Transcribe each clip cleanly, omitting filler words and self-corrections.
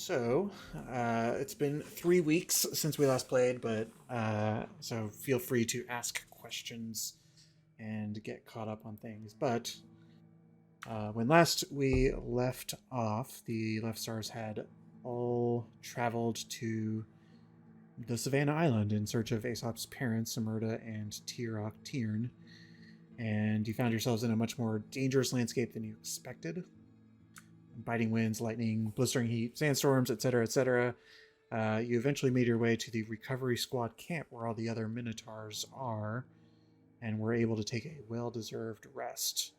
So, it's been 3 weeks since we last played, but so feel free to ask questions and get caught up on things. But when last we left off, the Left Stars had all traveled to the Savanna Island in search of Aesop's parents, Emerda and Tirok Tiern, and you found yourselves in a much more dangerous landscape than you expected. Biting winds, lightning, blistering heat, sandstorms, etc., etc. You eventually made your way to the recovery squad camp where all the other Minotaurs are, and were able to take a well-deserved rest.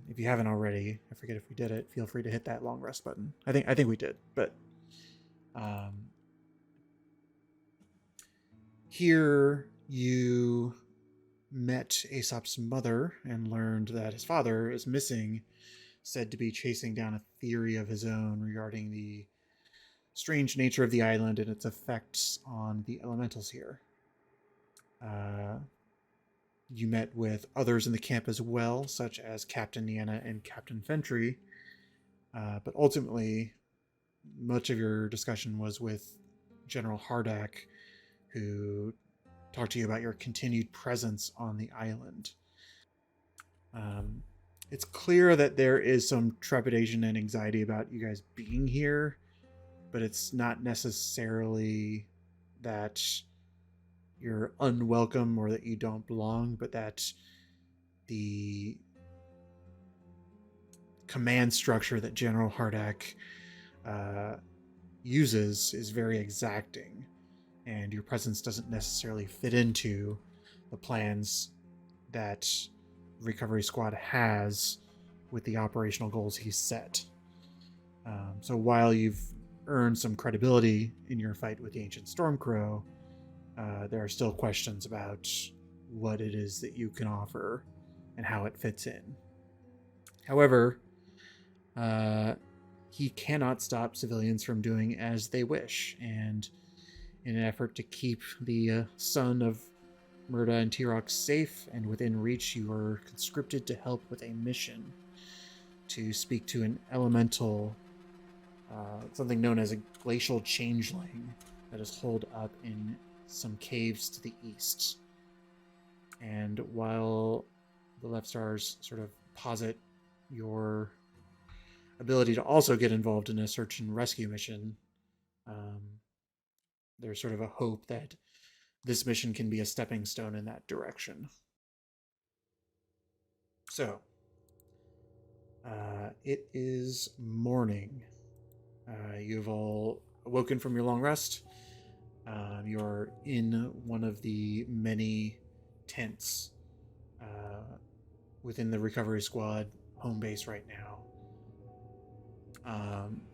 If you haven't already, I forget if we did it. Feel free to hit that long rest button. I think we did, but here you met Aesop's mother and learned that his father is missing, said to be chasing down a theory of his own regarding the strange nature of the island and its effects on the elementals here. You met with others in the camp as well, such as Captain Niana and Captain Foundry, but ultimately, much of your discussion was with General Hardak, who talked to you about your continued presence on the island. It's clear that there is some trepidation and anxiety about you guys being here, but it's not necessarily that you're unwelcome or that you don't belong, but that the command structure that General Hardak uses is very exacting, and your presence doesn't necessarily fit into the plans that Recovery Squad has with the operational goals he's set. So while you've earned some credibility in your fight with the Ancient Stormcrow, there are still questions about what it is that you can offer and how it fits in. However, he cannot stop civilians from doing as they wish, and in an effort to keep the son of Murda and Tirok safe and within reach, you are conscripted to help with a mission to speak to an elemental, something known as a Glacial Changeling, that is holed up in some caves to the east. And while the Left Stars sort of posit your ability to also get involved in a search and rescue mission, there's sort of a hope that this mission can be a stepping stone in that direction. So, it is morning. You've all awoken from your long rest. You're in one of the many tents within the Recovery Squad home base right now.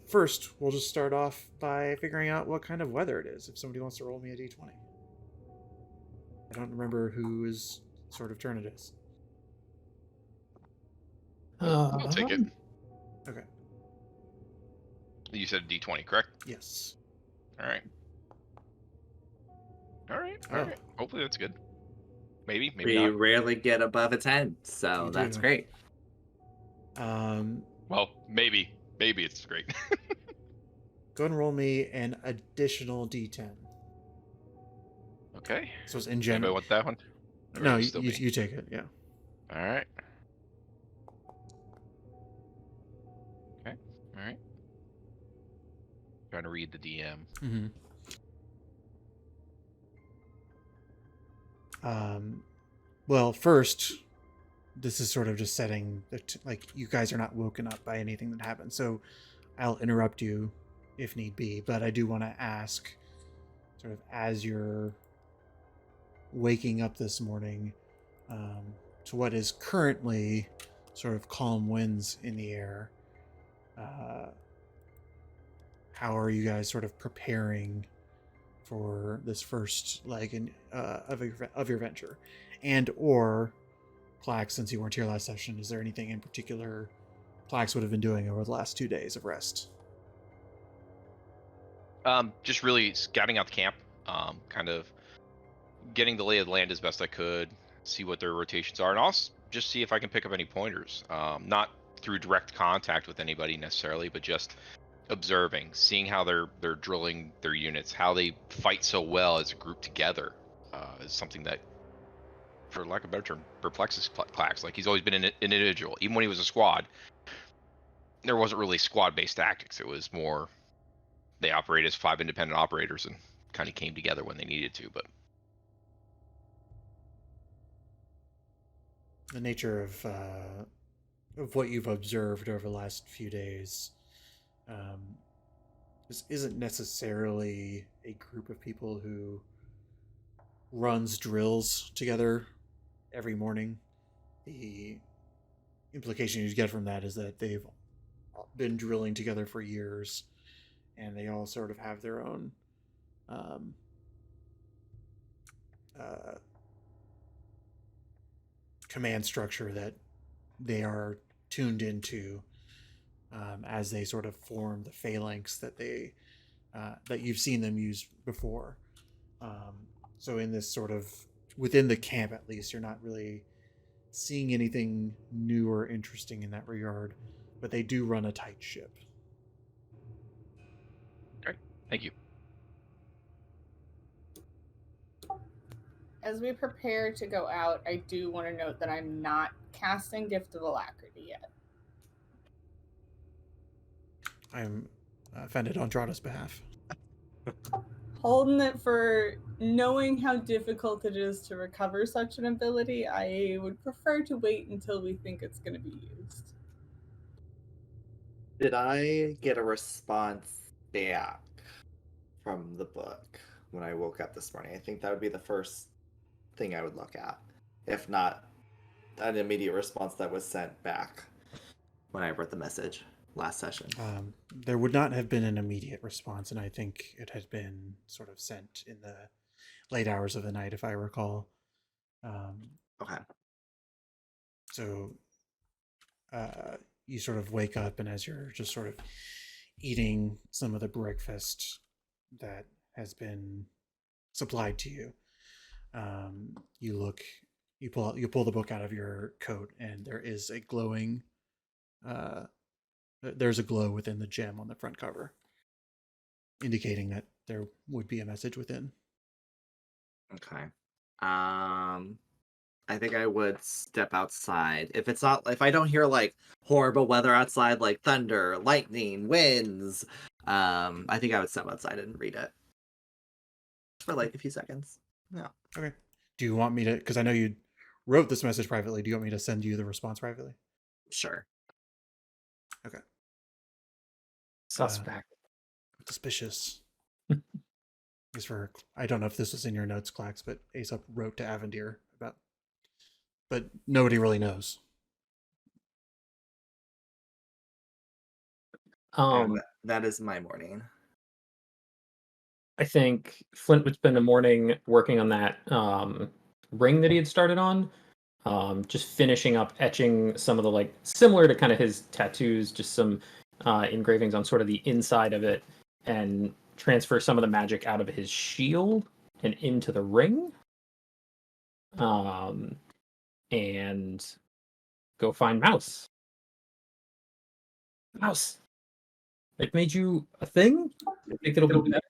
First, we'll just start off by figuring out what kind of weather it is, if somebody wants to roll me a d20. I don't remember whose sort of turn it is. I'll take it. Okay. You said D20, correct? Yes. All right. Hopefully that's good. Maybe we not. rarely get above a 10, so that's great. Well, maybe it's great. Go ahead and roll me an additional d10. Okay. So it's in general. Anybody want that one? Or No, you take it, yeah. All right. Okay. All right. Trying to read the DM. Mm-hmm. Well, first, this is sort of just setting like you guys are not woken up by anything that happened, so I'll interrupt you if need be. But I do want to ask, sort of as you're waking up this morning, to what is currently sort of calm winds in the air. How are you guys sort of preparing for this first leg of your venture? And or Plax, since you weren't here last session, is there anything in particular Plax would have been doing over the last 2 days of rest? Just really scouting out the camp, kind of getting the lay of the land as best I could, see what their rotations are, and also just see if I can pick up any pointers. Not through direct contact with anybody necessarily, but just observing, seeing how they're drilling their units, how they fight so well as a group together, is something that, for lack of a better term, perplexes Clax. Like, he's always been an individual. Even when he was a squad, there wasn't really squad-based tactics. It was more they operate as 5 independent operators and kind of came together when they needed to. But the nature of what you've observed over the last few days, this isn't necessarily a group of people who runs drills together every morning. The implication you get from that is that they've been drilling together for years, and they all sort of have their own command structure that they are tuned into as they sort of form the phalanx that they that you've seen them use before. So in this sort of, within the camp at least, you're not really seeing anything new or interesting in that regard, but they do run a tight ship. great, thank you. As we prepare to go out, I do want to note that I'm not casting Gift of Alacrity yet. I'm offended on Drada's behalf. Holding it for knowing how difficult it is to recover such an ability, I would prefer to wait until we think it's going to be used. Did I get a response back from the book when I woke up this morning? I think that would be the first thing I would look at, if not an immediate response that was sent back when I wrote the message last session. There would not have been an immediate response, and I think it had been sort of sent in the late hours of the night, if I recall. Okay. So you sort of wake up, and as you're just sort of eating some of the breakfast that has been supplied to you, you pull the book out of your coat, and there is a glowing there's a glow within the gem on the front cover, indicating that there would be a message within. Okay. I think I would step outside. If I don't hear like horrible weather outside, like thunder, lightning, winds, I think I would step outside and read it for like a few seconds. Yeah. Okay. Do you want me to, because I know you wrote this message privately, do you want me to send you the response privately? Sure. Okay. Suspect. Suspicious. I don't know if this was in your notes, Clax, but Aesop wrote to Avendir about, but nobody really knows. That is my morning. I think Flint would spend the morning working on that ring that he had started on, just finishing up etching some of the, like, similar to kind of his tattoos, just some engravings on sort of the inside of it, and transfer some of the magic out of his shield and into the ring, and go find Mouse. Mouse, they've made you a thing. I think it'll be better.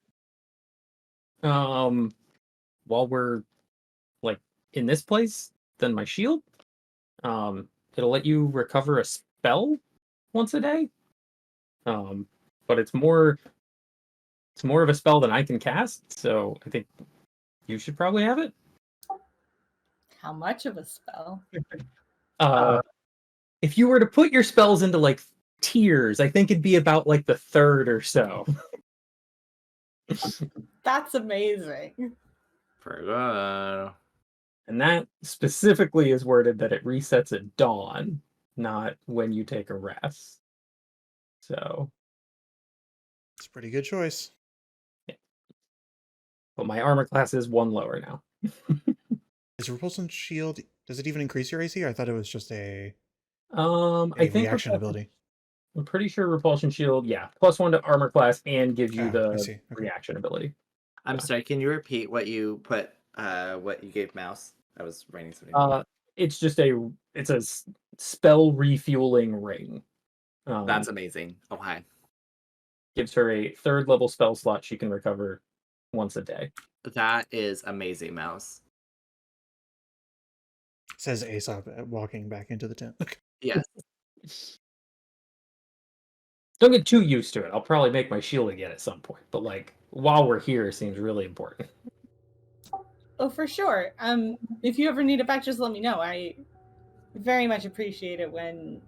While we're like in this place than my shield. It'll let you recover a spell once a day. But it's more of a spell than I can cast, so I think you should probably have it. How much of a spell? If you were to put your spells into like tiers, I think it'd be about like the third or so. That's amazing. Pretty good. And that specifically is worded that it resets at dawn, not when you take a rest. So It's a pretty good choice. yeah. But my armor class is 1 lower now. Is Repulsion Shield, does it even increase your AC? I thought it was just a I think reaction ability. I'm pretty sure Repulsion Shield, yeah, +1 to armor class and gives you I the see. Okay. reaction ability. I'm sorry, can you repeat what you put, what you gave Mouse? I was writing something. It's just a spell refueling ring. That's amazing. Oh, hi. gives her a 3rd level spell slot she can recover once a day. That is amazing, Mouse. Says Aesop, walking back into the tent. Yes. Don't get too used to it. I'll probably make my shield again at some point, but like while we're here seems really important. Oh, for sure. If you ever need it back, just let me know. I very much appreciate it when,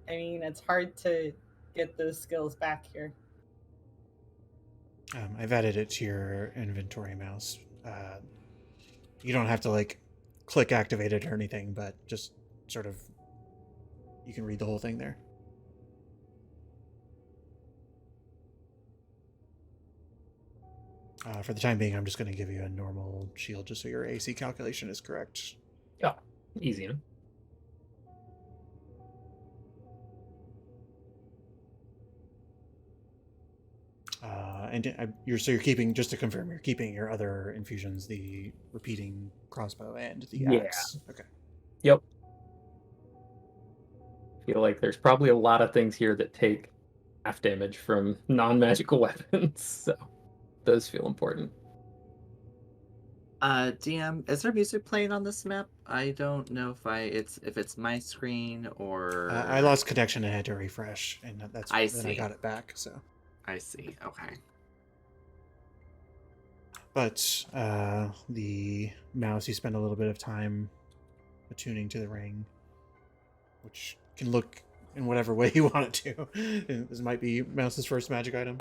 I mean, it's hard to get those skills back here. I've added it to your inventory, Mouse. You don't have to like click activate it or anything, but just sort of you can read the whole thing there. For the time being, I'm just going to give you a normal shield just so your AC calculation is correct. Yeah, easy enough. And you're keeping, just to confirm, you're keeping your other infusions, the repeating crossbow and the axe. Okay. Yep. Feel like there's probably a lot of things here that take half damage from non-magical weapons, so those feel important. DM, is there music playing on this map? I don't know if it's my screen or I lost connection and had to refresh, and then I see. got it back. So I see. Okay. But the mouse, you spend a little bit of time attuning to the ring, which can look in whatever way you want it to. This might be Mouse's first magic item.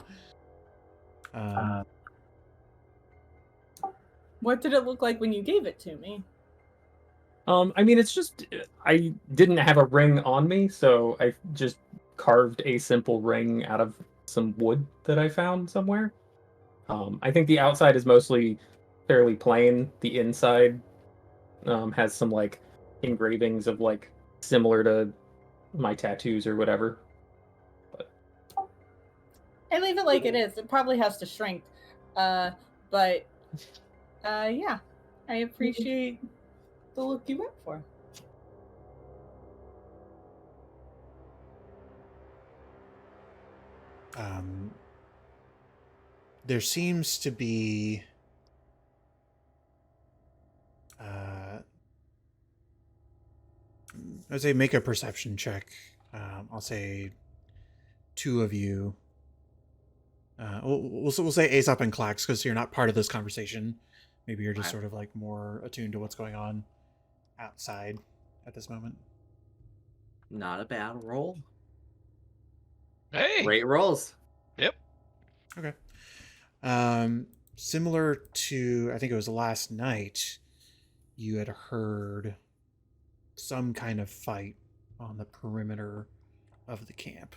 What did it look like when you gave it to me? I mean, it's just, I didn't have a ring on me, so I just carved a simple ring out of some wood that I found somewhere. I think the outside is mostly fairly plain. The inside has some like engravings of like similar to my tattoos or whatever. I leave it like it is. It probably has to shrink. But yeah, I appreciate the look you went for. There seems to be I'd say make a perception check. I'll say 2 of you. We'll say Aesop and Clax because you're not part of this conversation. Maybe you're just sort of like more attuned to what's going on outside at this moment. Not a bad roll. Hey. Great rolls. Yep. Okay. Similar to, I think it was last night, you had heard some kind of fight on the perimeter of the camp.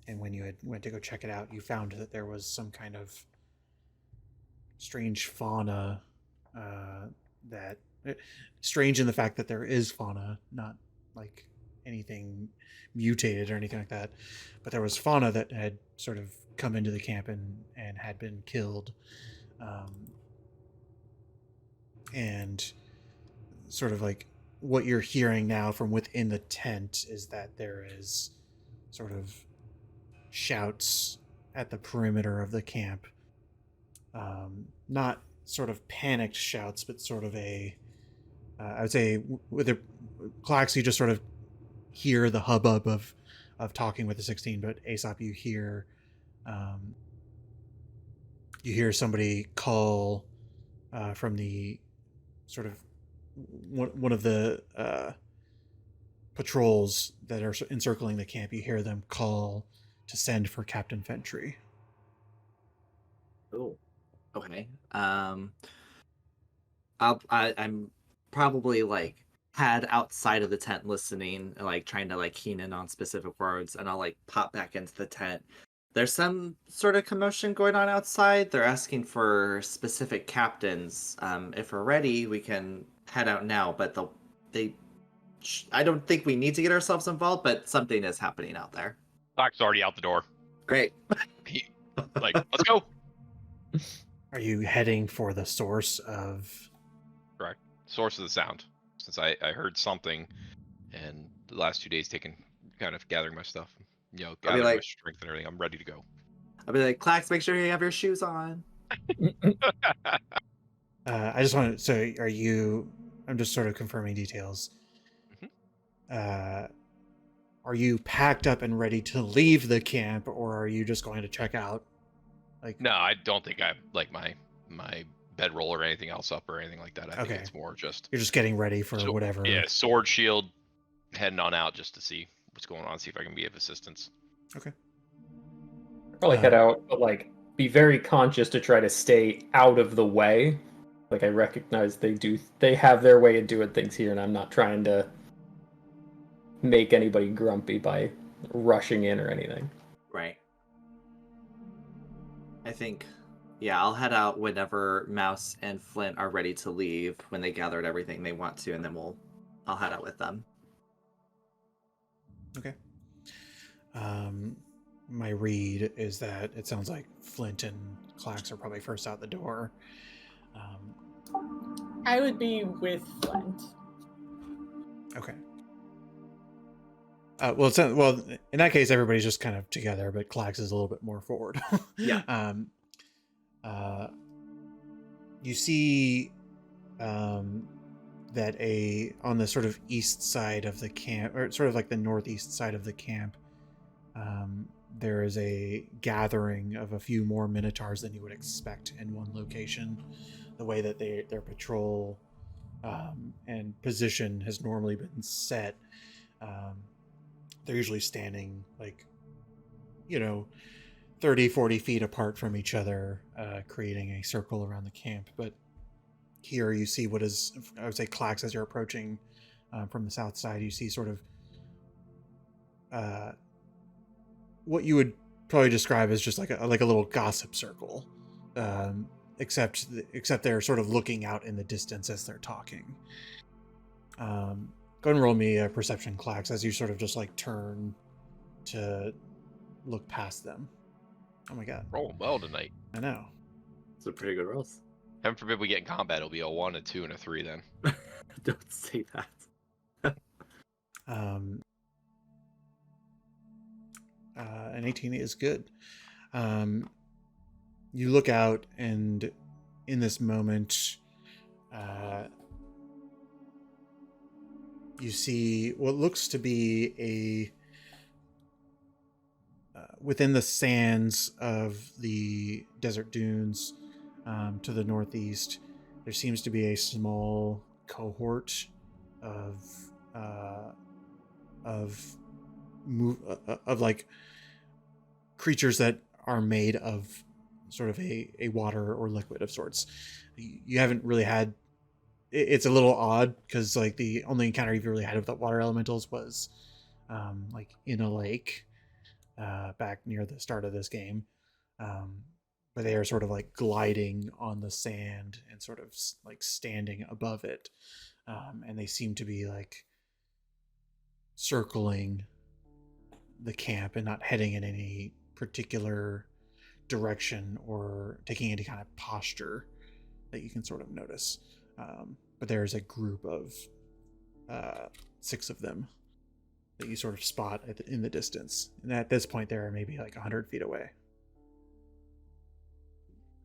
And when you went to go check it out, you found that there was some kind of strange fauna strange in the fact that there is fauna, not like anything mutated or anything like that. But there was fauna that had sort of come into the camp and had been killed. And sort of like what you're hearing now from within the tent is that there is sort of shouts at the perimeter of the camp. Not sort of panicked shouts, but sort of I would say with the Clax, you just sort of hear the hubbub of talking with the 16, but Aesop, you hear somebody call from the sort of one of the patrols that are encircling the camp. You hear them call to send for Captain Foundry. Oh, okay. I'm probably like head outside of the tent listening, like trying to like keen in on specific words, and I'll like pop back into the tent. There's some sort of commotion going on outside. They're asking for specific captains. If we're ready, we can head out now. But I don't think we need to get ourselves involved. But something is happening out there. Doc's already out the door. Great. Let's go. Are you heading for the source of? Correct. Source of the sound. Since I heard something, and the last 2 days taking kind of gathering my stuff, gathering my strength and everything. I'm ready to go. I'll be like, Clax, make sure you have your shoes on. I just want to. So, are you? I'm just sort of confirming details. Are you packed up and ready to leave the camp, or are you just going to check out? Like, No, I don't think I have like my bedroll or anything else up or anything like that. I think Okay. it's more just you're just getting ready for So- whatever. yeah, sword, shield, heading on out just to see what's going on, see if I can be of assistance. Okay. Probably head out, but like be very conscious to try to stay out of the way. Like I recognize they have their way of doing things here, and I'm not trying to make anybody grumpy by rushing in or anything. Right. I think, yeah, I'll head out whenever Mouse and Flint are ready to leave when they gathered everything they want to, and then I'll head out with them. Okay. My read is that it sounds like Flint and Clax are probably first out the door. I would be with Flint. Okay. Well, in that case, everybody's just kind of together, but Clax is a little bit more forward. Yeah. You see that on the sort of east side of the camp, or sort of like the northeast side of the camp, there is a gathering of a few more minotaurs than you would expect in one location. The way that their patrol and position has normally been set, they're usually standing like, 30, 40 feet apart from each other, creating a circle around the camp. But here you see what is, I would say, Clax, as you're approaching from the south side, you see sort of what you would probably describe as just like a little gossip circle, except they're sort of looking out in the distance as they're talking. Go ahead and roll me a perception, Clax, as you sort of just like turn to look past them. Oh my god. Rolling well tonight. I know. It's a pretty good rolls. Heaven forbid we get in combat, it'll be a 1, a 2, and a 3 then. Don't say that. An 18 is good. You look out, and in this moment, you see what looks to be within the sands of the desert dunes to the northeast. There seems to be a small cohort of like creatures that are made of sort of a water or liquid of sorts. You haven't really had. It's a little odd because like the only encounter you've really had with the water elementals was like in a lake back near the start of this game. But they are sort of like gliding on the sand and sort of like standing above it. And they seem to be like circling the camp and not heading in any particular direction or taking any kind of posture that you can sort of notice. But there's a group of 6 of them that you sort of spot in the distance. And at this point, they're maybe like 100 feet away.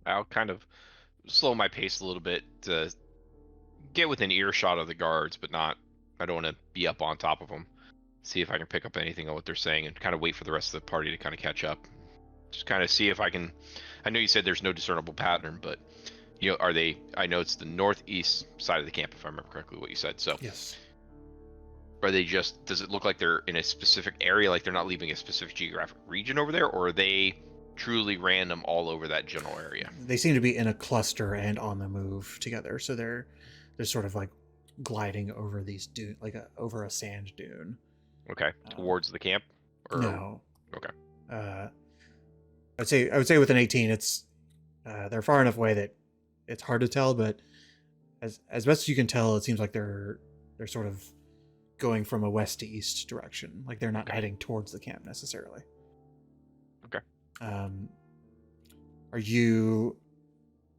I'll kind of slow my pace a little bit to get within earshot of the guards, but I don't want to be up on top of them. See if I can pick up anything on what they're saying and kind of wait for the rest of the party to kind of catch up. Just kind of see if I can. I know you said there's no discernible pattern, but are they? I know it's the northeast side of the camp, if I remember correctly what you said. So yes, are they just? Does it look like they're in a specific area, like they're not leaving a specific geographic region over there, or are they truly random all over that general area? They seem to be in a cluster and on the move together. So they're sort of like gliding over these over a sand dune. Okay, towards the camp. Or... No. Okay. I would say with an 18, it's they're far enough away that it's hard to tell, but as best as you can tell, it seems like they're sort of going from a west to east direction. Like they're not heading towards the camp necessarily. Okay. Are you?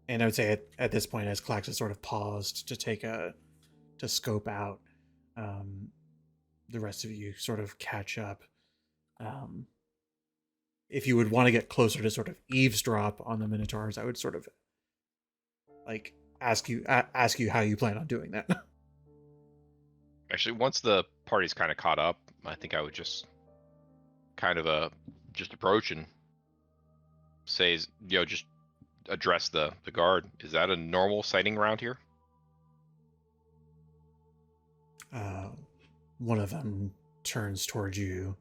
And I would say at this point, as Clax has sort of paused to scope out, the rest of you sort of catch up. if you would want to get closer to sort of eavesdrop on the Minotaurs, I would sort of like ask you how you plan on doing that. Actually, once the party's kind of caught up, I think I would just kind of just approach and say, just address the guard. Is that a normal sighting around here? One of them turns towards you.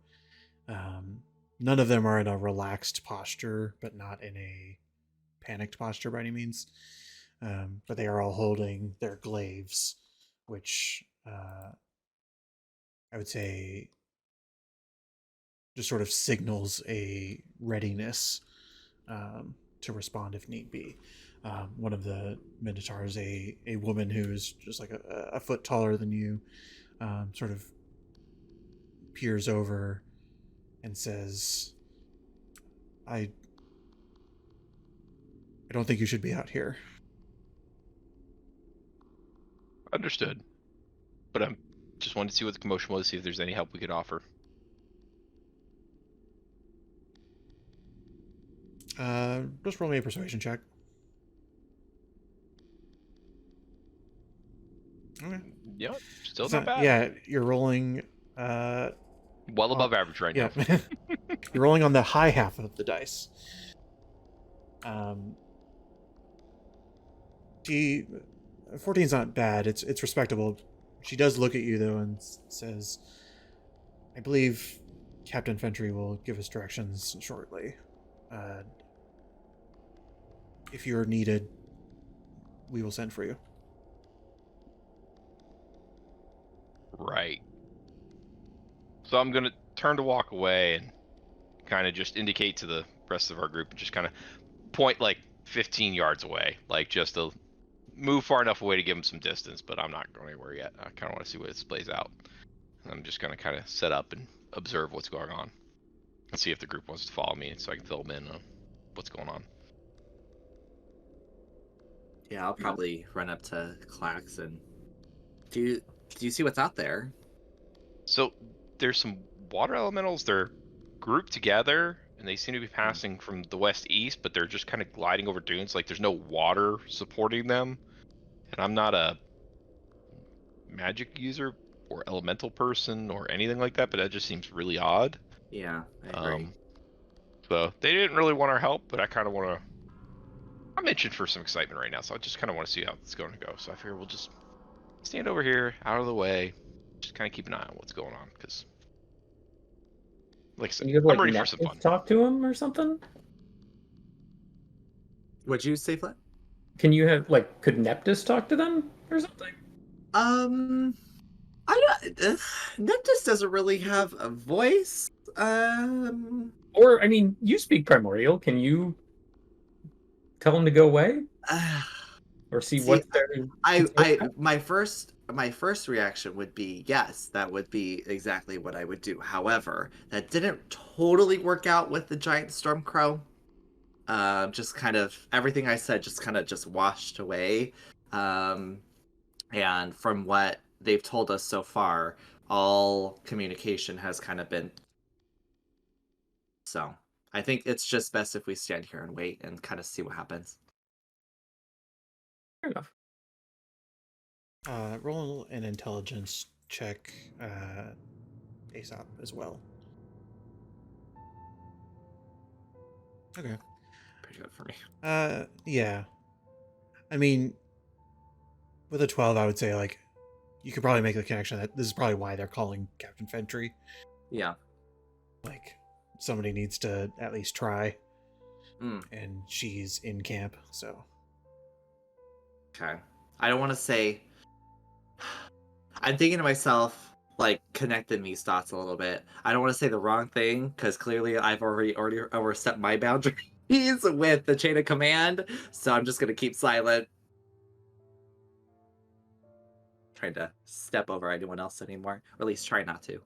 None of them are in a relaxed posture, but not in a panicked posture by any means. But they are all holding their glaives, which I would say just sort of signals a readiness to respond if need be. One of the Minotaurs, a woman who's just like a foot taller than you, sort of peers over and says, I don't think you should be out here. Understood. But I'm just wanted to see what the commotion was, see if there's any help we could offer. Just roll me a persuasion check. Okay. Yeah, still It's not bad. Yeah, you're rolling. Well above average right now. Yeah, you're rolling on the high half of the dice. She 14's not bad. It's respectable. She does look at you though and says, "I believe Captain Foundry will give us directions shortly. If you're needed, we will send for you." Right. So I'm gonna turn to walk away and kind of just indicate to the rest of our group and just kind of point like 15 yards away, like just to move far enough away to give them some distance, but I'm not going anywhere yet. I kind of want to see what this plays out. I'm just gonna kind of set up and observe what's going on and see if the group wants to follow me so I can fill them in on what's going on. Yeah, I'll probably run up to Clax and do you see what's out there? So there's some water elementals. They're grouped together and they seem to be passing from the west east, but they're just kind of gliding over dunes. Like there's no water supporting them. And I'm not a magic user or elemental person or anything like that, but that just seems really odd. Yeah, I agree. So they didn't really want our help, but I kind of want to. I'm itching for some excitement right now, so I just kind of want to see how it's going to go. So I figure we'll just stand over here, out of the way, just kind of keep an eye on what's going on, because, like I said, You have, like, I'm ready for some fun. talk to him or something? Would you say, Flint? Can you have, like, could Neptus talk to them or something? I don't. Neptus doesn't really have a voice. Or, I mean, you speak Primordial. Can you tell him to go away? Or see what they're... My first reaction would be yes, that would be exactly what I would do. However, that didn't totally work out with the giant storm crow. Just kind of everything I said just washed away. And from what they've told us so far, all communication has kind of been. So I think it's just best if we stand here and wait and kind of see what happens. Fair enough. Roll an intelligence check, ASAP as well. Okay. Pretty good for me. Yeah. I mean, with a 12, I would say, like, you could probably make the connection that this is probably why they're calling Captain Foundry. Yeah. Like, somebody needs to at least try. Mm. And she's in camp, so. Okay. I don't want to say... I'm thinking to myself, like, connecting these dots a little bit. I don't want to say the wrong thing, because clearly I've already overstepped my boundaries with the chain of command, so I'm just going to keep silent. Trying to step over anyone else anymore, or at least try not to.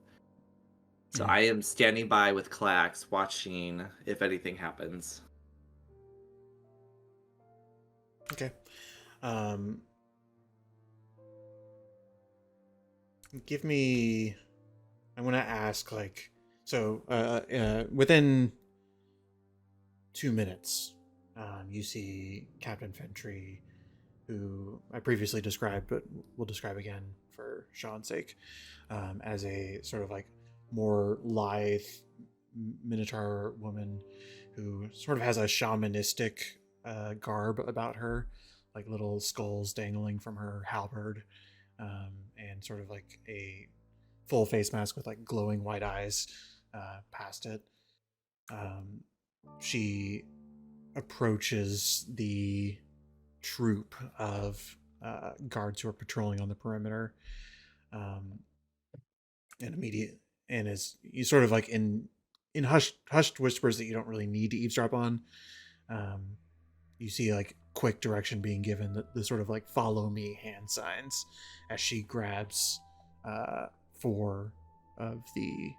So I am standing by with Clax, watching if anything happens. Okay. Give me... I'm going to ask, like... So, within 2 minutes, you see Captain Foundry, who I previously described, but we'll describe again for Sean's sake, as a sort of like more lithe minotaur woman who sort of has a shamanistic garb about her, like little skulls dangling from her halberd, and sort of like a full face mask with like glowing white eyes past it. She approaches the troop of guards who are patrolling on the perimeter, and is you sort of like in hushed whispers that you don't really need to eavesdrop on. You see like quick direction being given, the sort of like follow me hand signs as she grabs 4 of the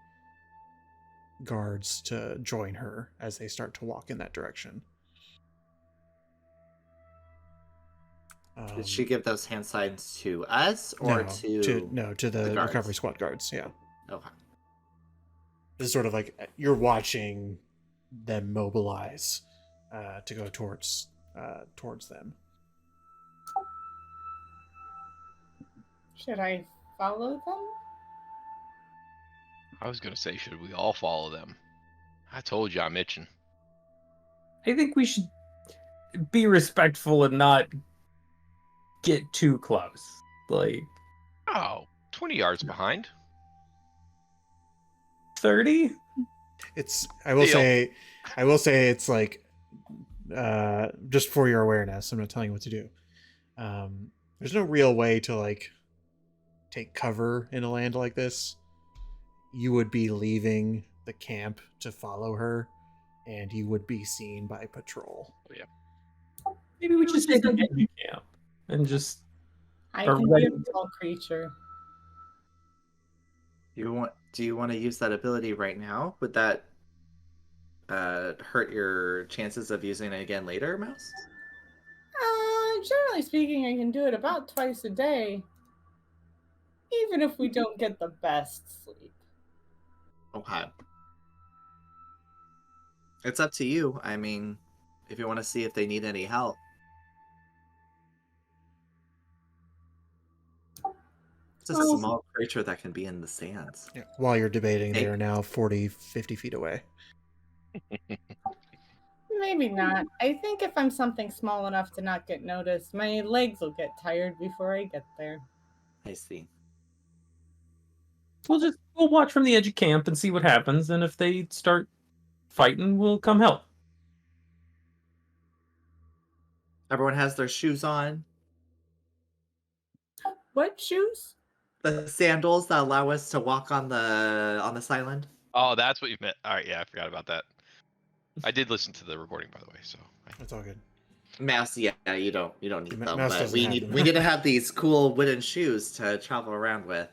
guards to join her as they start to walk in that direction. Did she give those hand signs to us or to the guards? recovery squad guards? Yeah. Okay. This is sort of like you're watching them mobilize to go towards them. Should I follow them? I was gonna say, should we all follow them? I told you I'm itching. I think we should be respectful and not get too close. Like Oh, 20 yards behind. 30? I will Deal. say it's like just for your awareness, I'm not telling you what to do. There's no real way to like take cover in a land like this. You would be leaving the camp to follow her, and you would be seen by patrol. Oh, yeah. Maybe we just take a camp and just I Or can ready- be a tall creature. Do you want to use that ability right now? Would that hurt your chances of using it again later, Mouse? Generally speaking, I can do it about twice a day, even if we don't get the best sleep. Okay. It's up to you. I mean, if you want to see if they need any help. It's a Well- small creature that can be in the sands. Yeah. While you're debating, they Hey. are now 40-50 feet away. Maybe not. I think if I'm something small enough to not get noticed, my legs will get tired before I get there. I see. we'll watch from the edge of camp and see what happens, and if they start fighting, we'll come help. Everyone has their shoes on. What shoes? The sandals that allow us to walk on this island. Oh, that's what you meant. All right, yeah, I forgot about that. I did listen to the recording, by the way. So That's all good. Mouse, yeah, you don't need them. Mouse But doesn't we have need them. we need to have these cool wooden shoes to travel around with.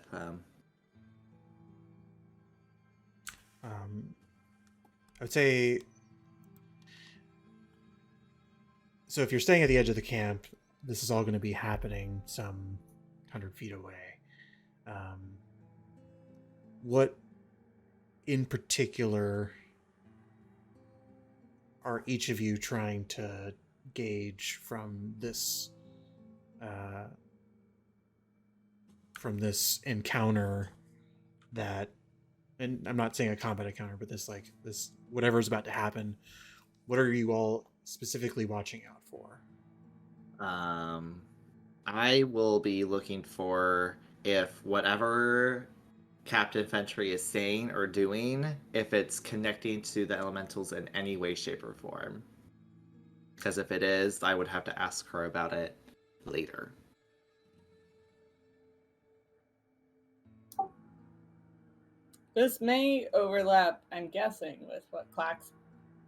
I would say, so if you're staying at the edge of the camp, this is all going to be happening some 100 feet away. What in particular are each of you trying to gauge from this encounter that, and I'm not saying a combat encounter, but this whatever's about to happen, what are you all specifically watching out for? I will be looking for if whatever Captain Foundry is saying or doing, if it's connecting to the elementals in any way, shape, or form. Because if it is, I would have to ask her about it later. This may overlap, I'm guessing, with what Clax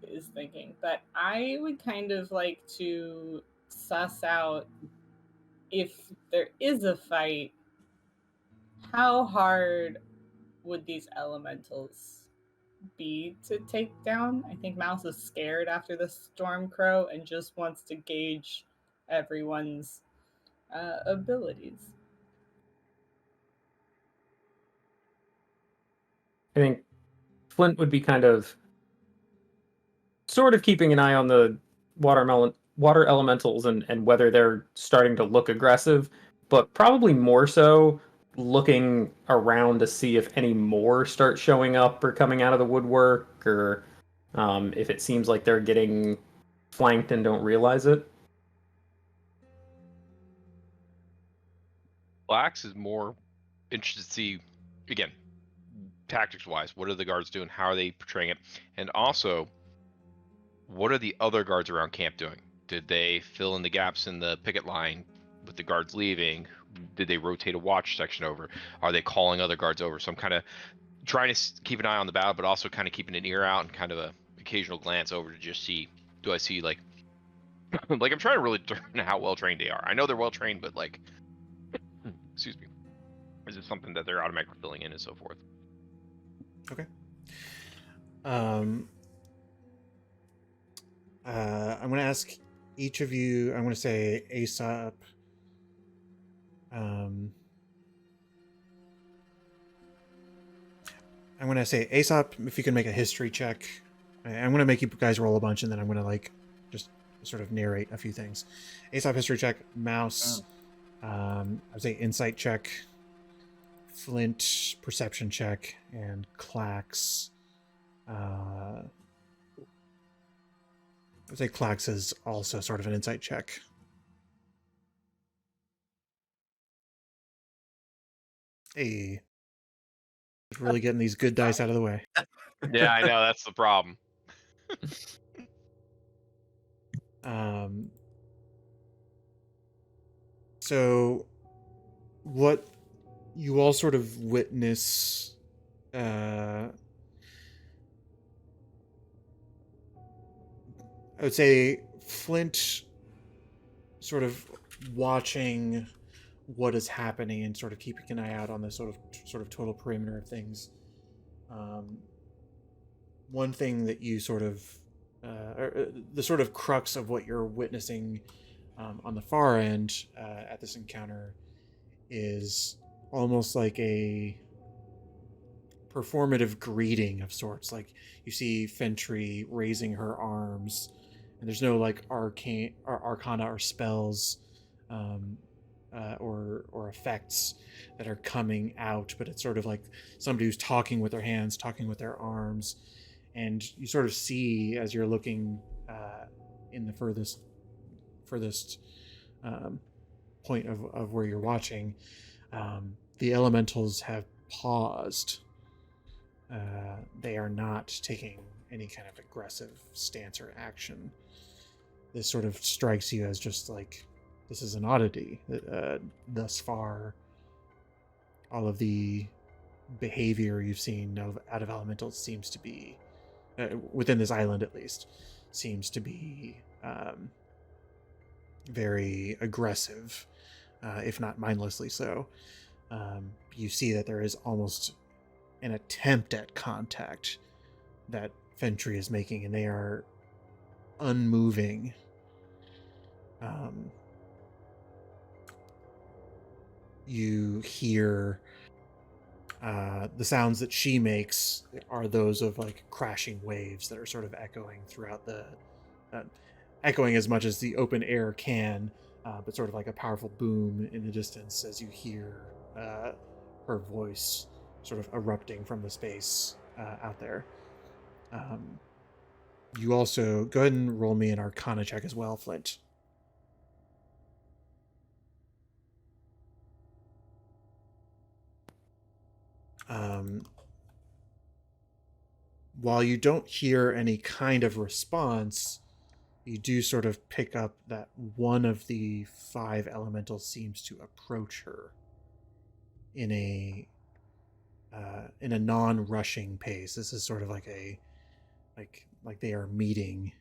is thinking, but I would kind of like to suss out, if there is a fight, how hard would these elementals be to take down? I think Mouse is scared after the Storm Crow and just wants to gauge everyone's abilities. I think Flint would be kind of sort of keeping an eye on the water elementals and whether they're starting to look aggressive, but probably more so looking around to see if any more start showing up or coming out of the woodwork, or if it seems like they're getting flanked and don't realize it. Flax is more interested to see, again, tactics wise, what are the guards doing? How are they portraying it? And also, what are the other guards around camp doing? Did they fill in the gaps in the picket line with the guards leaving? Did they rotate a watch section over? Are they calling other guards over? So I'm kind of trying to keep an eye on the battle, but also kind of keeping an ear out and kind of a occasional glance over to just see, do I see like, like I'm trying to really learn how well trained they are. I know they're well trained, but like, excuse me, is it something that they're automatically filling in and so forth? Okay. I'm going to ask each of you, I'm going to say Aesop. I'm going to say Aesop, if you can make a history check. I'm going to make you guys roll a bunch, and then I'm going to like just sort of narrate a few things. Aesop history check, Mouse, I'd say insight check, Flint perception check, and Clax. I'd say Clax is also sort of an insight check. Hey, really getting these good dice out of the way. Yeah, I know, that's the problem. So what you all sort of witness, I would say Flint sort of watching what is happening and sort of keeping an eye out on the sort of total perimeter of things. One thing that you sort of the sort of crux of what you're witnessing on the far end at this encounter is almost like a performative greeting of sorts. Like you see Foundry raising her arms, and there's no like arcana or spells or effects that are coming out, but it's sort of like somebody who's talking with their hands, talking with their arms, and you sort of see as you're looking in the furthest point of where you're watching, the elementals have paused. They are not taking any kind of aggressive stance or action. This sort of strikes you as just like, this is an oddity. Thus far, all of the behavior you've seen out of elementals seems to be, within this island at least, seems to be very aggressive, if not mindlessly so. You see that there is almost an attempt at contact that Foundry is making, and they are unmoving. You hear the sounds that she makes are those of like crashing waves that are sort of echoing throughout the echoing as much as the open air can, but sort of like a powerful boom in the distance as you hear her voice sort of erupting from the space out there. You also go ahead and roll me an Arcana check as well, Flint. While you don't hear any kind of response, you do sort of pick up that one of the 5 elementals seems to approach her in a non-rushing pace. This is sort of like like they are meeting,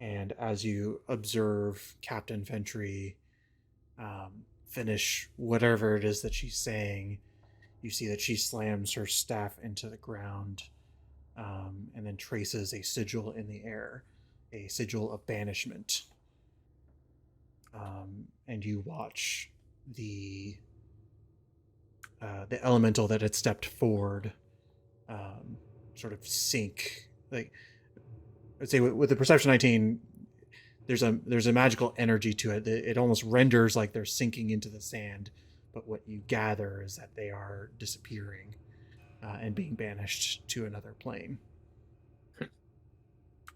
and as you observe Captain Foundry finish whatever it is that she's saying, you see that she slams her staff into the ground, and then traces a sigil in the air, a sigil of banishment. And you watch the elemental that had stepped forward sort of sink, like I'd say with the perception 19, there's a magical energy to it. It almost renders like they're sinking into the sand, but what you gather is that they are disappearing and being banished to another plane.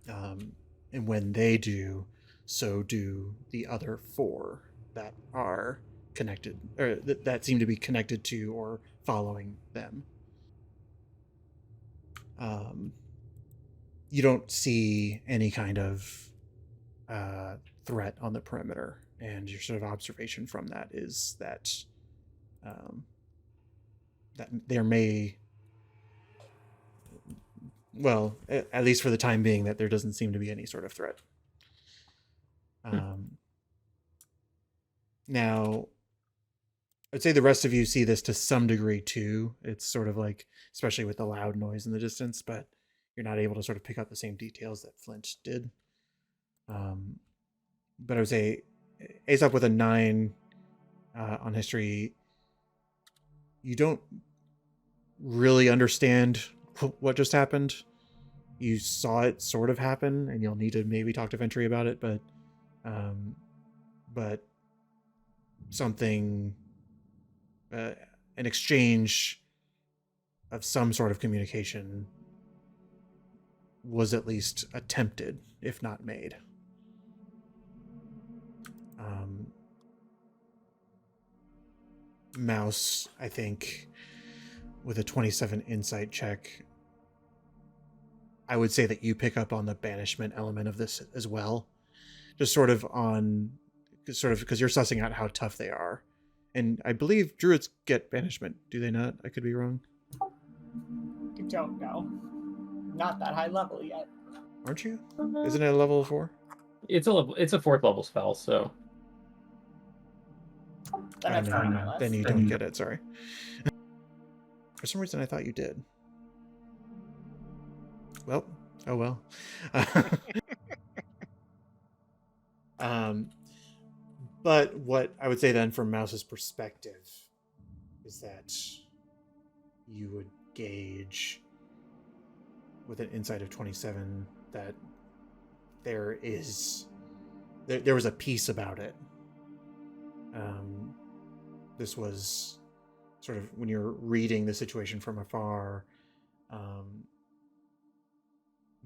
And when they do, so do the other 4 that are connected, or that seem to be connected to or following them. You don't see any kind of threat on the perimeter, and your sort of observation from that is that that there may, well, at least for the time being, that there doesn't seem to be any sort of threat. Now, I'd say the rest of you see this to some degree too. It's sort of like, especially with the loud noise in the distance, but you're not able to sort of pick up the same details that Flint did. But I would say Aesop with a 9 on history, you don't really understand what just happened. You saw it sort of happen, and you'll need to maybe talk to Foundry about it, but something, an exchange of some sort of communication was at least attempted, if not made. Mouse, I think, with a 27 insight check, I would say that you pick up on the banishment element of this as well. Just sort of because you're sussing out how tough they are. And I believe druids get banishment, do they not? I could be wrong. I don't know. Not that high level yet. Aren't you? Isn't it a level 4? It's a 4th level spell, so. Then you don't get it, sorry. For some reason I thought you did. Well, oh well. But what I would say then from Mouse's perspective is that you would gauge with an insight of 27 that there was a piece about it. This was sort of, when you're reading the situation from afar,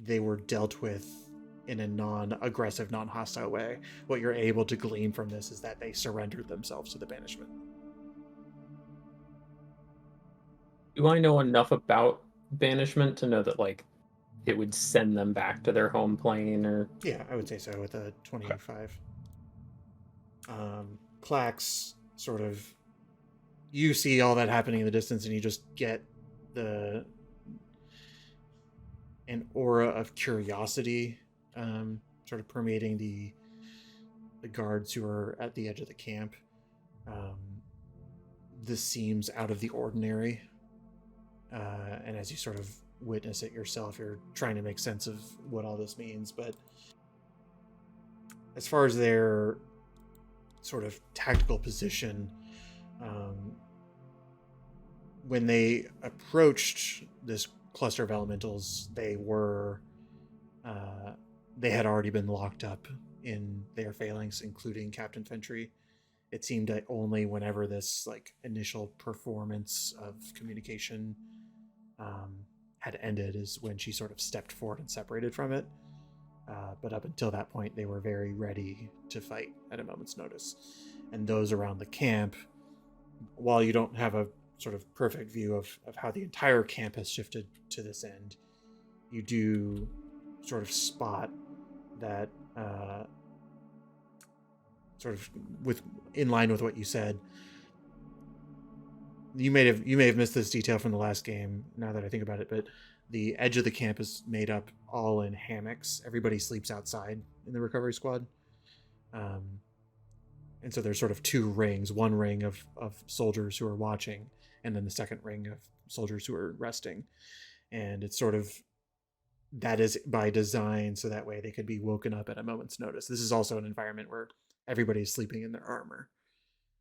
they were dealt with in a non-aggressive, non-hostile way. What you're able to glean from this is that they surrendered themselves to the banishment. Do I know enough about banishment to know that, like, it would send them back to their home plane, or? Yeah, I would say so with a 25. Clax, sort of, you see all that happening in the distance, and you just get an aura of curiosity sort of permeating the guards who are at the edge of the camp. This seems out of the ordinary, and as you sort of witness it yourself, you're trying to make sense of what all this means. But as far as their sort of tactical position, when they approached this cluster of elementals, they had already been locked up in their phalanx, including Captain Foundry. It seemed that only whenever this like initial performance of communication had ended is when she sort of stepped forward and separated from it. But up until that point, they were very ready to fight at a moment's notice. And those around the camp, while you don't have a sort of perfect view of how the entire camp has shifted to this end, you do sort of spot that sort of in line with what you said. You may have missed this detail from the last game, now that I think about it, but the edge of the camp is made up all in hammocks. Everybody sleeps outside in the recovery squad. And so there's sort of 2 rings, one ring of soldiers who are watching, and then the second ring of soldiers who are resting. And it's sort of, that is by design, so that way they could be woken up at a moment's notice. This is also an environment where everybody's sleeping in their armor.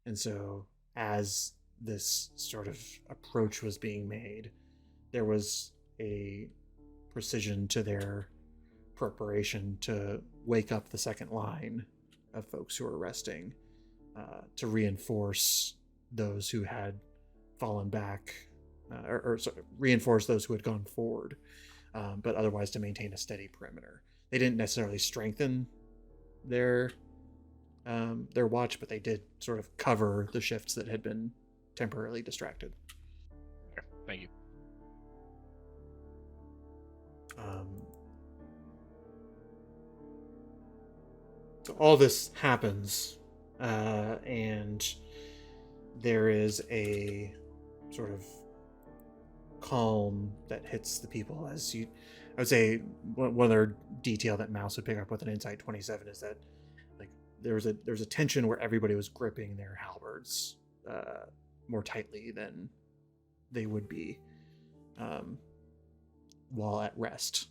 And so as this sort of approach was being made, there was a precision to their preparation to wake up the second line of folks who are resting, to reinforce those who had fallen back, reinforce those who had gone forward, but otherwise to maintain a steady perimeter. They didn't necessarily strengthen their watch, but they did sort of cover the shifts that had been temporarily distracted. Okay, thank you. So all this happens, and there is a sort of calm that hits the people as you. I would say one other detail that Mouse would pick up with an Insight 27 is that like there's a tension where everybody was gripping their halberds more tightly than they would be while at rest.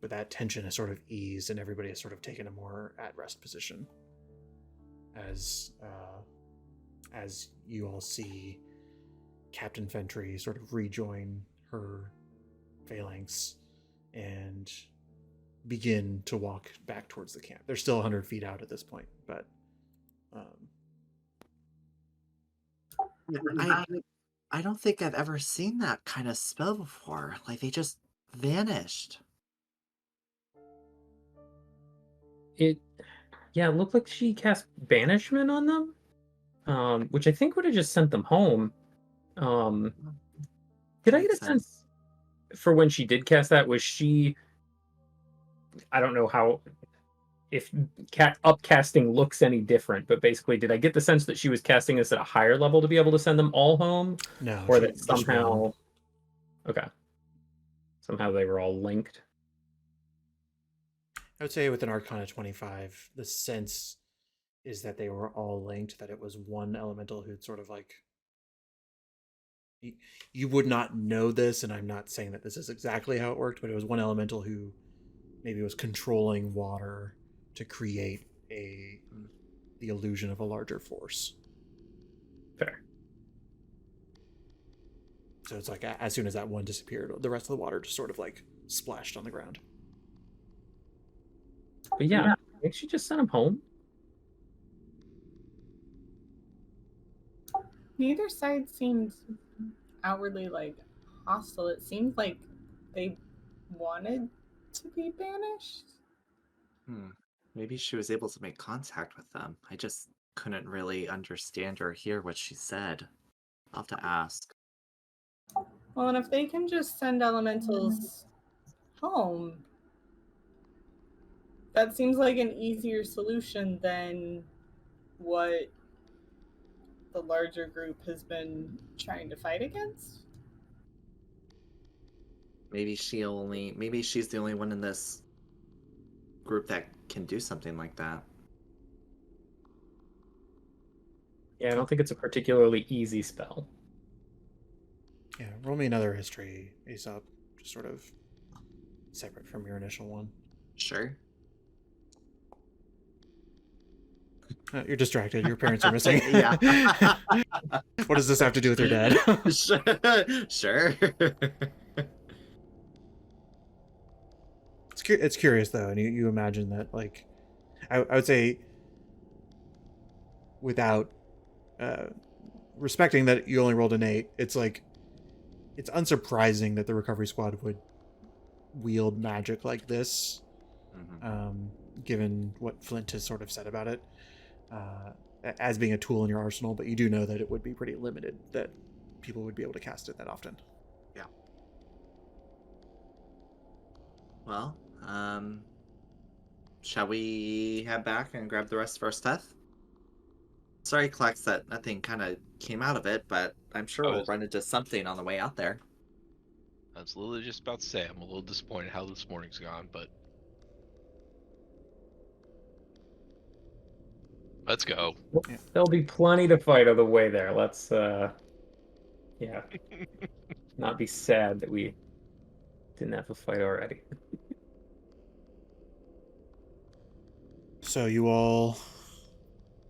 But that tension has sort of eased, and everybody has sort of taken a more at-rest position as you all see Captain Foundry sort of rejoin her phalanx and begin to walk back towards the camp. They're still 100 feet out at this point, but I don't think I've ever seen that kind of spell before. Like, they just vanished. It looked like she cast banishment on them, which I think would have just sent them home. Did I get a sense for when she did cast that? Was she? I don't know how, if upcasting looks any different, but basically, did I get the sense that she was casting this at a higher level to be able to send them all home? no, Or that somehow, okay, somehow they were all linked. I would say with an Arcana 25, the sense is that they were all linked, that it was one elemental who'd sort of like... You would not know this, and I'm not saying that this is exactly how it worked, but it was one elemental who maybe was controlling water to create the illusion of a larger force. Fair. So it's like as soon as that one disappeared, the rest of the water just sort of like splashed on the ground. But yeah, I think she just sent him home. Neither side seemed outwardly like hostile. It seemed like they wanted to be banished. Maybe she was able to make contact with them. I just couldn't really understand or hear what she said. I'll have to ask. Well, and if they can just send elementals home, that seems like an easier solution than what the larger group has been trying to fight against. Maybe she's the only one in this group that can do something like that. Yeah, I don't think it's a particularly easy spell. Yeah, roll me another history, Aesop, just sort of separate from your initial one. Sure. You're distracted. Your parents are missing. Yeah. What does this have to do with your dad? Sure. It's curious though, and you imagine that, like, I would say, without respecting that you only rolled an 8, it's like it's unsurprising that the recovery squad would wield magic like this, given what Flint has sort of said about it, as being a tool in your arsenal. But you do know that it would be pretty limited that people would be able to cast it that often. Yeah. Well, shall we head back and grab the rest of our stuff? Sorry, Klex, that nothing kind of came out of it, but I'm sure we'll run into something on the way out there. I was literally just about to say I'm a little disappointed how this morning's gone, but let's go. There'll be plenty to fight on the way there. Let's not be sad that we didn't have a fight already. So you all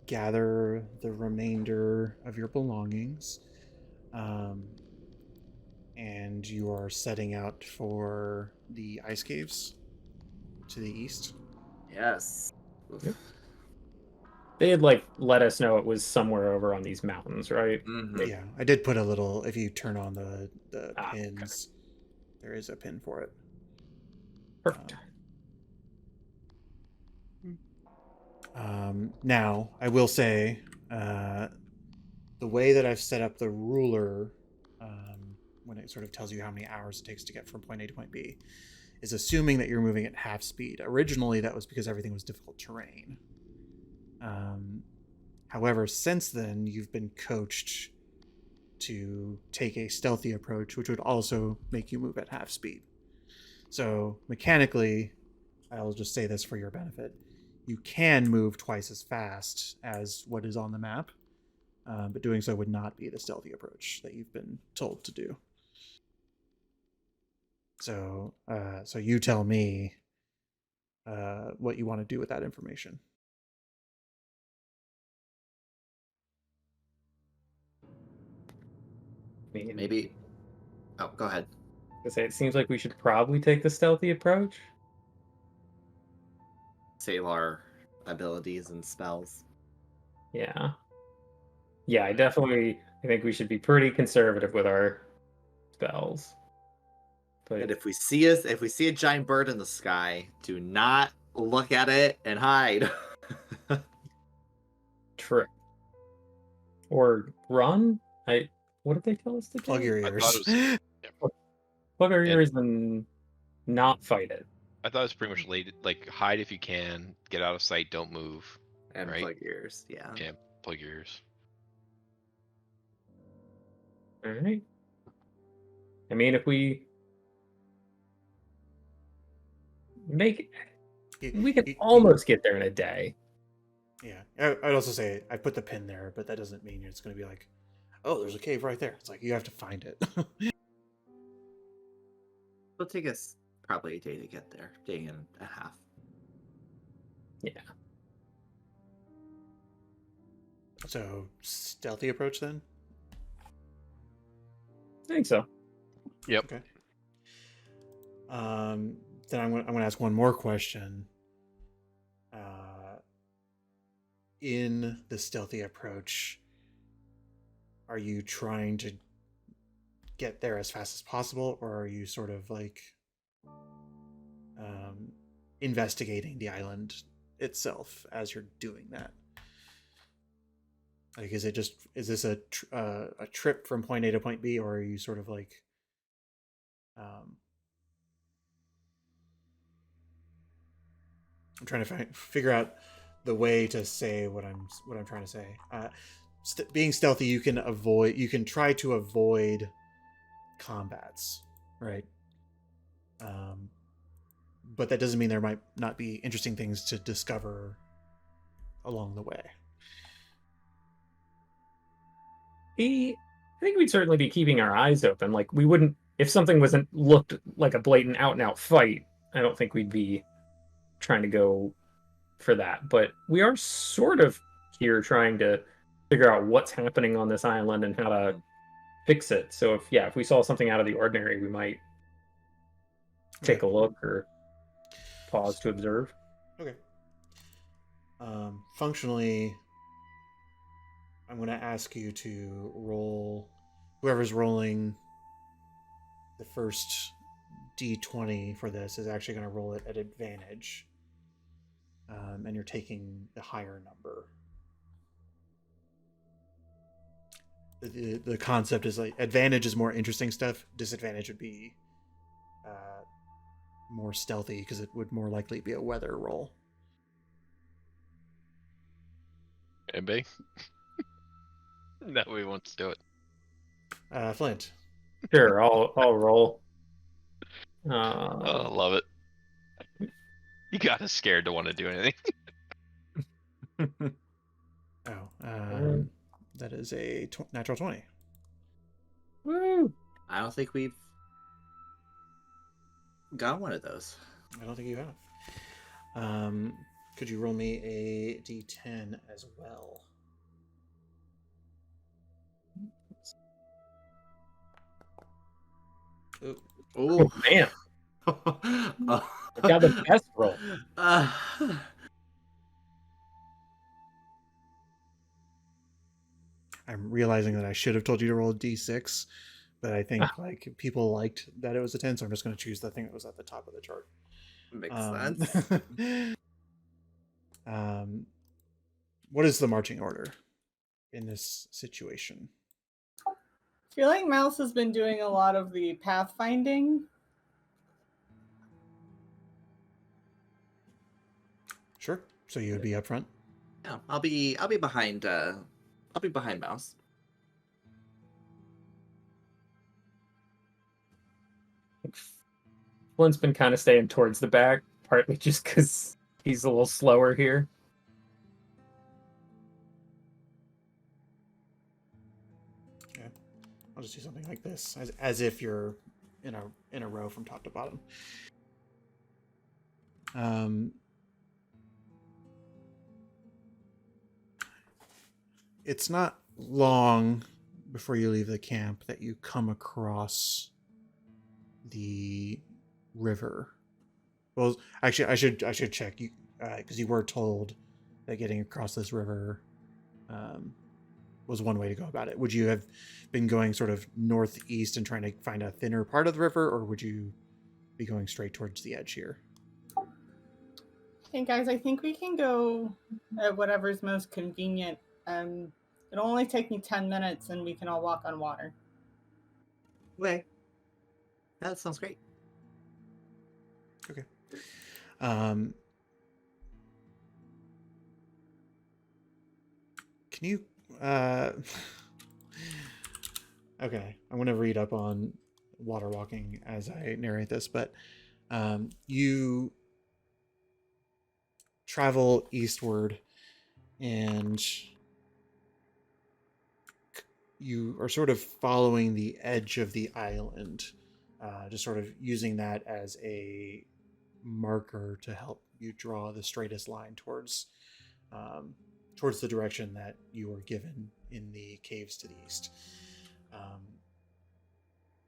gather the remainder of your belongings, and you are setting out for the ice caves. to the east. Yes. Oof. Yep. They had like let us know it was somewhere over on these mountains, right? Mhm. Yeah, I did put a little. If you turn on the Okay. pins, there is a pin for it. Perfect. Now, I will say, the way that I've set up the ruler, when it sort of tells you how many hours it takes to get from point A to point B, is assuming that you're moving at half speed. Originally, that was because everything was difficult terrain. However, since then, you've been coached to take a stealthy approach, which would also make you move at half speed. So, mechanically, I'll just say this for your benefit. You can move twice as fast as what is on the map, but doing so would not be the stealthy approach that you've been told to do. So, so you tell me what you want to do with that information. I mean, Maybe. Oh, go ahead. I say it seems like we should probably take the stealthy approach. Save our abilities and spells. Yeah. Yeah, I think we should be pretty conservative with our spells. And But if we see a giant bird in the sky, do not look at it and hide. true. Or run? What did they tell us to Plug do? your I ears. thought it was. Plug our And- ears and not fight it. I thought it was pretty much laid like hide if you can, get out of sight, don't move. And Right. plug ears, yeah. Yeah, plug your ears. Alright. I mean, if we make we can almost get there in a day. Yeah, I'd also say I put the pin there, but that doesn't mean it's going to be like, oh, there's a cave right there. It's like you have to find it. It'll take us probably a day to get there, day and a half. Yeah. So stealthy approach then. I think so. Yep. Okay. Then I'm going to ask one more question. In the stealthy approach, are you trying to get there as fast as possible, or are you sort of like investigating the island itself as you're doing that? Like, is this a trip from point A to point B, or are you sort of like I'm trying to figure out the way to say what I'm trying to say. Being stealthy, you can try to avoid combats, right? But that doesn't mean there might not be interesting things to discover along the way. I think we'd certainly be keeping our eyes open. Like, we wouldn't, if something looked like a blatant out and out fight, I don't think we'd be trying to go for that. But we are sort of here trying to figure out what's happening on this island and how to fix it. So if we saw something out of the ordinary, we might take a look or pause to observe. Okay. Functionally, I'm going to ask you to roll. Whoever's rolling the first D20 for this is actually going to roll it at advantage. And you're taking the higher number. The concept is like advantage is more interesting stuff. Disadvantage would be more stealthy because it would more likely be a weather roll. Anybody? That way wants to do it. Flint. Sure, I'll roll. Oh, love it. You got us scared to want to do anything. That is a natural 20. Woo! I don't think we've got one of those. I don't think you have. Could you roll me a D10 as well? Oh Man, oh, got the best roll. I'm realizing that I should have told you to roll a d6, but I think like people liked that it was a 10, so I'm just going to choose the thing that was at the top of the chart. Makes sense. What is the marching order in this situation? I feel like Mouse has been doing a lot of the pathfinding. Sure. So you would be up front. Yeah, I'll be behind Mouse. Flint's been kind of staying towards the back, partly just because he's a little slower here. Okay. I'll just do something like this, as if you're in a row from top to bottom. It's not long before you leave the camp that you come across the river. Well, actually, I should check you because you were told that getting across this river was one way to go about it. Would you have been going sort of northeast and trying to find a thinner part of the river, or would you be going straight towards the edge here? Hey guys, I think we can go at whatever's most convenient. It'll only take me 10 minutes and we can all walk on water. Okay. That sounds great. Okay. Can you okay, I'm going to read up on water walking as I narrate this, but you travel eastward and you are sort of following the edge of the island, just sort of using that as a marker to help you draw the straightest line towards the direction that you were given in the caves to the east.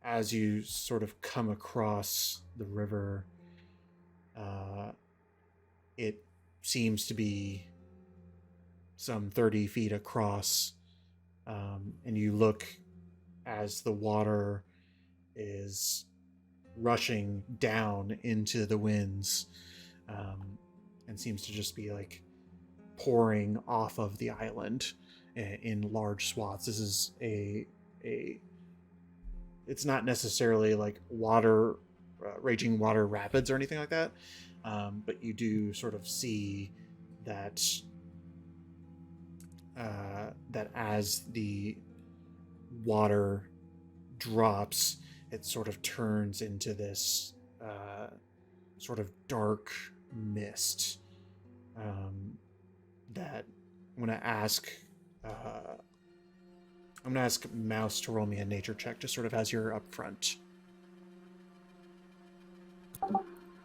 As you sort of come across the river, it seems to be some 30 feet across, and you look as the water is rushing down into the winds, and seems to just be like pouring off of the island in large swaths. This is it's not necessarily like water, raging water rapids or anything like that, but you do sort of see that that as the water drops, it sort of turns into this sort of dark mist. That I'm gonna ask Mouse to roll me a nature check, just sort of as you're up front.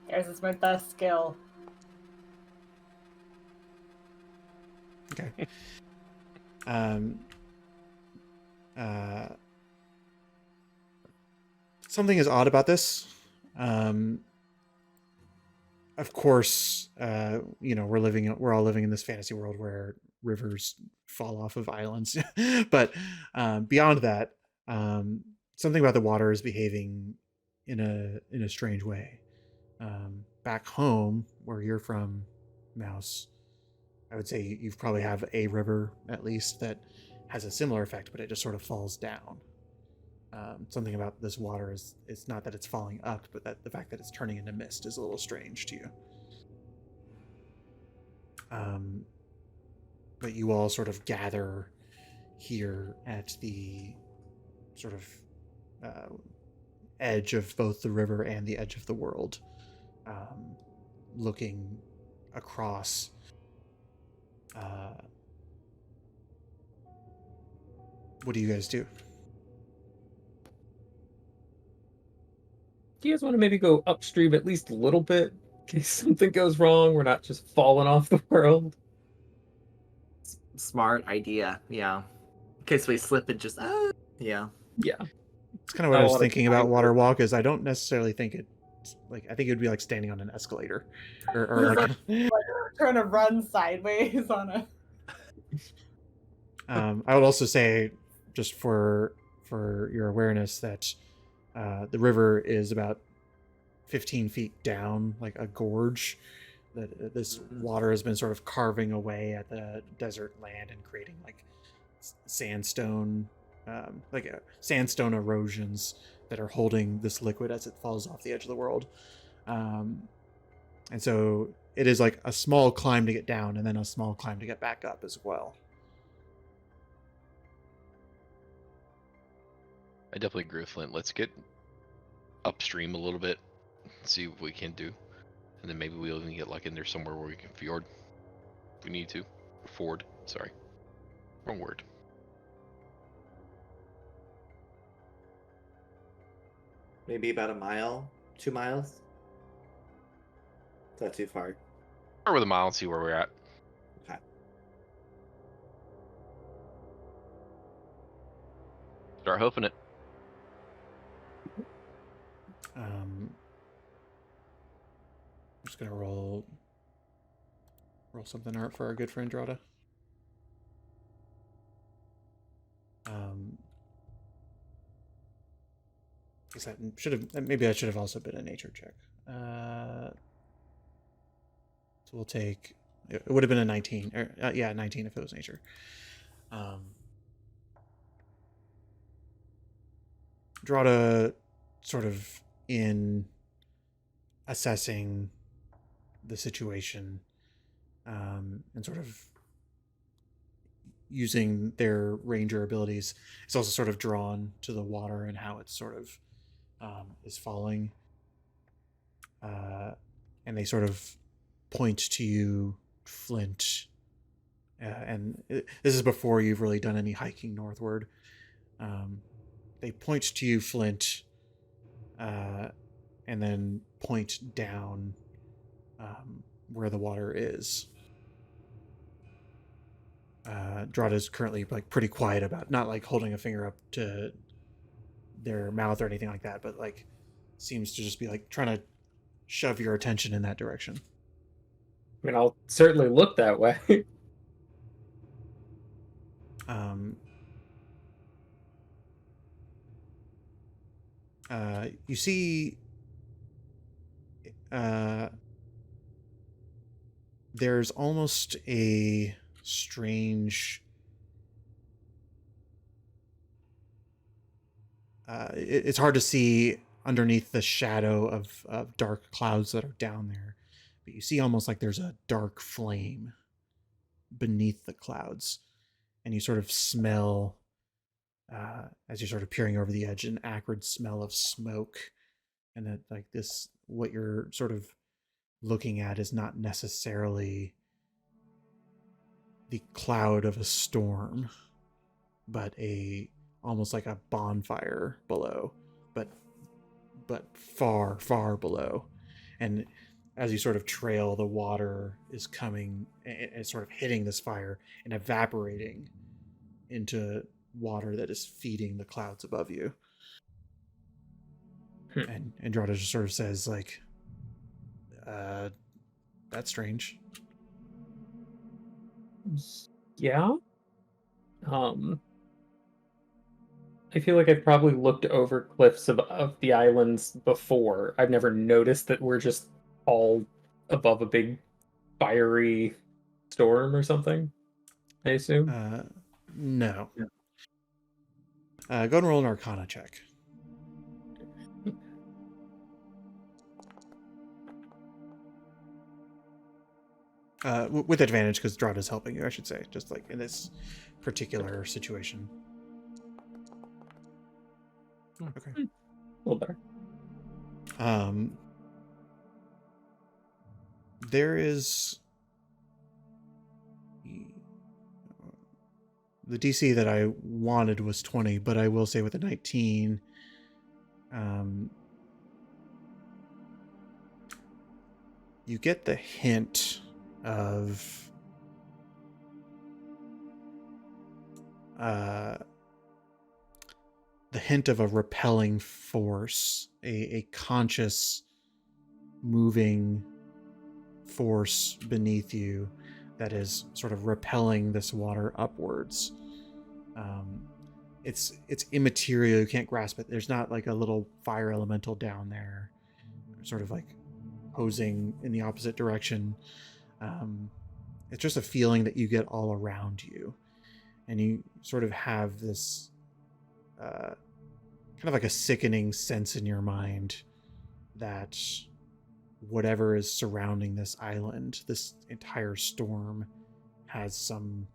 Yours is my best skill. Okay. Something is odd about this. Of course, we're all living in this fantasy world where rivers fall off of islands, but beyond that, something about the water is behaving in a strange way. Back home, where you're from, Mouse, I would say you probably have a river at least that has a similar effect, but it just sort of falls down. Something about this water is, it's not that it's falling up, but that the fact that it's turning into mist is a little strange to you. But you all sort of gather here at the sort of edge of both the river and the edge of the world, looking across. What do you guys do? Do you guys want to maybe go upstream at least a little bit in case something goes wrong? We're not just falling off the world. Smart idea, yeah. In case we slip and just, yeah. Yeah. It's kind of what I was thinking about Water Walk, is I don't necessarily think it like I think it would be like standing on an escalator, or He's like. trying to run sideways on a. I would also say, just for your awareness, that the river is about 15 feet down, like a gorge. That this water has been sort of carving away at the desert land and creating like sandstone, sandstone erosions that are holding this liquid as it falls off the edge of the world. And so it is like a small climb to get down, and then a small climb to get back up as well. I definitely agree with Flint. Let's get upstream a little bit, see what we can do, and then maybe we'll even get like in there somewhere where we can fjord if we need to. Ford, sorry, wrong word. Maybe about a mile, 2 miles. Is that too far? Start with a mile and see where we're at. Okay. Start hoofing it. I'm just gonna roll something out for our good friend Drada. I guess that should have, maybe that should have also been a nature check. So we'll take, it would have been a 19, or yeah, 19 if it was nature. Drada, sort of in assessing the situation, and sort of using their ranger abilities, is also sort of drawn to the water and how it's sort of is falling. And they sort of point to you, Flint, and this is before you've really done any hiking northward. They point to you, Flint, and then point down where the water is. Drada is currently like pretty quiet about, not like holding a finger up to their mouth or anything like that, but like seems to just be like trying to shove your attention in that direction. I mean, I'll certainly look that way. You see, there's almost a strange, it's hard to see underneath the shadow of dark clouds that are down there, but you see almost like there's a dark flame beneath the clouds, and you sort of smell, as you're sort of peering over the edge, an acrid smell of smoke, and that like this, what you're sort of looking at is not necessarily the cloud of a storm, but almost like a bonfire below, but far, far below. And as you sort of trail, the water is coming and sort of hitting this fire and evaporating into water that is feeding the clouds above you. And Drada just sort of says, like, that's strange. Yeah. I feel like I've probably looked over cliffs of the islands before. I've never noticed that we're just all above a big fiery storm or something, I assume. No. Go and roll an Arcana check. With advantage, because Drada's helping you, I should say, just like in this particular situation. Okay. A little better. There is the DC that I wanted was 20, but I will say with a 19, you get the hint of a repelling force, a conscious moving force beneath you that is sort of repelling this water upwards. It's immaterial. You can't grasp it. There's not like a little fire elemental down there, sort of like posing in the opposite direction. It's just a feeling that you get all around you, and you sort of have this kind of like a sickening sense in your mind that whatever is surrounding this island, this entire storm, has some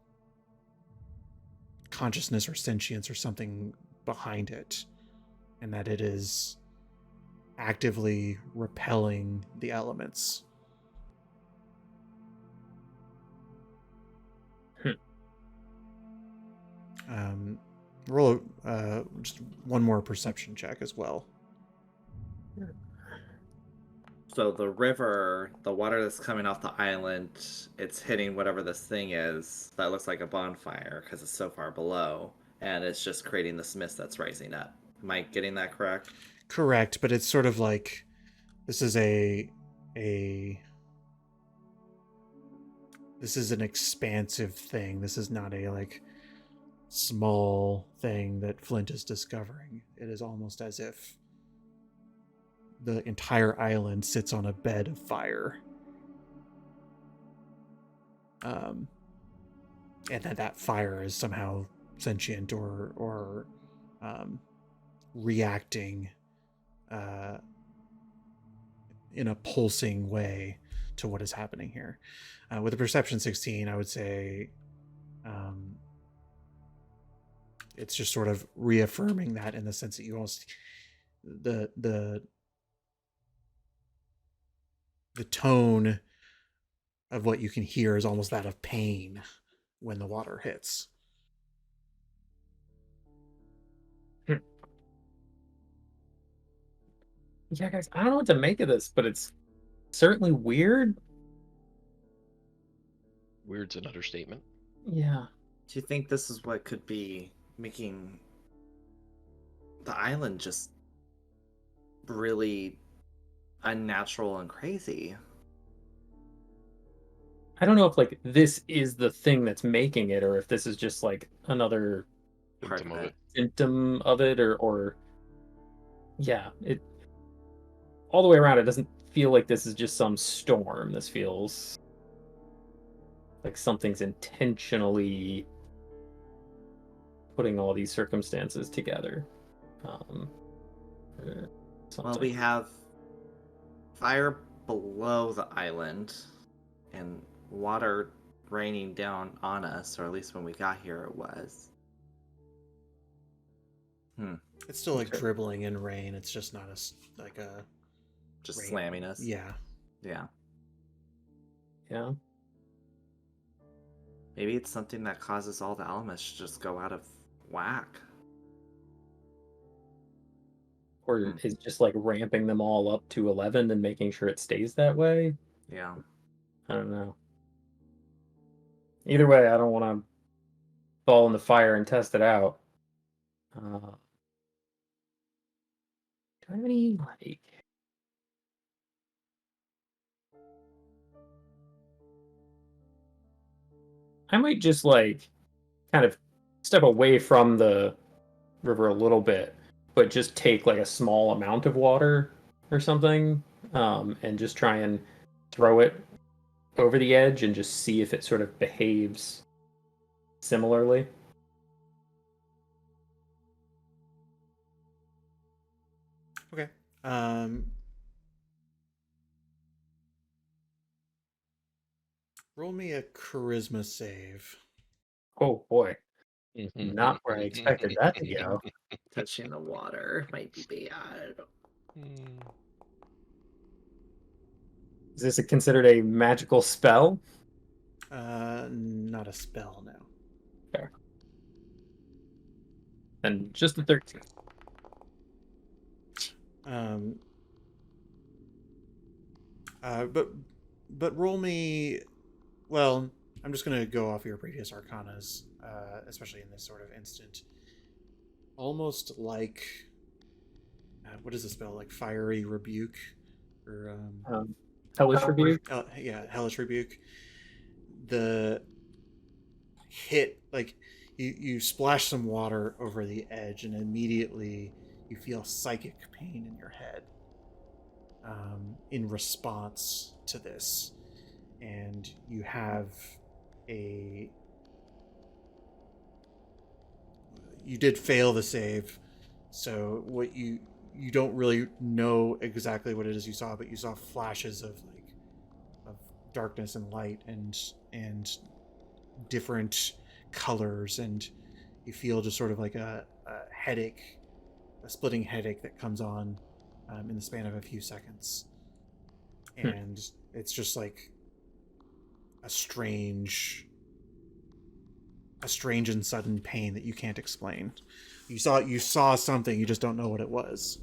consciousness or sentience or something behind it, and that it is actively repelling the elements. Roll just one more perception check as well. So the river, the water that's coming off the island, it's hitting whatever this thing is that looks like a bonfire because it's so far below, and it's just creating this mist that's rising up. Am I getting that correct? Correct, but it's sort of like this is this is an expansive thing. This is not a like small thing that Flint is discovering. It is almost as if the entire island sits on a bed of fire. And that fire is somehow sentient or reacting in a pulsing way to what is happening here. With a perception 16, I would say it's just sort of reaffirming that, in the sense that you almost the tone of what you can hear is almost that of pain when the water hits. Yeah, guys, I don't know what to make of this, but it's certainly weird. Weird's an understatement. Yeah. Do you think this is what could be making the island just really unnatural and crazy? I don't know if like this is the thing that's making it, or if this is just like another Part Symptom of of it. it. symptom of it, or yeah, it all the way around. It doesn't feel like this is just some storm. This feels like something's intentionally putting all these circumstances together. Well, we have fire below the island and water raining down on us, or at least when we got here it was. It's still like dribbling in rain. It's just not like a Just rain. slamming us. Yeah. Yeah. Yeah. Maybe it's something that causes all the elements to just go out of whack. Or is just like ramping them all up to 11 and making sure it stays that way. Yeah. I don't know. Either way, I don't want to fall in the fire and test it out. Do I have any like? I might just like kind of step away from the river a little bit, but just take like a small amount of water or something, and just try and throw it over the edge and just see if it sort of behaves similarly. Okay. Roll me a charisma save. Oh boy, not where I expected that to go. Touching the water might be bad. Is this considered a magical spell? Not a spell, no. Fair. And just a 13. But roll me. Well, I'm just gonna go off your previous arcanas, especially in this sort of instant. Almost like what is the spell? Like fiery rebuke or Hellish Rebuke. yeah, hellish rebuke. The hit, like you splash some water over the edge, and immediately you feel psychic pain in your head in response to this, and you have a you did fail the save, so what you don't really know exactly what it is you saw, but you saw flashes of of darkness and light and different colors, and you feel just sort of like a headache, a splitting headache that comes on in the span of a few seconds, and it's just like a strange and sudden pain that you can't explain. You saw something, you just don't know what it was.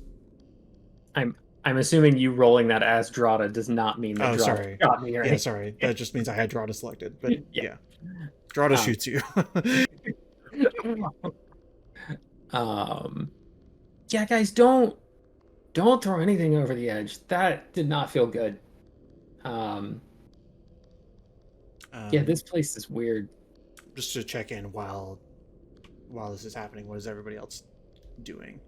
I'm assuming you rolling that as Drada does not mean that Oh, Drada sorry. got me, right? Yeah, sorry. That just means I had Drada selected. But Yeah. yeah. Drada shoots you. Yeah, guys, don't throw anything over the edge. That did not feel good. Yeah, this place is weird. Just to check in while this is happening, what is everybody else doing?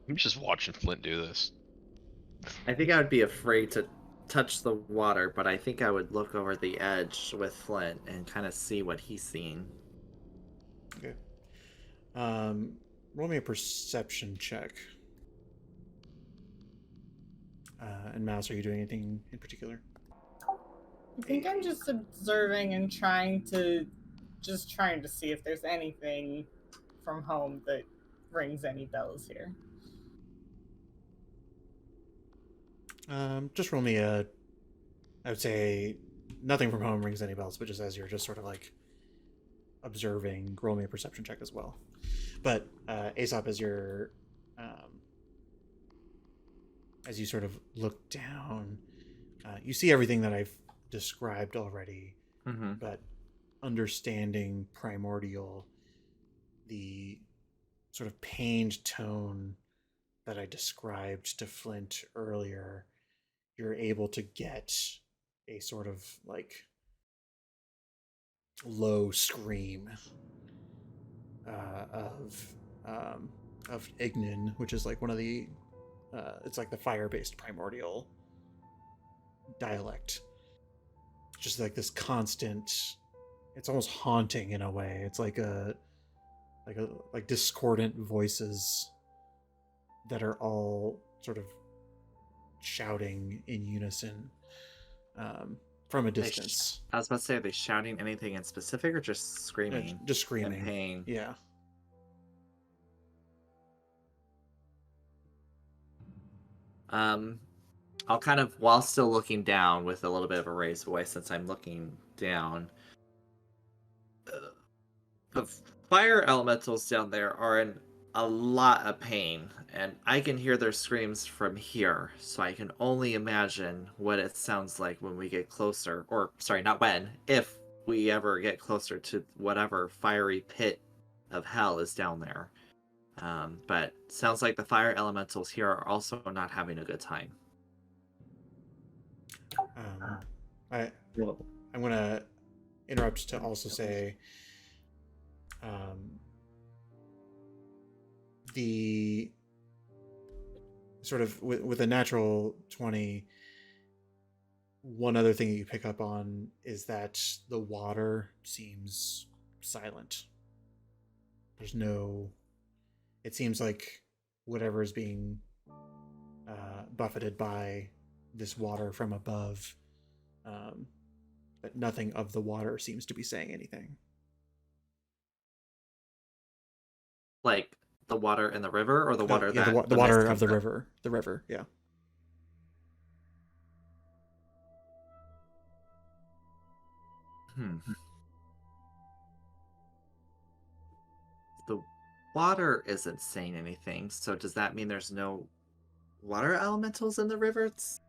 I'm just watching Flint do this. I think I would be afraid to touch the water, but I think I would look over the edge with Flint and kind of see what he's seeing. Okay. Roll me a perception check. And Mouse, are you doing anything in particular? I think I'm just observing and trying to see if there's anything from home that rings any bells here. Just roll me I would say nothing from home rings any bells, but just as you're just sort of like observing, roll me a perception check as well. But Aesop, as you're as you sort of look down, you see everything that I've described already, but understanding Primordial, the sort of pained tone that I described to Flint earlier, you're able to get a sort of like low scream of Ignin, which is like one of the it's like the fire-based Primordial dialect. Just like this constant, it's almost haunting in a way. It's like discordant voices that are all sort of shouting in unison from a distance. I was about to say, are they shouting anything in specific or just screaming? Just screaming. In pain. Yeah. I'll kind of, while still looking down with a little bit of a raised voice, since I'm looking down, the fire elementals down there are in a lot of pain, and I can hear their screams from here, so I can only imagine what it sounds like when we get closer, or sorry, not when, if we ever get closer to whatever fiery pit of hell is down there. But sounds like the fire elementals here are also not having a good time. I'm gonna interrupt to also say the sort of with a natural 20, one other thing that you pick up on is that the water seems silent. There's no, it seems like whatever is being buffeted by this water from above, but nothing of the water seems to be saying anything. Like the water in the river, or the water the water of the river. The river, yeah. The water isn't saying anything, so does that mean there's no water elementals in the river? It's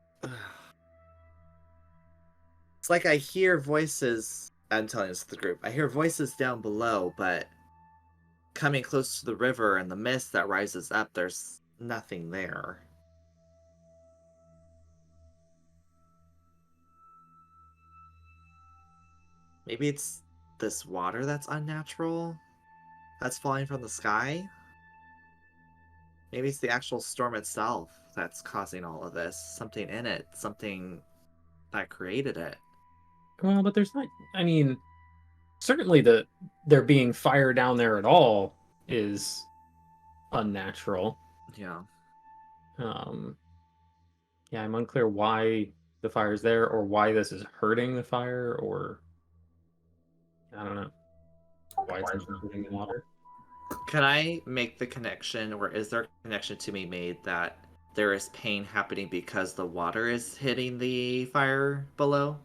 like I hear voices. I'm telling this to the group. I hear voices down below, but coming close to the river and the mist that rises up, there's nothing there. Maybe it's this water that's unnatural, that's falling from the sky. Maybe it's the actual storm itself that's causing all of this. Something in it, something that created it. Well, but there's not. I mean, certainly there being fire down there at all is unnatural. Yeah. Um, yeah, I'm unclear why the fire's there or why this is hurting the fire, or I don't know why it's hurting the water. Can I make the connection, or is there a connection to be made that there is pain happening because the water is hitting the fire below?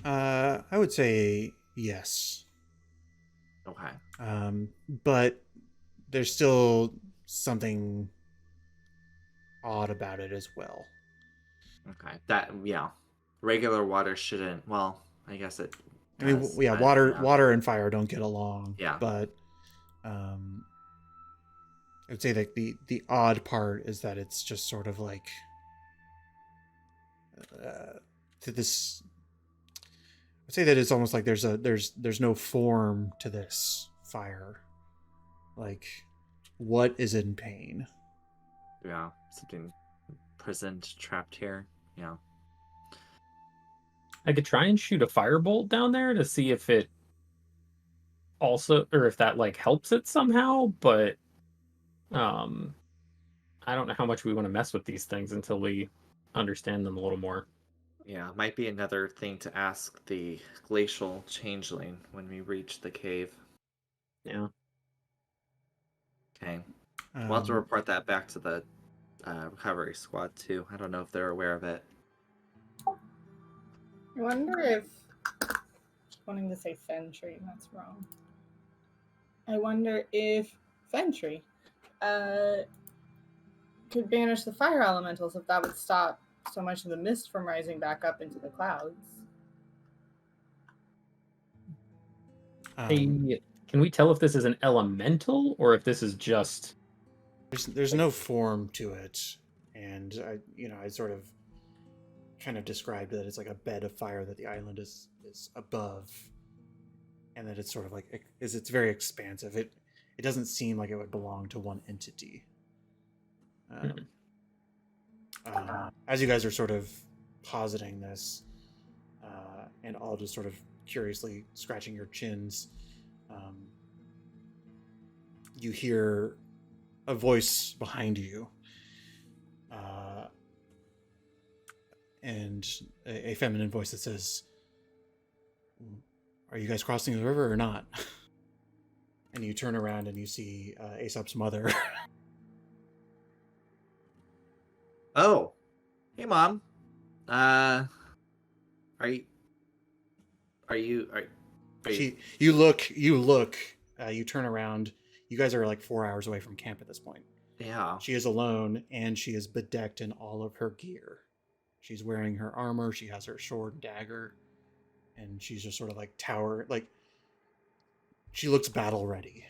I would say yes. Okay. But there's still something odd about it as well. Okay. That, yeah. Regular water shouldn't, well, I guess it I mean, does, yeah, but, water and fire don't get along. Yeah. But I would say that the odd part is that it's just sort of like to this. I'd say that it's almost like there's no form to this fire. Like, what is in pain? Yeah. Something prisoned, trapped here. Yeah. I could try and shoot a firebolt down there to see if it also, or if that like helps it somehow, but I don't know how much we want to mess with these things until we understand them a little more. Yeah, might be another thing to ask the Glacial Changeling when we reach the cave. Yeah. Okay. We'll have to Um, report that back to the recovery squad, too. I don't know if they're aware of it. I wonder if wanting to say Foundry, that's wrong. I wonder if Foundry could banish the fire elementals, if that would stop so much of the mist from rising back up into the clouds. Hey, can we tell if this is an elemental or if this is just there's no form to it, and I sort of kind of described that it's like a bed of fire that the island is above, and that it's sort of like it's very expansive. It doesn't seem like it would belong to one entity. As you guys are sort of positing this, and all just sort of curiously scratching your chins, you hear a voice behind you, and a feminine voice that says, "Are you guys crossing the river or not?" And you turn around and you see Aesop's mother. Oh, hey, Mom. Are you? You look. You turn around. You guys are like 4 hours away from camp at this point. Yeah. She is alone, and she is bedecked in all of her gear. She's wearing her armor. She has her sword and dagger, and she's just sort of like she looks battle ready.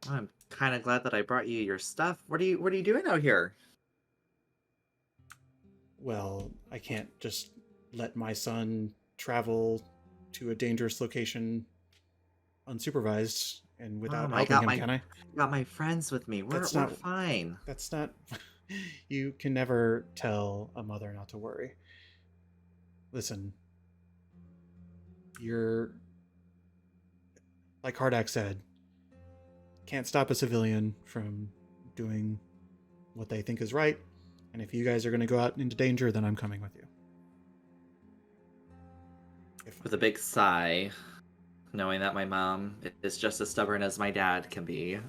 I'm kind of glad that I brought you your stuff. What are you doing out here? Well, I can't just let my son travel to a dangerous location unsupervised and without helping him, can I? Got my friends with me. We're fine. That's not. You can never tell a mother not to worry. Listen, you're, like Hardak said, can't stop a civilian from doing what they think is right. And if you guys are going to go out into danger, then I'm coming with you. With a big sigh, knowing that my mom is just as stubborn as my dad can be,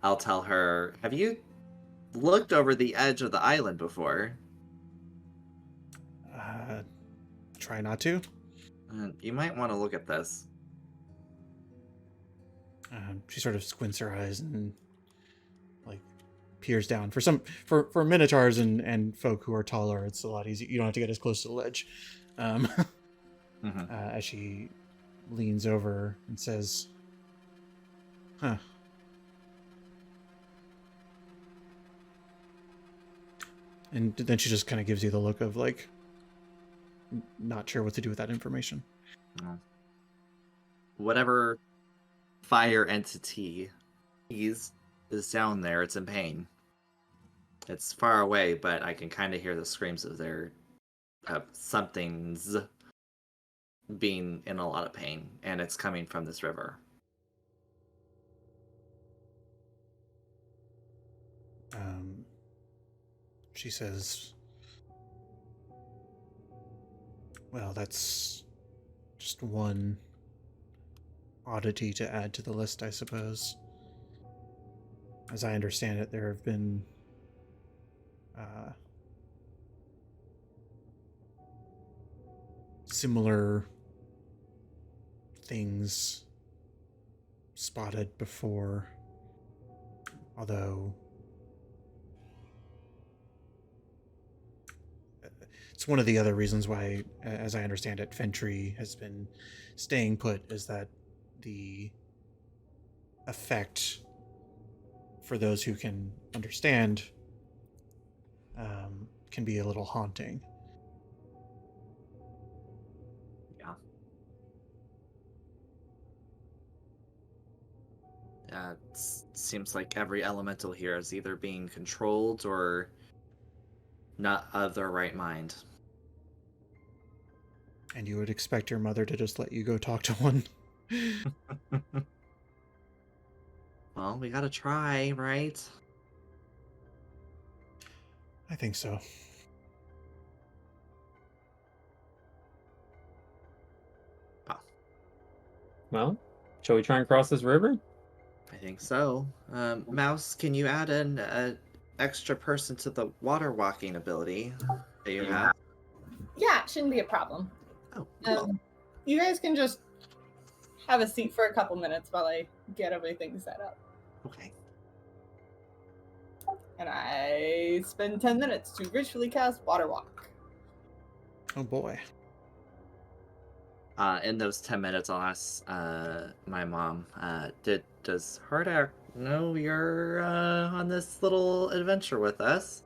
I'll tell her, have you looked over the edge of the island before? Try not to. You might want to look at this. She sort of squints her eyes and like peers down. For minotaurs and folk who are taller, it's a lot easier. You don't have to get as close to the ledge. As she leans over and says, "Huh. And then she just kind of gives you the look of like, not sure what to do with that information. Well, whatever fire entity is down there, it's in pain. It's far away, but I can kind of hear the screams of something's being in a lot of pain, and it's coming from this river. She says, well, that's just one oddity to add to the list, I suppose. As I understand it, there have been similar things spotted before, although it's one of the other reasons why, as I understand it, Foundry has been staying put, is that the effect, for those who can understand, can be a little haunting. Yeah. It seems like every elemental here is either being controlled or not of their right mind. And you would expect your mother to just let you go talk to one. Well, we gotta try, right? I think so. Well, shall we try and cross this river? I think so. Mouse, can you add an extra person to the water walking ability that you have? Yeah, it shouldn't be a problem. Oh, cool. You guys can just have a seat for a couple minutes while I get everything set up. Okay. And I spend 10 minutes to ritually cast Water Walk. Oh boy. In those 10 minutes, I'll ask my mom, does Hardak know you're on this little adventure with us?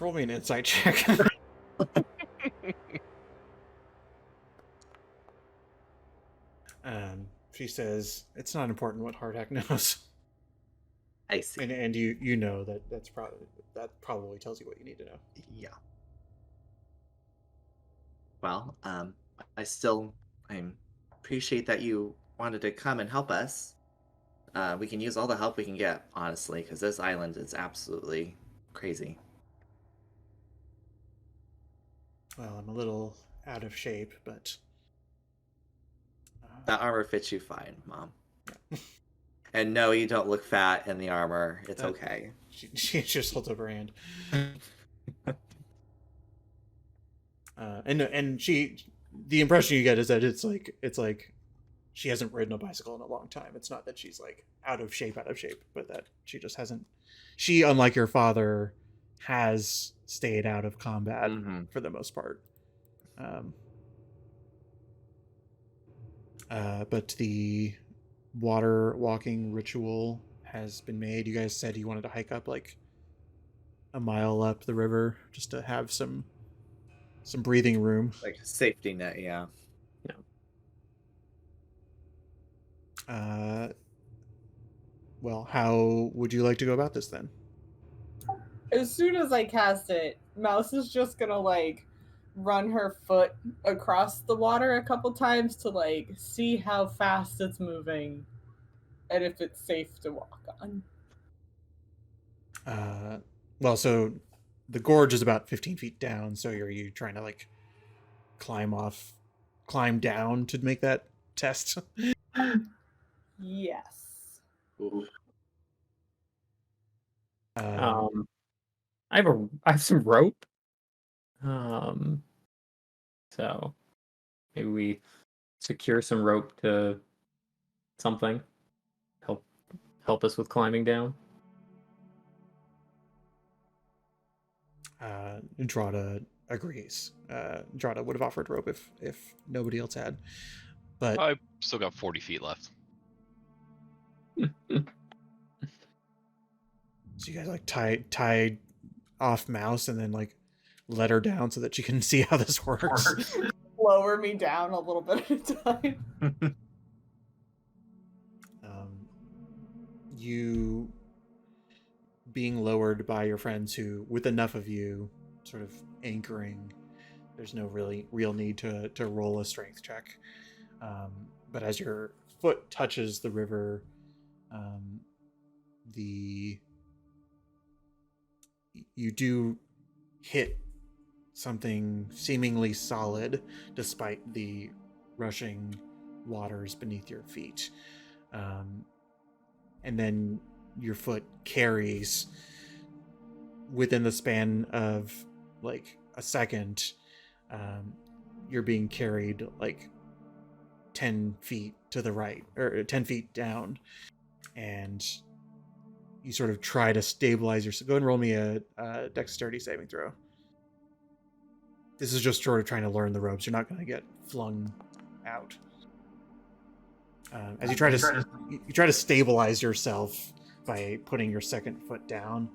Roll me an insight check. She says, it's not important what Hardak knows. I see. And you know that that probably tells you what you need to know. Yeah. Well, I appreciate that you wanted to come and help us. We can use all the help we can get, honestly, because this island is absolutely crazy. Well, I'm a little out of shape, but That armor fits you fine, Mom. And no, you don't look fat in the armor. It's okay. She just holds up her hand. And the impression you get is that it's like she hasn't ridden a bicycle in a long time. It's not that she's like out of shape, but that she just hasn't. She, unlike your father, has stayed out of combat for the most part. But the water walking ritual has been made. You guys said you wanted to hike up like a mile up the river just to have some breathing room. Like a safety net, yeah. Well, how would you like to go about this then? As soon as I cast it, Mouse is just gonna like run her foot across the water a couple times to like see how fast it's moving and if it's safe to walk on. Well, so the gorge is about 15 feet down, so are you trying to like climb down to make that test? Yes. Ooh. I have some rope. So maybe we secure some rope to something. Help us with climbing down. Drada agrees. Drada would have offered rope if nobody else had. But I still got 40 feet left. you guys like tie off Mouse and then like let her down so that you can see how this works? Lower me down a little bit at a time. You being lowered by your friends who, with enough of you sort of anchoring, there's no real need to roll a strength check. But as your foot touches the river, you do hit something seemingly solid despite the rushing waters beneath your feet. And then your foot carries within the span of like a second. You're being carried like 10 feet to the right, or 10 feet down, and you sort of try to stabilize yourself. Go and roll me a dexterity saving throw. This is just sort of trying to learn the ropes. You're not going to get flung out. As you try to stabilize yourself by putting your second foot down,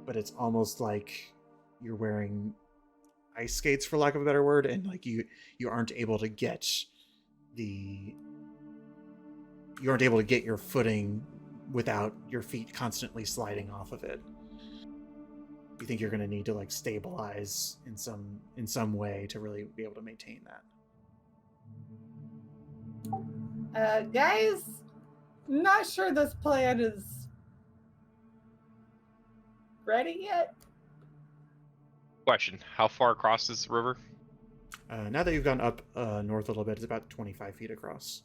but it's almost like you're wearing ice skates, for lack of a better word, and like you aren't able to get your footing without your feet constantly sliding off of it. You think you're going to need to like stabilize in some way to really be able to maintain that. Guys, not sure this plan is ready yet. Question: how far across is the river? Now that you've gone up north a little bit, it's about 25 feet across.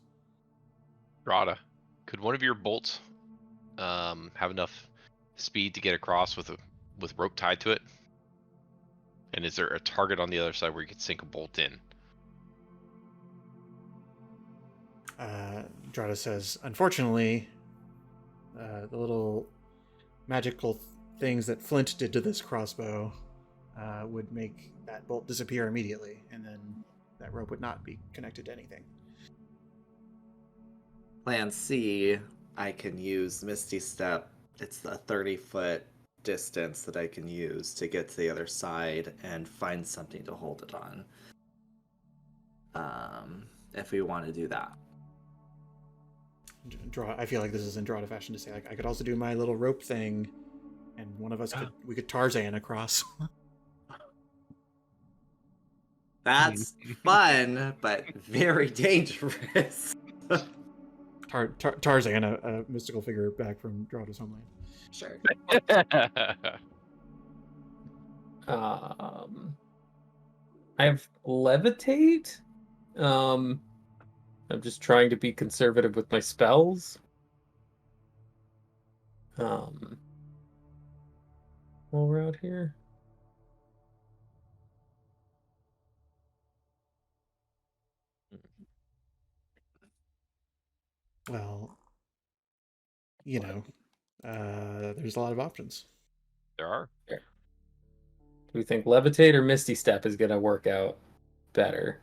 Drada, could one of your bolts have enough speed to get across with rope tied to it? And is there a target on the other side where you could sink a bolt in? Drada says, unfortunately, the little magical things that Flint did to this crossbow would make that bolt disappear immediately, and then that rope would not be connected to anything. Plan C, I can use Misty Step. It's a 30-foot distance that I can use to get to the other side and find something to hold it on. If we want to do that. I feel like this is in Drada fashion to say, like, I could also do my little rope thing, and one of us could Tarzan across. That's fun, but very dangerous. Tarzan, a mystical figure back from Drada's homeland. Sure. I have levitate. I'm just trying to be conservative with my spells. While we're out here. Well, there's a lot of options. There are. Do we think levitate or misty step is going to work out better?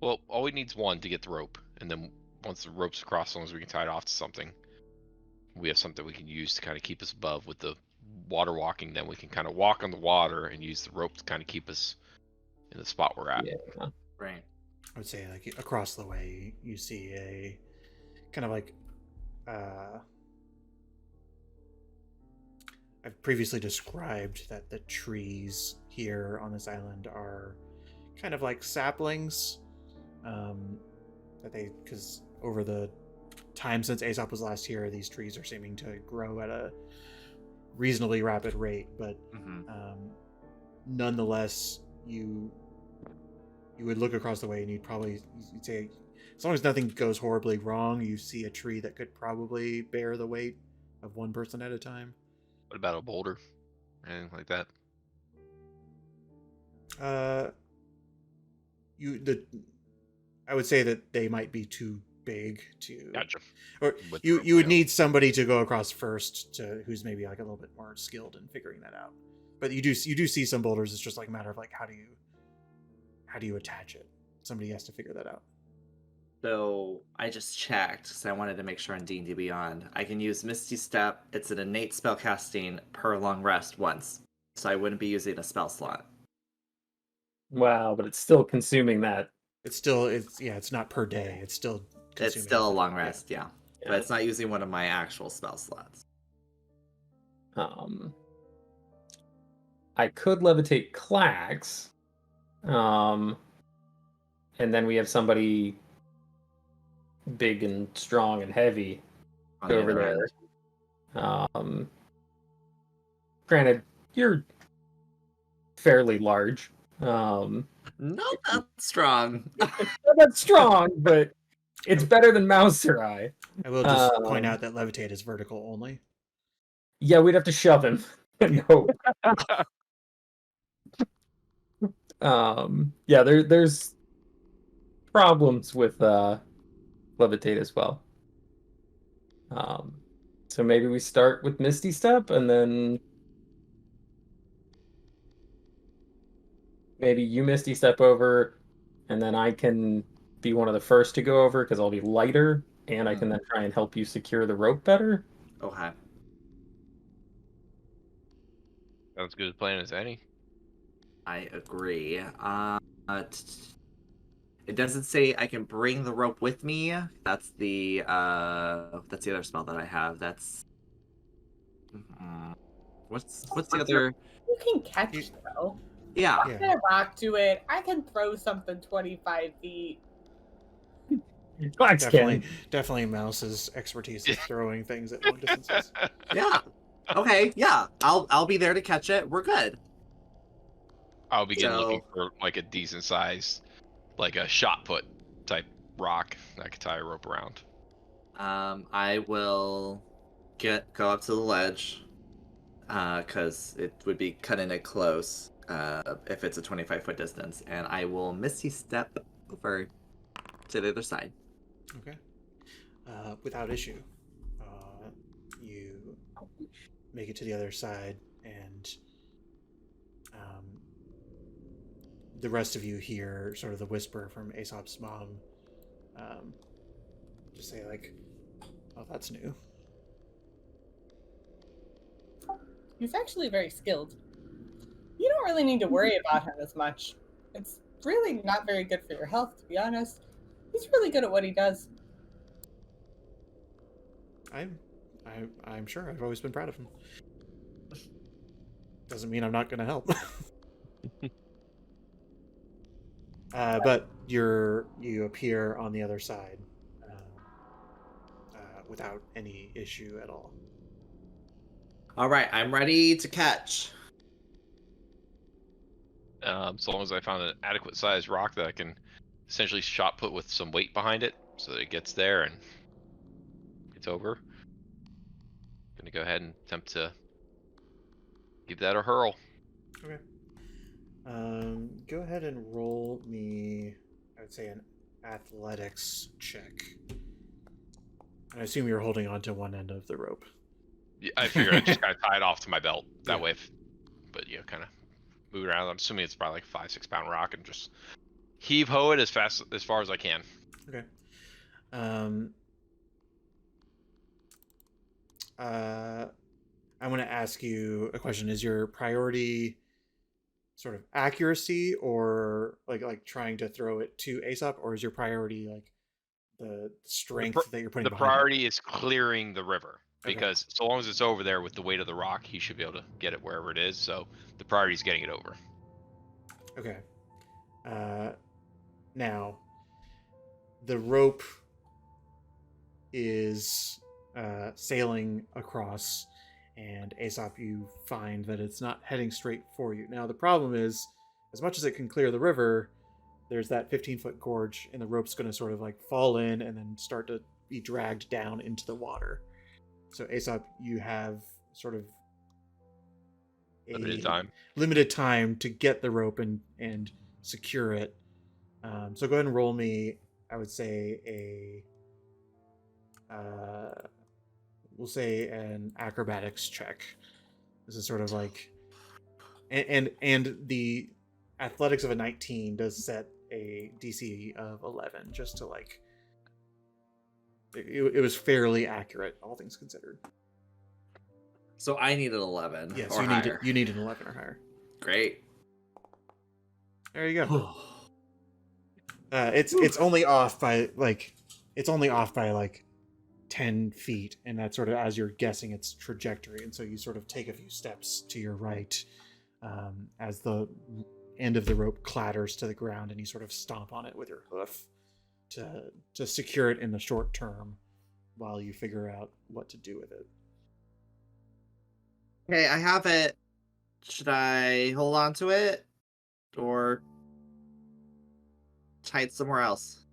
Well, all we need is one to get the rope, and then once the rope's across, as long as we can tie it off to something, we have something we can use to kind of keep us above. With the water walking, then we can kind of walk on the water and use the rope to kind of keep us in the spot we're at. Yeah. Right. I would say, like, across the way, you see a kind of like I've previously described that the trees here on this island are kind of like saplings. Because over the time since Aesop was last here, these trees are seeming to grow at a reasonably rapid rate, but nonetheless, you would look across the way and you'd say, as long as nothing goes horribly wrong, you see a tree that could probably bear the weight of one person at a time. What about a boulder? Anything like that? I would say that they might be too big to. Gotcha. Or you would need somebody to go across first, who's maybe like a little bit more skilled in figuring that out. But you do see some boulders. It's just like a matter of like how do you attach it? Somebody has to figure that out. So I just checked because I wanted to make sure on D&D Beyond. I can use Misty Step. It's an innate spellcasting per long rest once. So I wouldn't be using a spell slot. Wow, but it's still consuming that. It's not per day. It's still It's consuming still a that. long rest, yeah. Yeah. But it's not using one of my actual spell slots. I could levitate Clax. And then we have somebody big and strong and heavy On the over other there. end. Granted, you're fairly large. Not Not that strong. that strong, but it's better than Mouser Eye. I will just point out that levitate is vertical only. Yeah, we'd have to shove him. No. Yeah, there's problems with levitate as well. So maybe we start with Misty Step and then maybe you Misty Step over and then I can be one of the first to go over because I'll be lighter and I can then try and help you secure the rope better. Okay. Sounds good a plan as any. I agree. It doesn't say I can bring the rope with me. That's the other spell that I have. That's what's the other? You can catch though. Yeah. I'm gonna rock to it. I can throw something 25 feet. Clax can. Definitely Mouse's expertise is throwing things at long distances. Yeah. Okay. Yeah. I'll be there to catch it. We're good. I'll begin looking for like a decent size, like a shot put type rock that I could tie a rope around. I will go up to the ledge, because it would be cutting it close, if it's a 25-foot distance, and I will Misty Step over to the other side. Okay. Without issue. You make it to the other side, and the rest of you hear sort of the whisper from Aesop's mom. Just say like, "Oh, that's new." He's actually very skilled. You don't really need to worry about him as much. It's really not very good for your health, to be honest. He's really good at what he does. I'm sure. I've always been proud of him. Doesn't mean I'm not going to help. But you appear on the other side without any issue at all. All right, I'm ready to catch. So long as I found an adequate sized rock that I can essentially shot put with some weight behind it, so that it gets there and gets over. Gonna go ahead and attempt to give that a hurl. Okay. Go ahead and roll me, I would say, an athletics check. I assume you're holding on to one end of the rope. Yeah, I figure I just kind of tie it off to my belt that way. But yeah, kind of move it around. I'm assuming it's probably like 5-6 pound rock, and just heave ho it as far as I can. Okay. I want to ask you a question. Is your priority sort of accuracy, or like trying to throw it to Aesop, or is your priority like the strength that you're putting The behind priority is clearing the river, Okay. because so long as it's over there with the weight of the rock, he should be able to get it wherever it is. So the priority is getting it over. Okay. Now, the rope is sailing across, and Aesop, you find that it's not heading straight for you. Now, the problem is, as much as it can clear the river, there's that 15-foot gorge, and the rope's going to sort of like fall in and then start to be dragged down into the water. So, Aesop, you have sort of limited time to get the rope and secure it. So go ahead and roll me, I would say, we'll say an acrobatics check. This is sort of like, and the athletics of a 19 does set a DC of 11, just to like it was fairly accurate, all things considered. So I need an 11 Yes, or higher. you need an 11 or higher. Great. There you go. It's only off by like 10 feet, and that's sort of as you're guessing its trajectory, and so you sort of take a few steps to your right as the end of the rope clatters to the ground, and you sort of stomp on it with your hoof to secure it in the short term while you figure out what to do with it. Okay, I have it. Should I hold on to it or tie it somewhere else?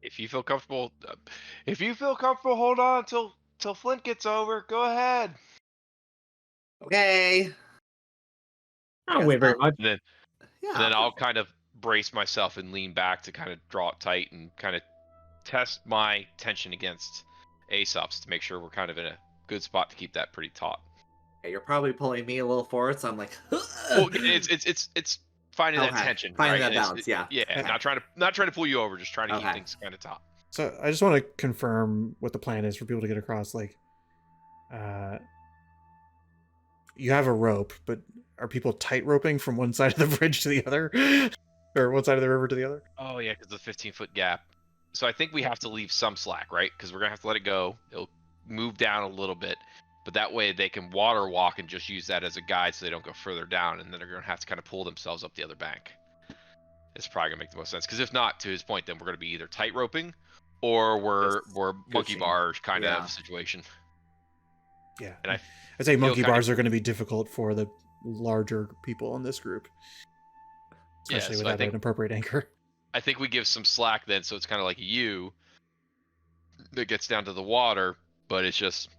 If you feel comfortable, hold on till Flint gets over. Go ahead. Okay. I don't wait very much. And then Yeah. And then I'll kind of brace myself and lean back to kind of draw it tight and kind of test my tension against Aesop's to make sure we're kind of in a good spot to keep that pretty taut. Okay, you're probably pulling me a little forward, so I'm like, Well, it's finding that Okay, tension, finding right? that balance, yeah. Yeah, not trying to pull you over, just trying to keep things kind of taut. So I just want to confirm what the plan is for people to get across. Like, you have a rope, but are people tight roping from one side of the bridge to the other, or one side of the river to the other? Oh yeah, because the 15-foot gap. So I think we have to leave some slack, right? Because we're gonna have to let it go. It'll move down a little bit, but that way they can water walk and just use that as a guide, so they don't go further down, and then they're gonna have to kind of pull themselves up the other bank. It's probably gonna make the most sense. Because if not, to his point, then we're gonna be either tight roping, or we're monkey pushing. bar kind Yeah. of situation. Yeah, And I'd say monkey kind bars are going to be difficult for the larger people in this group, especially so I without think- an appropriate anchor. I think we give some slack then, so it's kind of like a U that gets down to the water, but it's just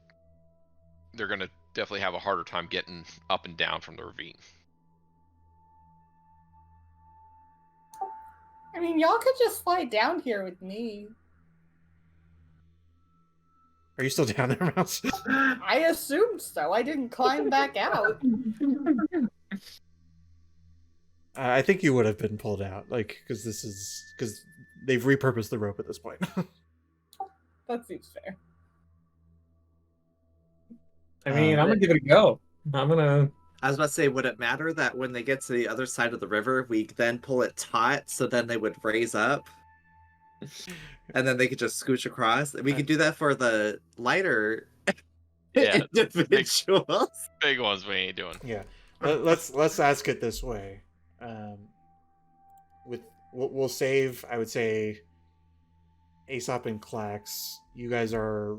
they're gonna definitely have a harder time getting up and down from the ravine. I mean, y'all could just slide down here with me. Are you still down there, Mouse? I assumed so. I didn't climb back out. I think you would have been pulled out, like, because they've repurposed the rope at this point. That seems fair. I mean, I'm gonna give it a go. I'm gonna. I was about to say, would it matter that when they get to the other side of the river, we then pull it taut, so then they would raise up, and then they could just scooch across? We could do that for the lighter Yeah, individuals. big ones we ain't doing. Yeah, let's ask it this way. We'll save. I would say Aesop and Klax. You guys are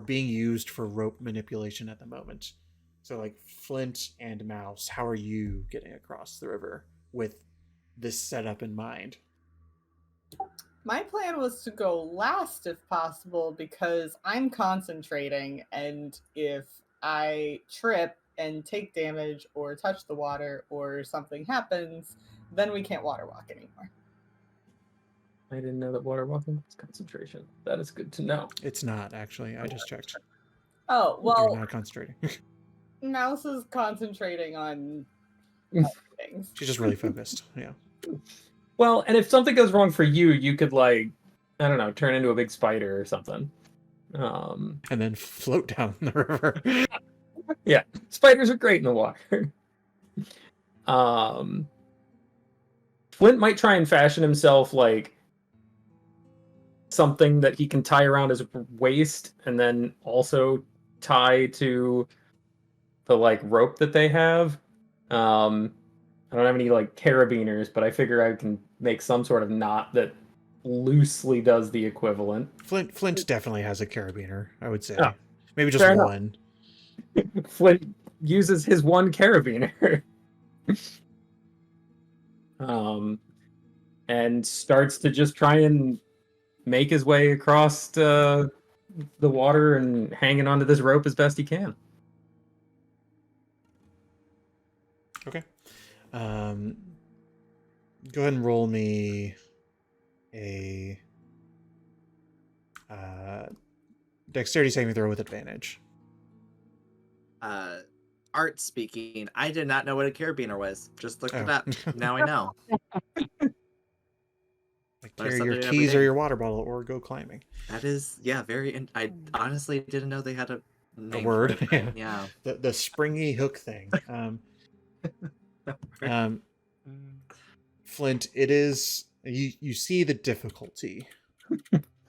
being used for rope manipulation at the moment. So, like, Flint and Mouse, how are you getting across the river with this setup in mind? My plan was to go last if possible because I'm concentrating, and if I trip and take damage or touch the water or something happens, then we can't water walk anymore. I didn't know that water walking was concentration. That is good to know. It's not, actually. I just checked. Oh, You're well, not concentrating. Mouse is concentrating on other things. She's just really focused. Yeah. Well, and if something goes wrong for you, you could, like, I don't know, turn into a big spider or something. And then float down the river. Yeah, spiders are great in the water. Flint might try and fashion himself like something that he can tie around his waist and then also tie to the like rope that they have. I don't have any like carabiners, but I figure I can make some sort of knot that loosely does the equivalent. Flint definitely has a carabiner, I would say. Oh, maybe just fair one. Flint uses his one carabiner. And starts to just try and make his way across the water and hanging onto this rope as best he can. Okay. Go ahead and roll me a dexterity saving throw with advantage. Art speaking, I did not know what a carabiner was. Just looked it Oh. up. Now I know. Like Learn Carry your something every keys or day. your water bottle or go climbing. That is, yeah, I honestly didn't know they had a A name for word. it, but yeah. The springy hook thing. Um, Flint, it is you see the difficulty.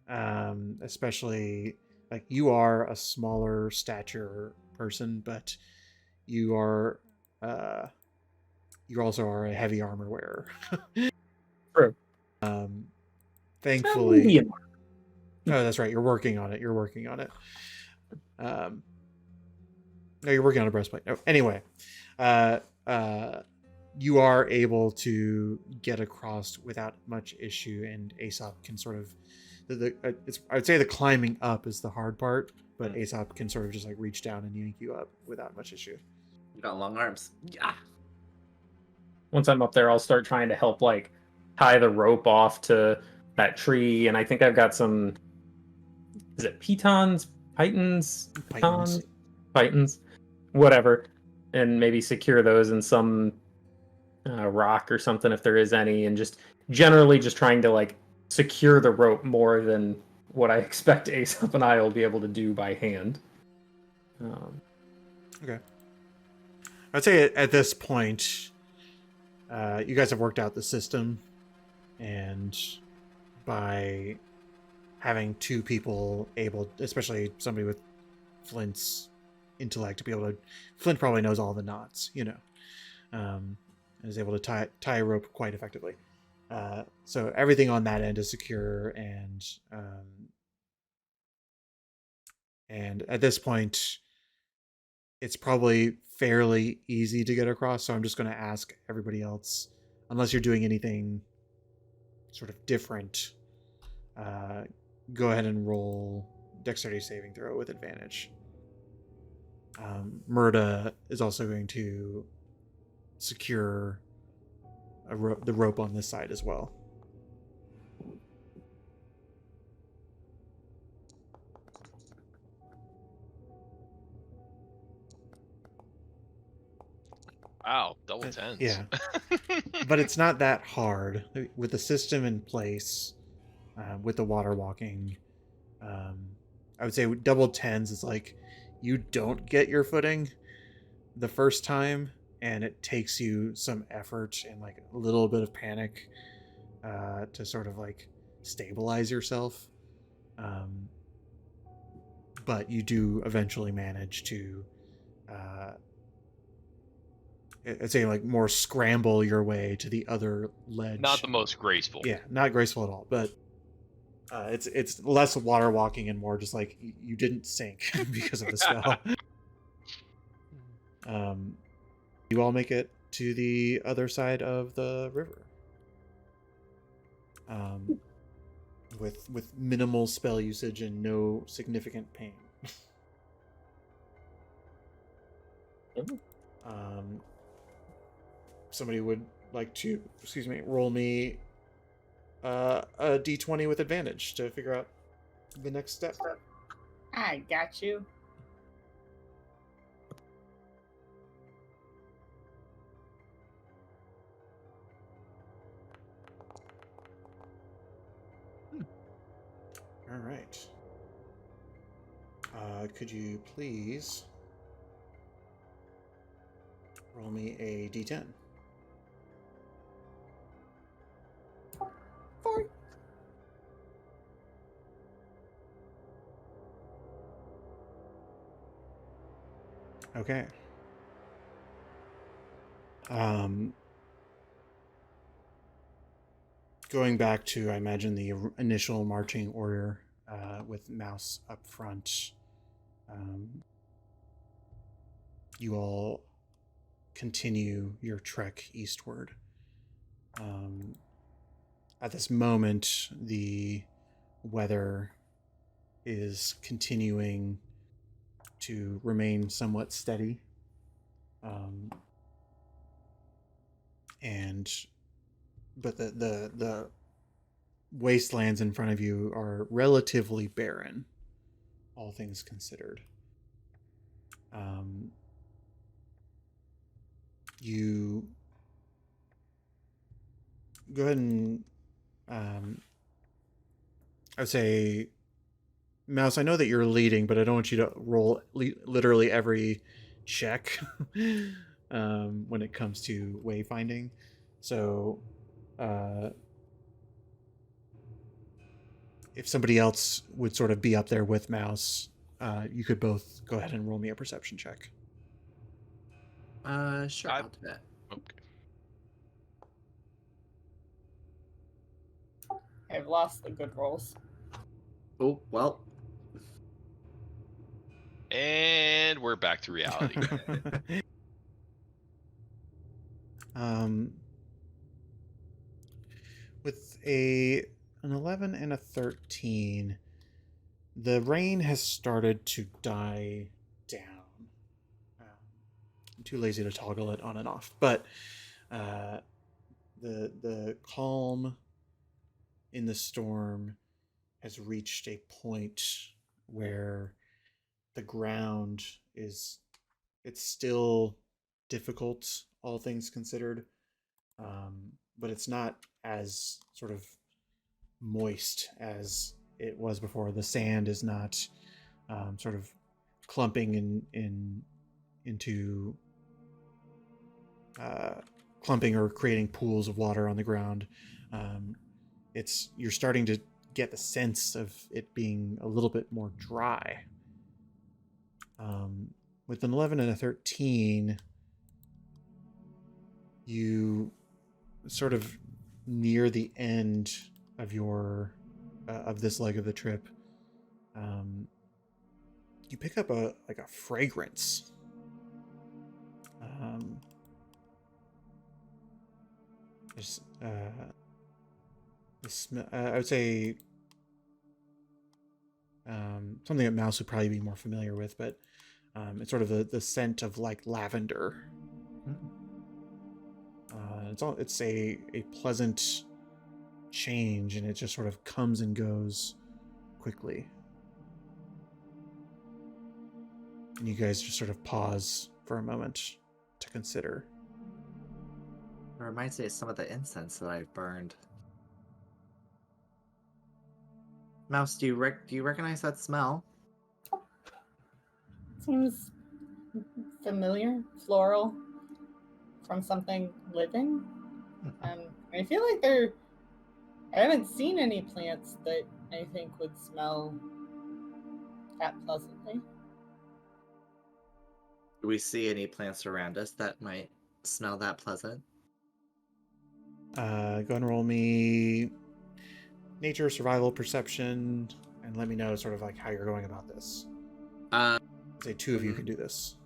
Especially like you are a smaller stature person, but you are you also are a heavy armor wearer. True. Thankfully, Medium. oh, that's right. You're working on it. You're working on it. No, you're working on a breastplate. No, anyway, uh, uh, you are able to get across without much issue, and Aesop can sort of I would say the climbing up is the hard part, but Aesop can sort of just like reach down and yank you up without much issue. You got long arms. Yeah. Once I'm up there, I'll start trying to help like tie the rope off to that tree, and I think I've got some. Is it pitons, pitons, whatever, and maybe secure those in some rock or something if there is any, and just generally just trying to like secure the rope more than what I expect Aesop and I will be able to do by hand. Okay. I'd say at this point, you guys have worked out the system, and by having two people able, especially somebody with Flint's intellect, to be able to, Flint probably knows all the knots, you know, and is able to tie a rope quite effectively. So everything on that end is secure, and at this point, it's probably fairly easy to get across. So I'm just going to ask everybody else, unless you're doing anything sort of different, go ahead and roll dexterity saving throw with advantage. Murda is also going to secure the rope on this side as well. Wow, double tens. Yeah. But it's not that hard with the system in place, with the water walking. I would say double tens is like you don't get your footing the first time, and it takes you some effort and like a little bit of panic to sort of like stabilize yourself. But you do eventually manage to I'd say like more scramble your way to the other ledge. Not the most graceful. Yeah, not graceful at all, but it's less water walking and more just like you didn't sink because of the spell. You all make it to the other side of the river, with minimal spell usage and no significant pain. Somebody would like to, roll me a d20 with advantage to figure out the next step. I got you. All right. Could you please roll me a d10? 4. Okay. Going back to, I imagine, the initial marching order with Mouse up front, you all continue your trek eastward. At this moment, the weather is continuing to remain somewhat steady. But the wastelands in front of you are relatively barren, all things considered. You go ahead and I'd say, Mouse, I know that you're leading, but I don't want you to roll literally every check when it comes to wayfinding. So, if somebody else would sort of be up there with Mouse, you could both go ahead and roll me a perception check. Sure, I'll do that. Okay. I've lost the good rolls. Oh, well. And we're back to reality. With an 11 and a 13, the rain has started to die down. I'm too lazy to toggle it on and off, but the calm in the storm has reached a point where the ground it's still difficult, all things considered, but it's not as sort of moist as it was before. The sand is not sort of clumping into clumping or creating pools of water on the ground. You're starting to get the sense of it being a little bit more dry. With an 11 and a 13, you sort of near the end of your of this leg of the trip, you pick up a fragrance. There's the smell. I would say something that Mouse would probably be more familiar with, but it's sort of the scent of like lavender. It's a pleasant change, and it just sort of comes and goes quickly. And you guys just sort of pause for a moment to consider. It reminds me of some of the incense that I've burned. Mouse, do you recognize that smell? Seems familiar, floral, from something living. I feel like I haven't seen any plants that I think would smell that pleasantly. Do we see any plants around us that might smell that pleasant? Go and roll me nature, survival, perception, and let me know sort of like how you're going about this. Say two of you can do this.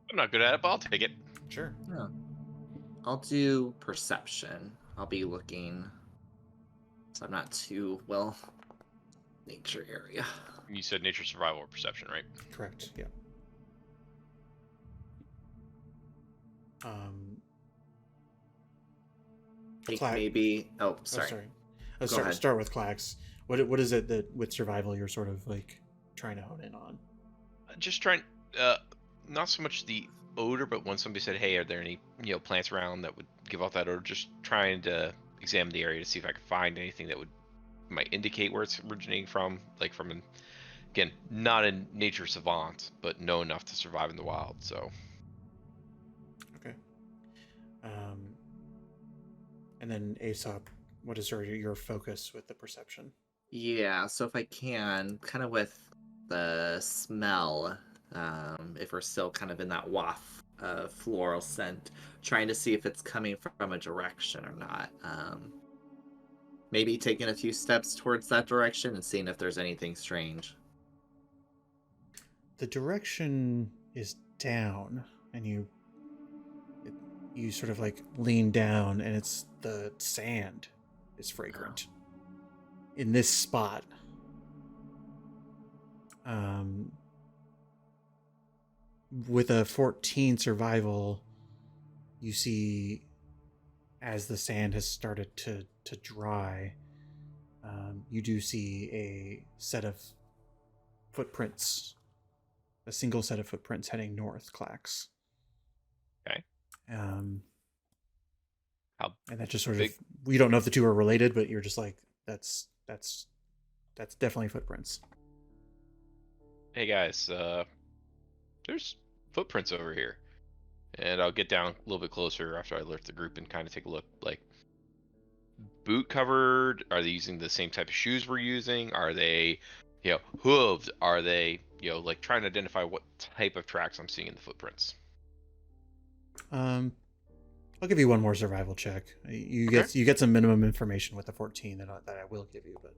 I'm not good at it, but I'll take it. Sure. Yeah. I'll do perception. I'll be looking, so I'm not too well. Nature area. You said nature, survival, or perception, right? Correct. Yeah. Maybe. Oh, sorry. Start with Clax. What is it that with survival you're sort of like trying to hone in on? Just trying, not so much the odor, but when somebody said, "Hey, are there any plants around that would give off that odor?" Just trying to examine the area to see if I could find anything that might indicate where it's originating from, like from again, not a nature savant, but know enough to survive in the wild. So. Okay. And then Aesop, what is your focus with the perception? Yeah, so if I can, kind of with the smell, if we're still kind of in that waft of floral scent, trying to see if it's coming from a direction or not. Maybe taking a few steps towards that direction and seeing if there's anything strange. The direction is down, and you sort of like lean down, and it's the sand is fragrant in this spot. With a 14 survival, you see as the sand has started to dry, you do see a set of footprints, a single set of footprints heading north, Clax. Okay. How And that just sort big? of, we don't know if the two are related, but you're just like, that's definitely footprints. Hey guys, there's footprints over here. And I'll get down a little bit closer after I lift the group and kind of take a look. Like, boot covered? Are they using the same type of shoes we're using? Are they, hooved? Are they, like trying to identify what type of tracks I'm seeing in the footprints? I'll give you one more survival check. You Okay. get some minimum information with the 14 that I will give you, but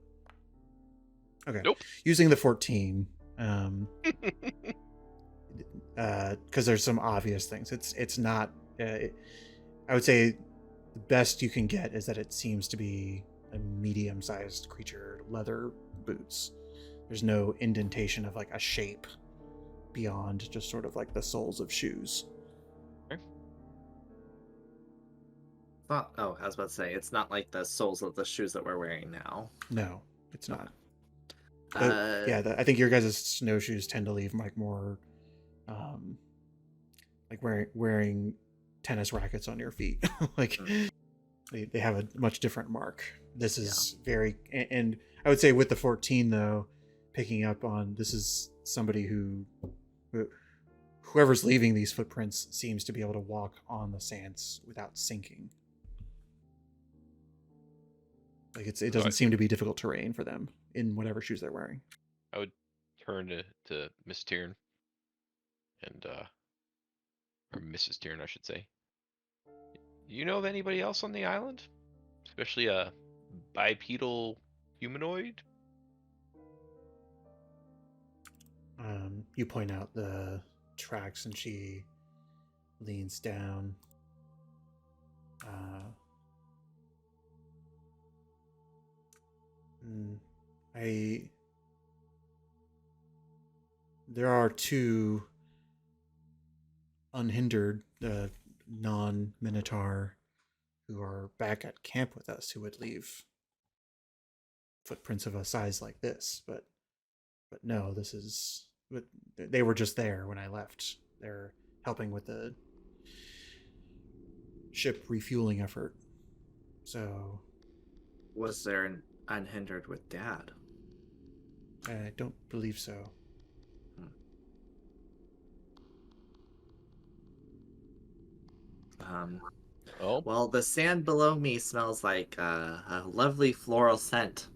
okay. Nope. Using the 14, because there's some obvious things. It's not. I would say the best you can get is that it seems to be a medium-sized creature, leather boots. There's no indentation of like a shape beyond just sort of like the soles of shoes. Not, oh, I was about to say, it's not like the soles of the shoes that we're wearing now. No, it's not. I Uh, think your guys' snowshoes tend to leave like more, like wearing tennis rackets on your feet. Like they have a much different mark. This is very, and I would say with the 14 though, picking up on, this is somebody whoever's leaving these footprints seems to be able to walk on the sands without sinking. Like it doesn't seem to be difficult terrain for them in whatever shoes they're wearing. I would turn to Miss Tyrn and or Mrs. Tyrn, I should say. You know of anybody else on the island, especially a bipedal humanoid? You point out the tracks, and she leans down. There are two unhindered non-Minotaur who are back at camp with us who would leave footprints of a size like this, but no, this is, but they were just there when I left. They're helping with the ship refueling effort. So was there an unhindered with Dad? I don't believe so. Well, the sand below me smells like a lovely floral scent.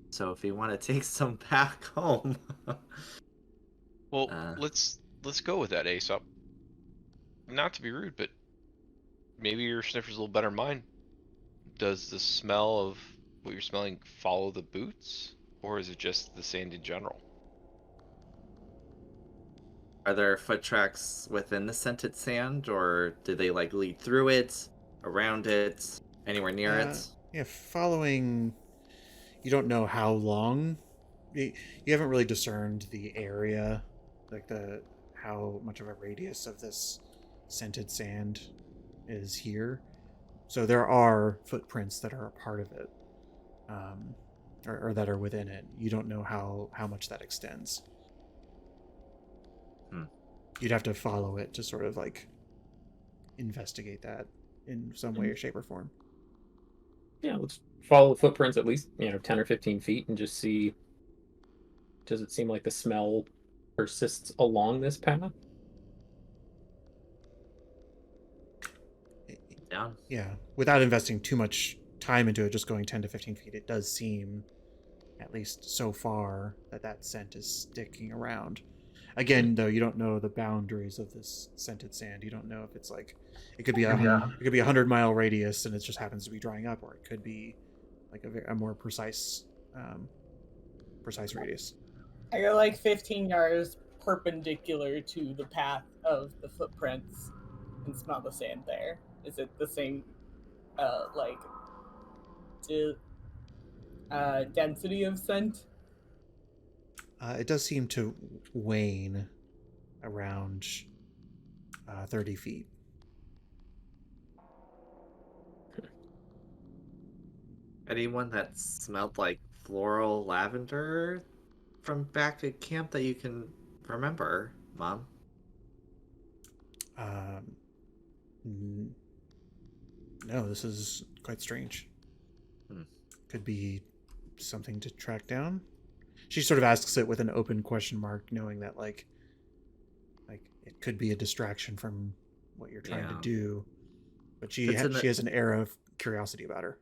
So if you want to take some back home, Well, let's go with that, Aesop. Not to be rude, but maybe your sniffer's a little better than mine. Does the smell of what you're smelling follow the boots, or is it just the sand in general? are there foot tracks within the scented sand, or do they like lead through it, around it, anywhere near it? Yeah, following. You don't know how long. You haven't really discerned the area, like how much of a radius of this scented sand is here. So there are footprints that are a part of it, or that are within it. You don't know how much that extends. You'd have to follow it to sort of like investigate that in some way or shape or form. Yeah, let's follow the footprints at least 10 or 15 feet and just see, does it seem like the smell persists along this path? Yeah, without investing too much time into it, just going 10 to 15 feet, it does seem, at least so far, that scent is sticking around. Again, though, you don't know the boundaries of this scented sand. You don't know if it's like, it could be a 100-mile radius and it just happens to be drying up, or it could be like a more precise radius. I go like 15 yards perpendicular to the path of the footprints and smell the sand there. Is it the same, density of scent? It does seem to wane around 30 feet. Anyone that smelled like floral lavender from back at camp that you can remember, Mom? No, this is quite strange. Hmm. Could be something to track down. She sort of asks it with an open question mark, knowing that like it could be a distraction from what you're trying to Yeah. do. But she It's in she the- has an air of curiosity about her.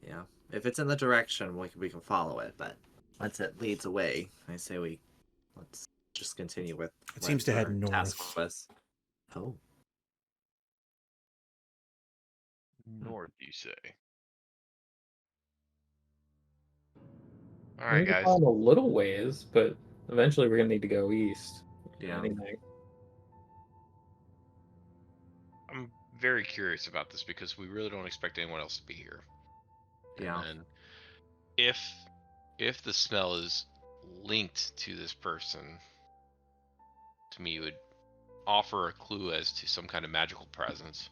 Yeah. If it's in the direction, we can follow it. But once it leads away, I say let's just continue with. It seems to head our task north. was. Oh. North, you say? All We right, can guys. follow 'em a little ways, but eventually we're gonna need to go east. Yeah. Anyway. I'm very curious about this because we really don't expect anyone else to be here. Yeah. And if the smell is linked to this person, to me it would offer a clue as to some kind of magical presence.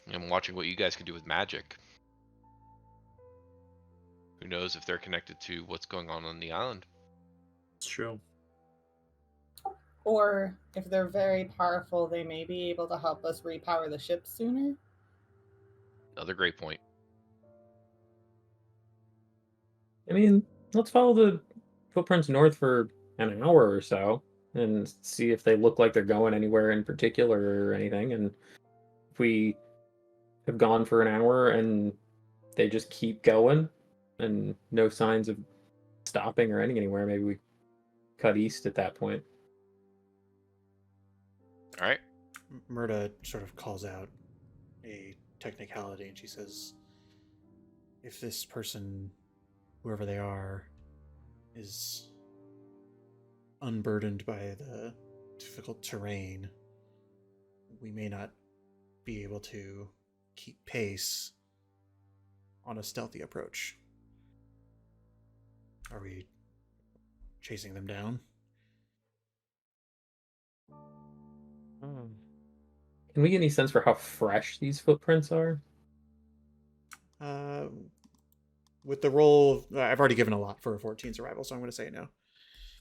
I'm watching what you guys can do with magic. Who knows if they're connected to what's going on the island? It's true. Or if they're very powerful, they may be able to help us repower the ship sooner. Another great point. I mean, let's follow the footprints north for an hour or so and see if they look like they're going anywhere in particular or anything. And if we have gone for an hour and they just keep going and no signs of stopping or ending anywhere, maybe we cut east at that point. All right. Murda sort of calls out a technicality, and she says, if this person, whoever they are, is unburdened by the difficult terrain, we may not be able to keep pace on a stealthy approach. Are we chasing them down? Can we get any sense for how fresh these footprints are? With the roll, I've already given a lot for a 14 survival, so I'm going to say no.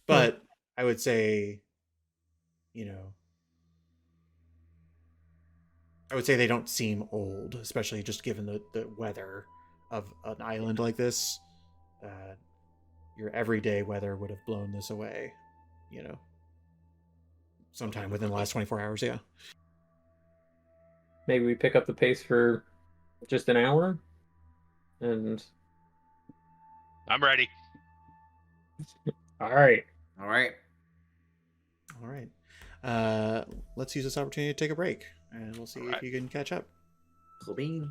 But I would say, I would say they don't seem old, especially just given the weather of an island like this. Your everyday weather would have blown this away, sometime within the last 24 hours, yeah. Maybe we pick up the pace for just an hour and I'm ready. all right. All right. All right. Let's use this opportunity to take a break, and we'll see if you can catch up. Cool beans.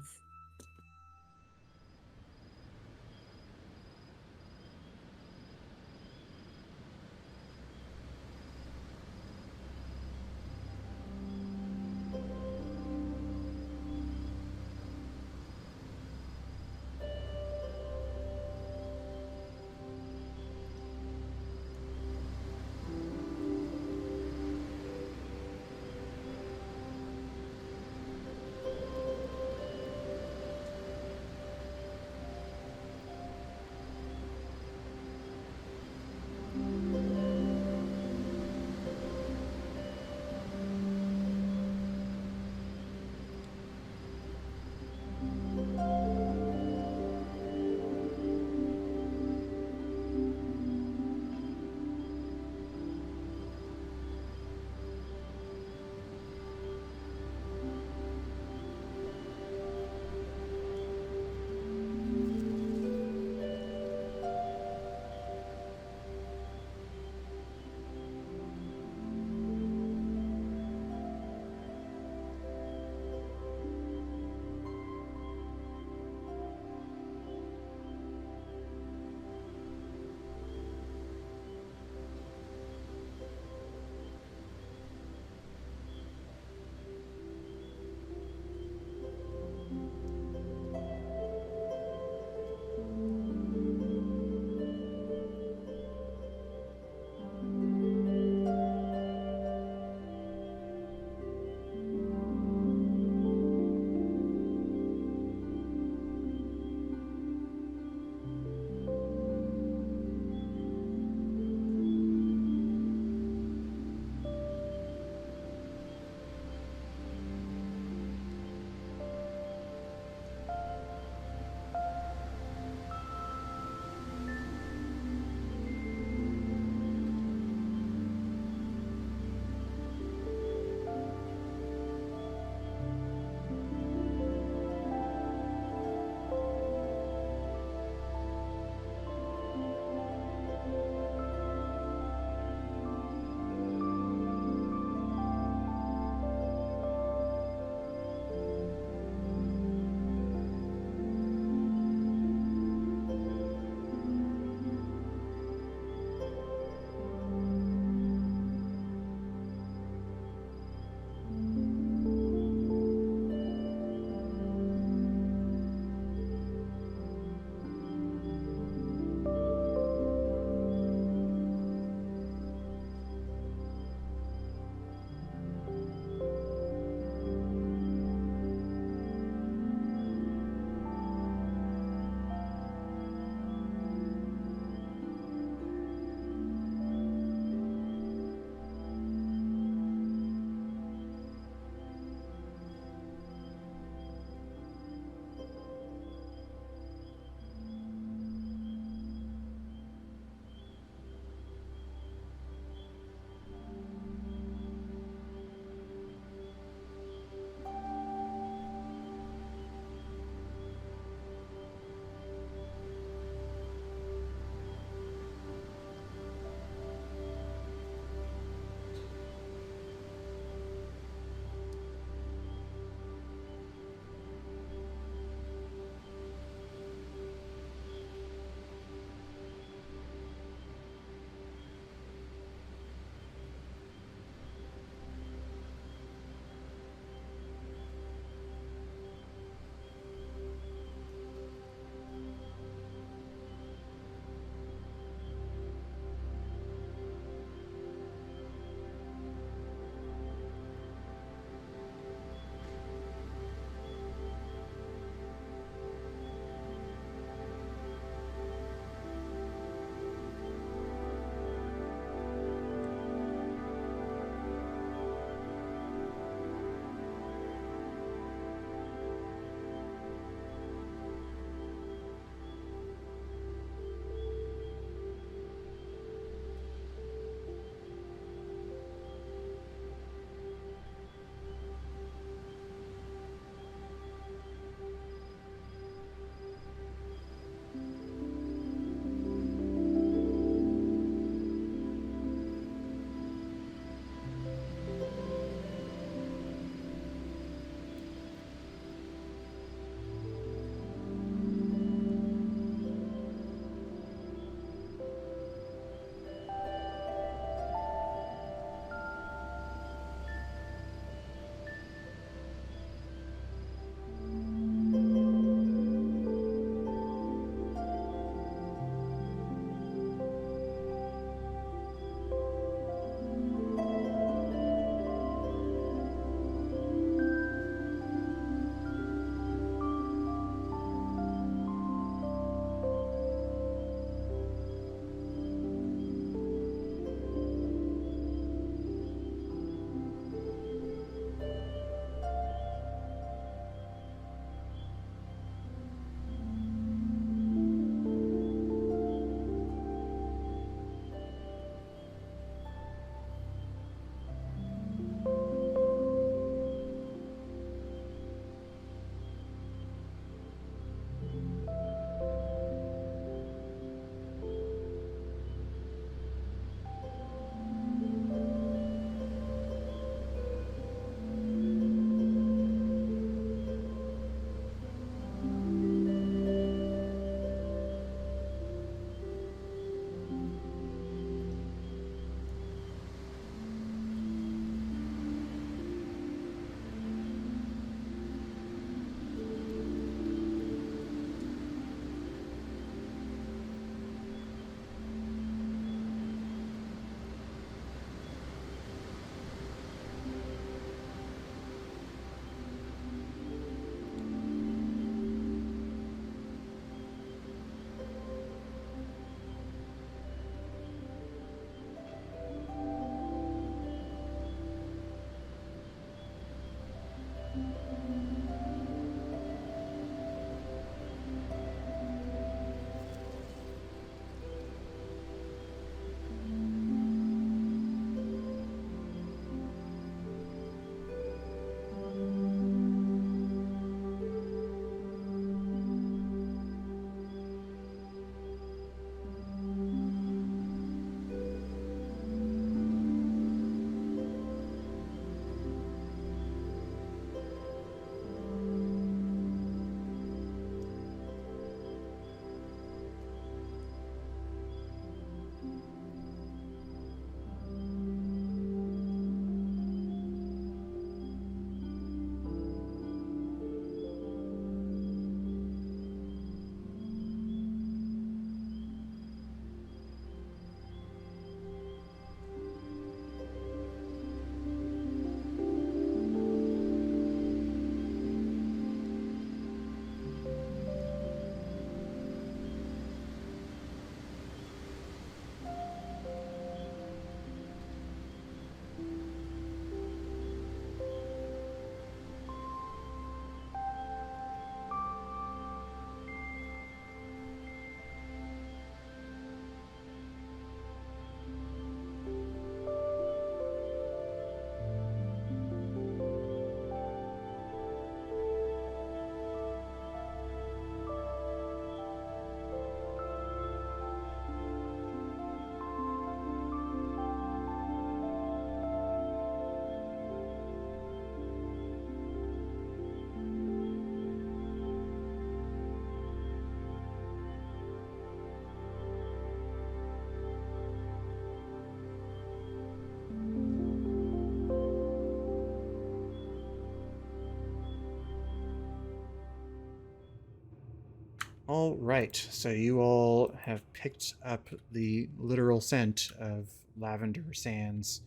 All right, so you all have picked up the literal scent of lavender sands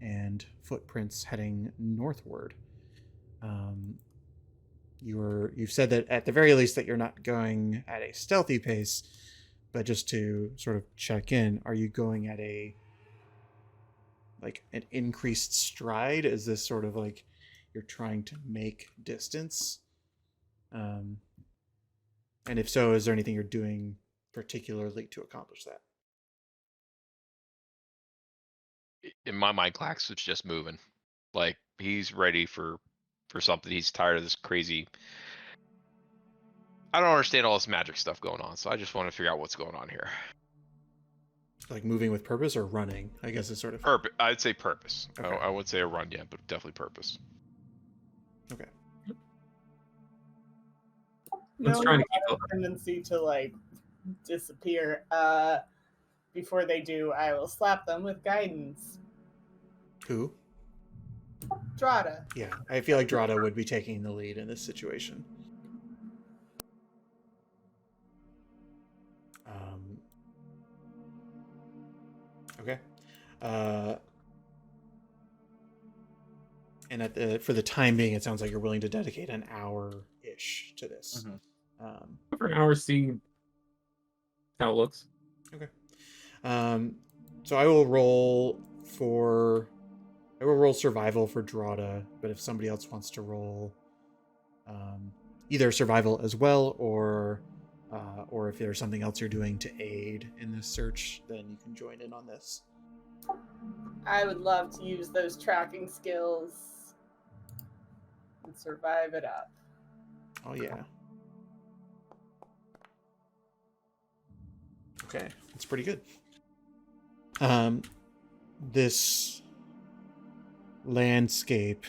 and footprints heading northward. You've said that at the very least that you're not going at a stealthy pace, but just to sort of check in, are you going at an increased stride? Is this sort of like you're trying to make distance? And if so, is there anything you're doing particularly to accomplish that? In my mind, Clax is just moving. Like he's ready for something. He's tired of this crazy. I don't understand all this magic stuff going on, so I just want to figure out what's going on here. Like moving with purpose or running, I guess is sort of Purpose. I'd say purpose. Okay. I wouldn't say a run yet, but definitely purpose. Okay. Let's try to keep have up. a tendency to like disappear. Before they do, I will slap them with guidance. Who? Drada. Yeah, I feel like Drada would be taking the lead in this situation. Okay. And for the time being, it sounds like you're willing to dedicate an hour-ish to this. For an hour, see how it looks. Okay. So I will roll survival for Drada, but if somebody else wants to roll either survival as well, or if there's something else you're doing to aid in this search, then you can join in on this. I would love to use those tracking skills and survive it up. Oh yeah. Okay, that's pretty good. This landscape,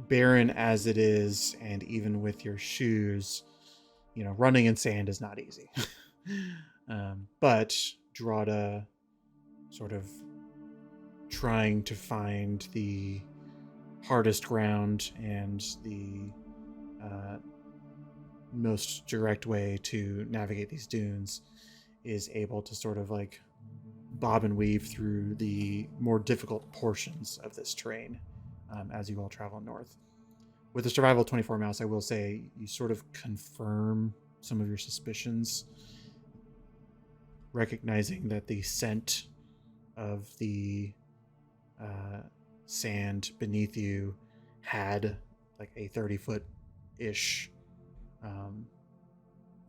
barren as it is, and even with your shoes, running in sand is not easy. But Drada sort of trying to find the hardest ground and the most direct way to navigate these dunes is able to sort of like bob and weave through the more difficult portions of this terrain as you all travel north. With the survival 24 mouse, I will say you sort of confirm some of your suspicions, recognizing that the scent of the sand beneath you had like a 30-foot-ish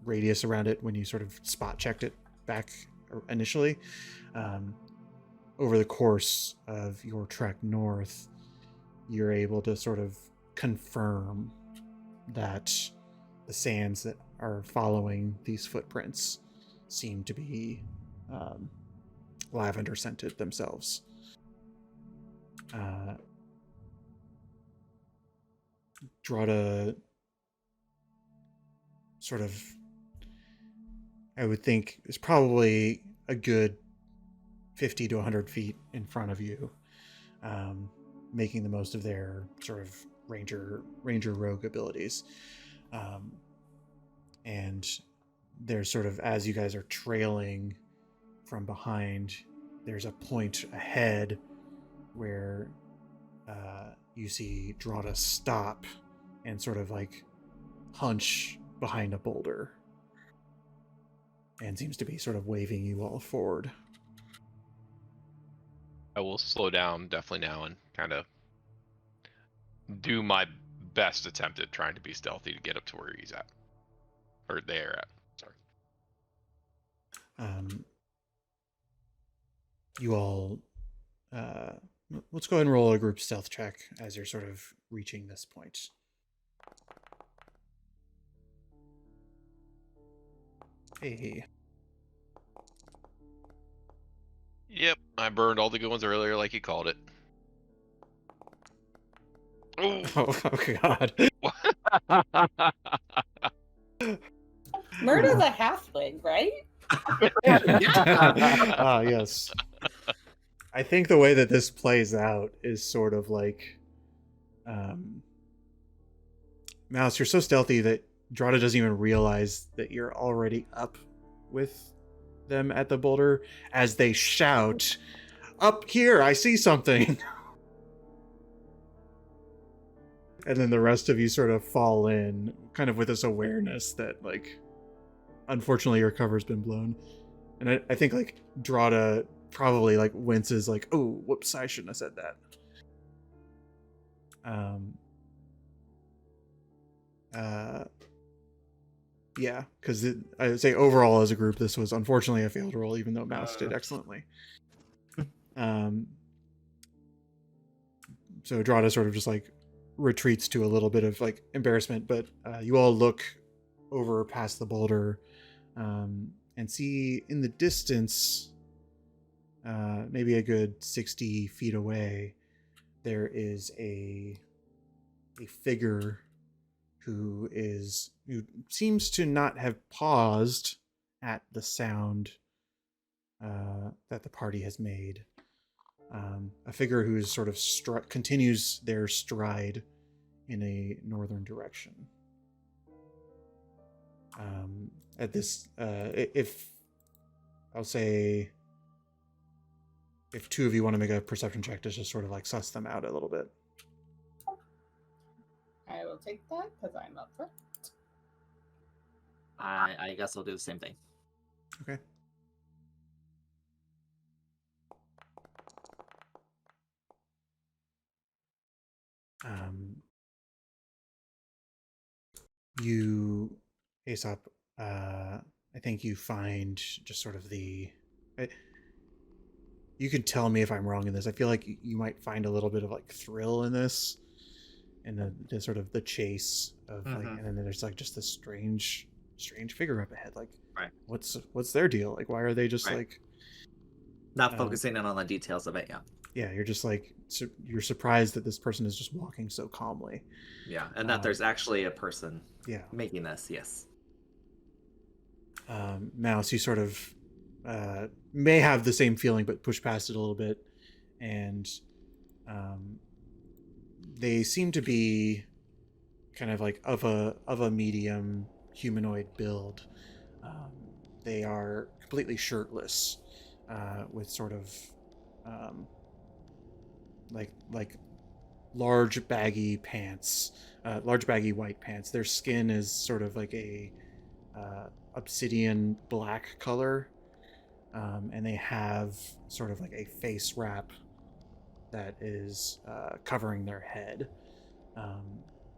radius around it when you sort of spot checked it back initially. Over the course of your trek north, you're able to sort of confirm that the sands that are following these footprints seem to be lavender scented themselves. Drada sort of, I would think, is probably a good 50 to 100 feet in front of you, making the most of their sort of ranger rogue abilities. And there's sort of, as you guys are trailing from behind, there's a point ahead where you see Drada stop and sort of like hunch behind a boulder and seems to be sort of waving you all forward. I will slow down definitely now and kind of do my best attempt at trying to be stealthy to get up to where he's at, or they're at. Sorry. You all, let's go ahead and roll a group stealth check as you're sort of reaching this point. Hey. Yep, I burned all the good ones earlier, like you called it. Ooh. Oh God. Murda's a halfling, right? Ah, yes. I think the way that this plays out is sort of like Mouse, you're so stealthy that Drada doesn't even realize that you're already up with them at the boulder as they shout, "Up here, I see something!" And then the rest of you sort of fall in, kind of with this awareness that, like, unfortunately your cover's been blown. And I think, like, Drada probably, like, winces, like, "Oh, whoops, I shouldn't have said that." Yeah, because I would say overall as a group, this was unfortunately a failed roll, even though Mouse did excellently. So Drada sort of just, like, retreats to a little bit of, like, embarrassment, but you all look over past the boulder and see in the distance, maybe a good 60 feet away, there is a figure who seems to not have paused at the sound that the party has made. A figure who is sort of continues their stride in a northern direction. At this, if I'll say, if two of you want to make a perception check to just sort of, like, suss them out a little bit. I will take that because I'm up front. I guess I'll do the same thing. Okay. You, Aesop, I think you find just sort of you can tell me if I'm wrong in this. I feel like you might find a little bit of, like, thrill in this, and the sort of the chase of, like, and then there's, like, just this strange figure up ahead. Like, right, what's their deal? Like, why are they just like not focusing in on the details of it? Yeah, you're just like, you're surprised that this person is just walking so calmly. Yeah, and that there's actually a person making this. Yes. Mouse, you sort of may have the same feeling, but push past it a little bit, and they seem to be kind of like of a medium humanoid build. They are completely shirtless, with sort of like large baggy pants, large baggy white pants. Their skin is sort of like a obsidian black color, and they have sort of like a face wrap that is covering their head.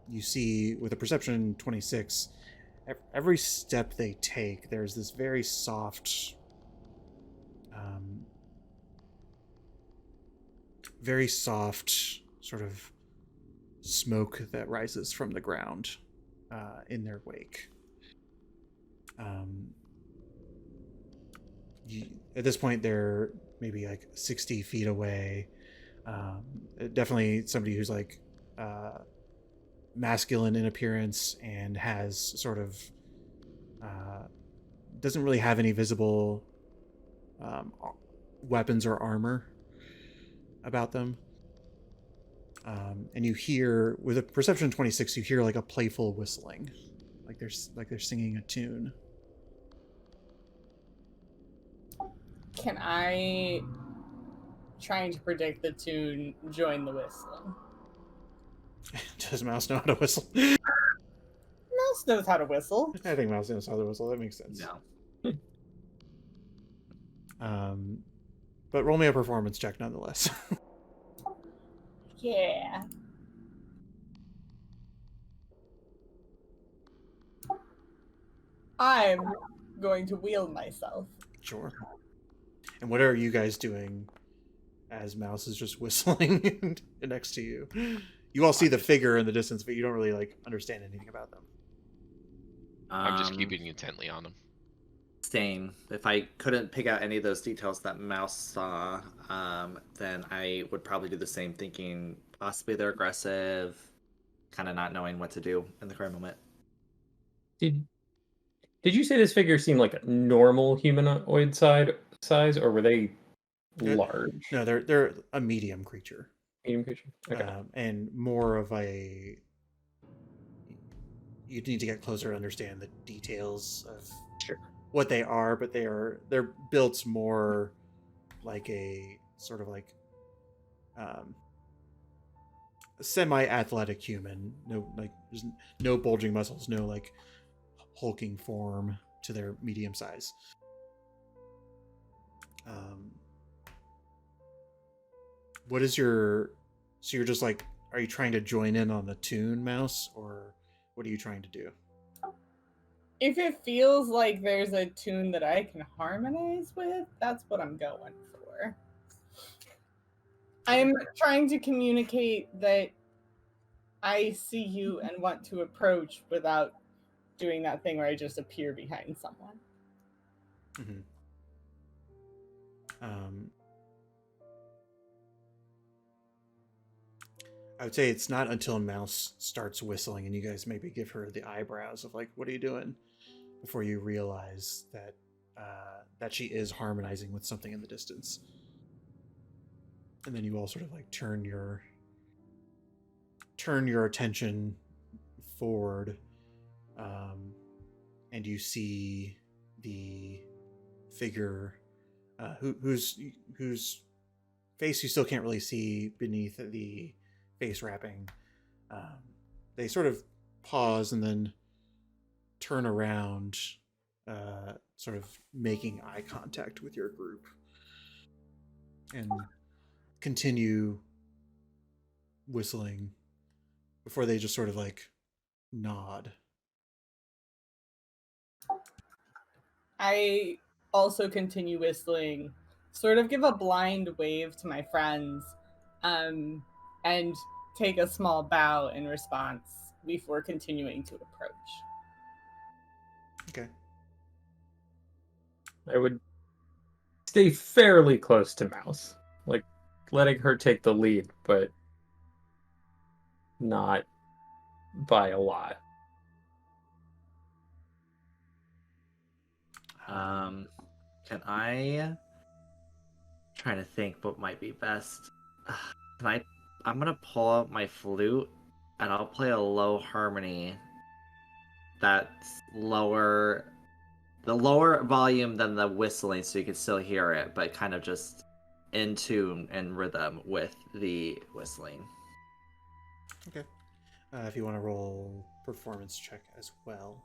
You see, with a perception 26, every step they take, there's this very soft, sort of smoke that rises from the ground in their wake. At this point, they're maybe like 60 feet away. Definitely somebody who's like masculine in appearance and has sort of doesn't really have any visible weapons or armor about them. And you hear, with a perception 26, you hear like a playful whistling, like they're singing a tune. Can I, trying to predict the tune, join the whistling? Does Mouse know how to whistle? Mouse knows how to whistle. I think Mouse knows how to whistle. That makes sense. No. But roll me a performance check nonetheless. Yeah. I'm going to wheel myself. Sure. And what are you guys doing as Mouse is just whistling next to you? You all see the figure in the distance, but you don't really like understand anything about them. I'm just keeping intently on them. Same. If I couldn't pick out any of those details that Mouse saw, then I would probably do the same, thinking possibly they're aggressive, kind of not knowing what to do in the current moment. Did you say this figure seemed like a normal humanoid size, or were they large? No, they're a medium creature. Medium creature. Okay. And more of a you'd need to get closer to understand the details of Sure. what they are, but they're built more like a sort of like semi-athletic human. No, like there's no bulging muscles, no like hulking form to their medium size. What is your? So you're just like, are you trying to join in on the tune, Mouse, or what are you trying to do? If it feels like there's a tune that I can harmonize with, that's what I'm going for. I'm trying to communicate that I see you and want to approach without doing that thing where I just appear behind someone. Mm-hmm. I would say it's not until Mouse starts whistling and you guys maybe give her the eyebrows of like, "What are you doing?" before you realize that that she is harmonizing with something in the distance. And then you all sort of like turn your attention forward, and you see the figure whose face you still can't really see beneath the face wrapping. They sort of pause and then turn around, sort of making eye contact with your group, and continue whistling before they just sort of like nod. I also continue whistling, sort of give a blind wave to my friends, and take a small bow in response before continuing to approach. Okay. I would stay fairly close to Mouse, like letting her take the lead, but not by a lot. Can I trying to think what might be best? Can I? I'm gonna pull out my flute and I'll play a low harmony that's lower, the lower volume than the whistling, so you can still hear it, but kind of just in tune and rhythm with the whistling. Okay. If you want to roll performance check as well.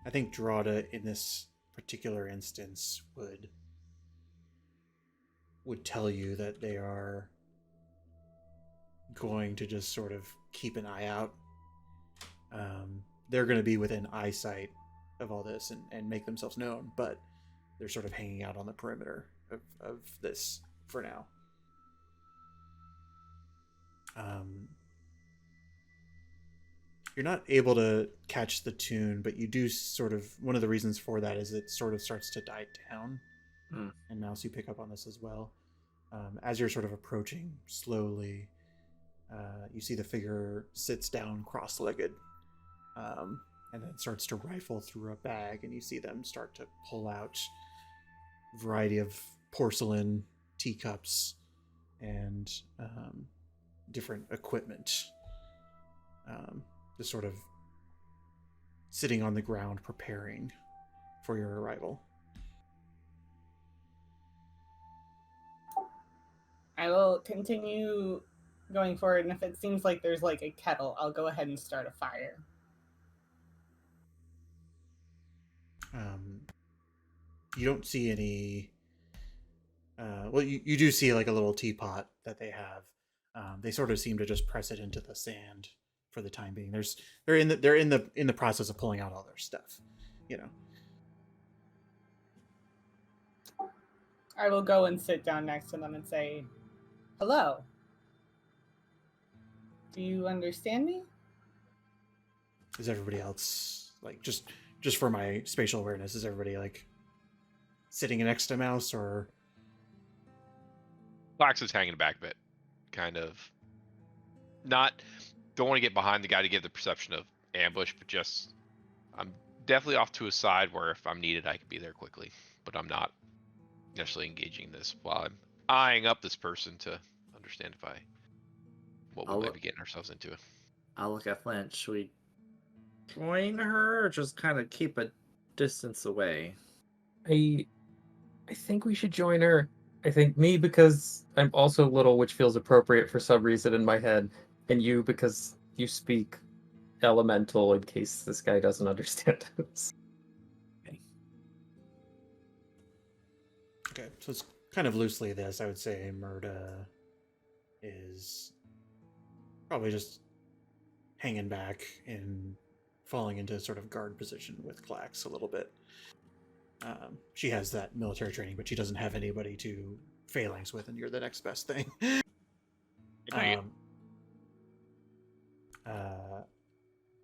I think Drada in this particular instance would tell you that they are going to just sort of keep an eye out. They're going to be within eyesight of all this and make themselves known, but they're sort of hanging out on the perimeter of this for now. You're not able to catch the tune, but you do sort of, one of the reasons for that is it sort of starts to die down. And Mouse, you pick up on this as well. As you're sort of approaching slowly, you see the figure sits down cross-legged, and then starts to rifle through a bag, and you see them start to pull out a variety of porcelain teacups and different equipment, just sort of sitting on the ground preparing for your arrival. I will continue going forward, and if it seems like there's like a kettle, I'll go ahead and start a fire. You don't see any. Well, you do see like a little teapot that they have. They sort of seem to just press it into the sand for the time being. They're in the process of pulling out all their stuff, you know. I will go and sit down next to them and say, "Hello. Do you understand me?" Is everybody else like just for my spatial awareness? Is everybody like sitting next to Mouse, or Fox is hanging back a bit, kind of don't want to get behind the guy to give the perception of ambush, but just I'm definitely off to a side where if I'm needed I can be there quickly, but I'm not necessarily engaging this while I'm eyeing up this person to understand what we might be getting ourselves into. I'll look at Flint. Should we join her or just kind of keep a distance away? I think we should join her. I think me because I'm also little, which feels appropriate for some reason in my head, and you because you speak elemental in case this guy doesn't understand us. Okay, so it's kind of loosely this. I would say Murda is probably just hanging back and falling into sort of guard position with Klax a little bit. She has that military training, but she doesn't have anybody to phalanx with, and you're the next best thing.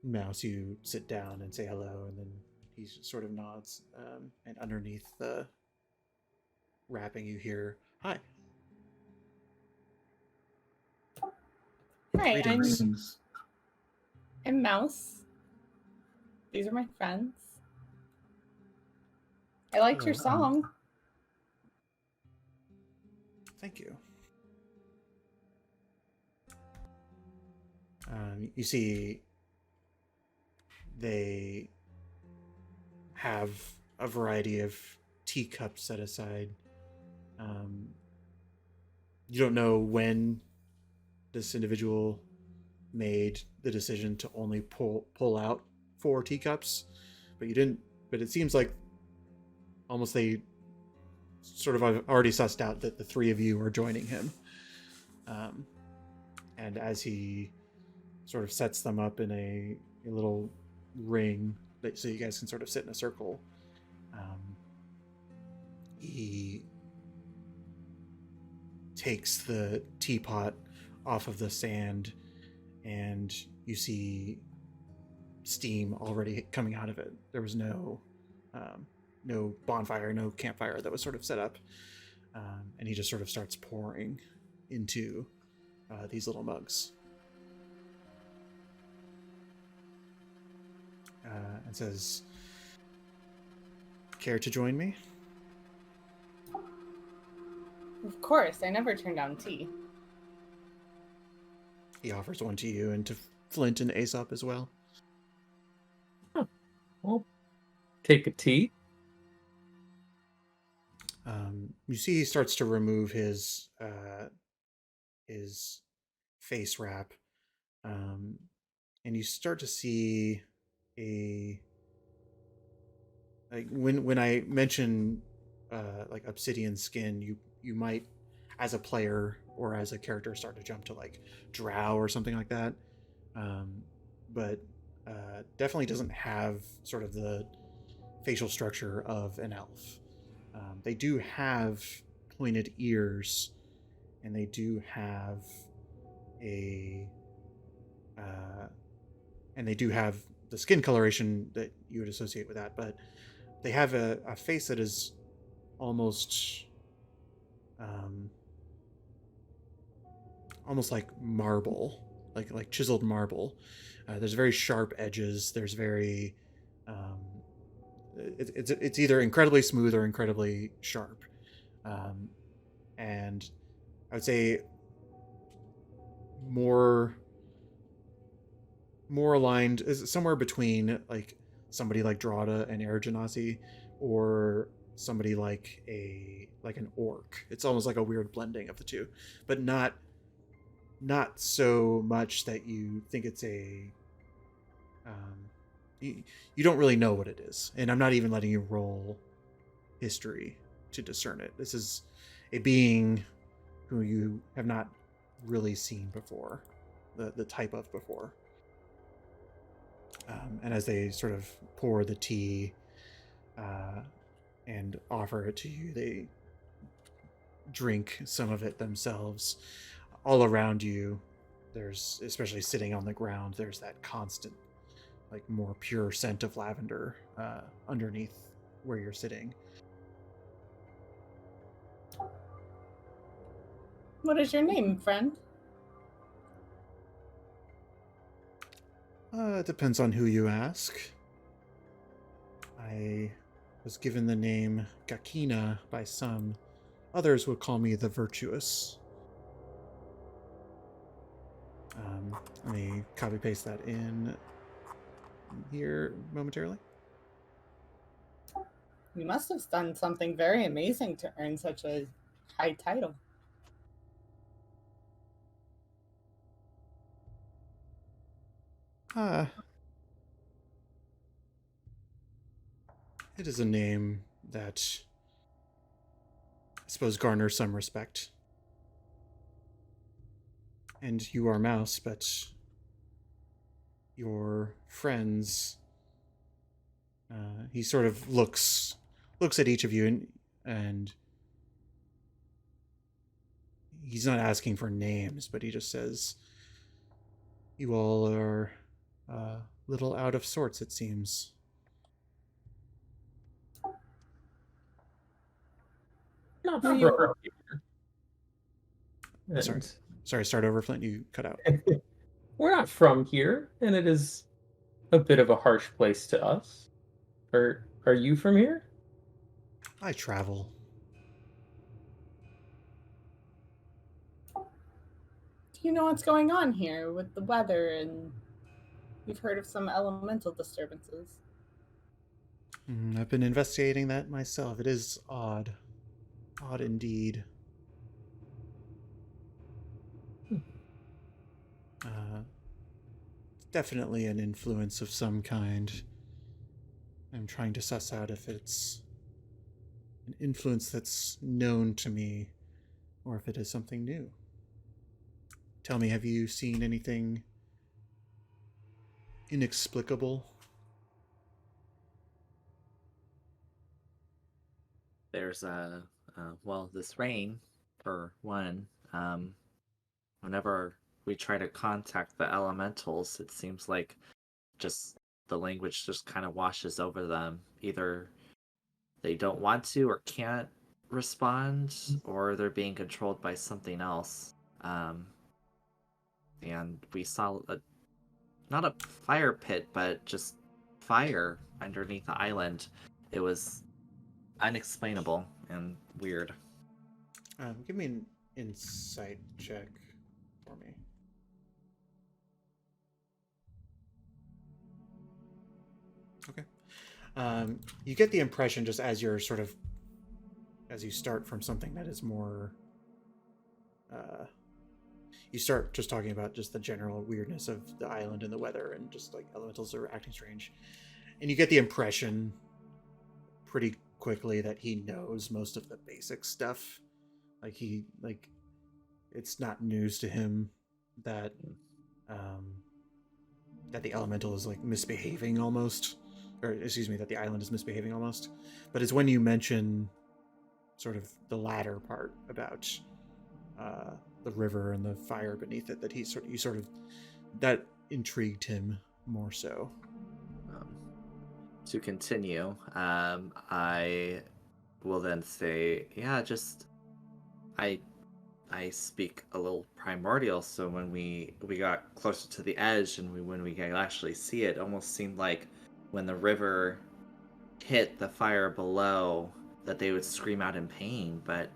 Mouse, you sit down and say hello, and then he sort of nods. And underneath the wrapping, you hear, "Hi." Hi, Greetings. I'm Mouse. These are my friends. I liked your Hello. song. Thank you. You see, they have a variety of teacups set aside. You don't know when this individual made the decision to only pull out 4 teacups, but you didn't. But it seems like almost they sort of already sussed out that the 3 of you are joining him. And as he sort of sets them up in a little ring so you guys can sort of sit in a circle, he takes the teapot off of the sand, and you see steam already coming out of it. There was no bonfire, no campfire that was sort of set up, and he just sort of starts pouring into these little mugs, and says, "Care to join me?" Of course, I never turn down tea. He offers one to you and to Flint and Aesop as well. Well, take a tea. You see he starts to remove his face wrap, and you start to see like when I mention like obsidian skin, you might, as a player or as a character, start to jump to like drow or something like that, but definitely doesn't have sort of the facial structure of an elf. They do have pointed ears, and they do have the skin coloration that you would associate with that, but they have a face that is almost like marble, like chiseled marble. There's very sharp edges. There's very it's either incredibly smooth or incredibly sharp, and I would say more aligned is somewhere between like somebody like Drada and Aerogenasi, or somebody like an orc. It's almost like a weird blending of the two, but not so much that you think it's a you don't really know what it is, and I'm not even letting you roll history to discern it. This is a being who you have not really seen before, the type of before. And as they sort of pour the tea and offer it to you, they drink some of it themselves. All around you, there's, especially sitting on the ground, there's that constant, like more pure scent of lavender underneath where you're sitting. What is your name, friend? It depends on who you ask. I was given the name Gakina by some. Others would call me the Virtuous. Let me copy paste that in here momentarily. You must have done something very amazing to earn such a high title. It is a name that I suppose garners some respect. And you are Mouse, but your friends. He sort of looks at each of you, and he's not asking for names, but he just says, "You all are a little out of sorts, it seems." Not No, from you- here. Sorry. And Sorry, start over, Flint. You cut out. we're not from here, and it is a bit of a harsh place to us. Are you from here? I travel. Do you know what's going on here with the weather, and you've heard of some elemental disturbances? I've been investigating that myself. It is odd. Odd indeed. Definitely an influence of some kind. I'm trying to suss out if it's an influence that's known to me or if it is something new. Tell me, have you seen anything inexplicable? There's well, this rain for one. Whenever we try to contact the elementals, it seems like just the language just kind of washes over them. Either they don't want to or can't respond, or they're being controlled by something else. And we saw not a fire pit, but just fire underneath the island. It was unexplainable and weird. Give me an insight check for me. Okay. You get the impression just as you're sort of, as you start from something that is more, you start just talking about just the general weirdness of the island and the weather and just like elementals are acting strange. And you get the impression pretty quickly that he knows most of the basic stuff. Like it's not news to him that that the elemental is like misbehaving almost, or excuse me, that the island is misbehaving almost. But it's when you mention sort of the latter part about the river and the fire beneath it that you sort of that intrigued him more so. To continue, I will then say, yeah, just I speak a little primordial, so when we got closer to the edge and when we could actually see it, almost seemed like when the river hit the fire below that they would scream out in pain, but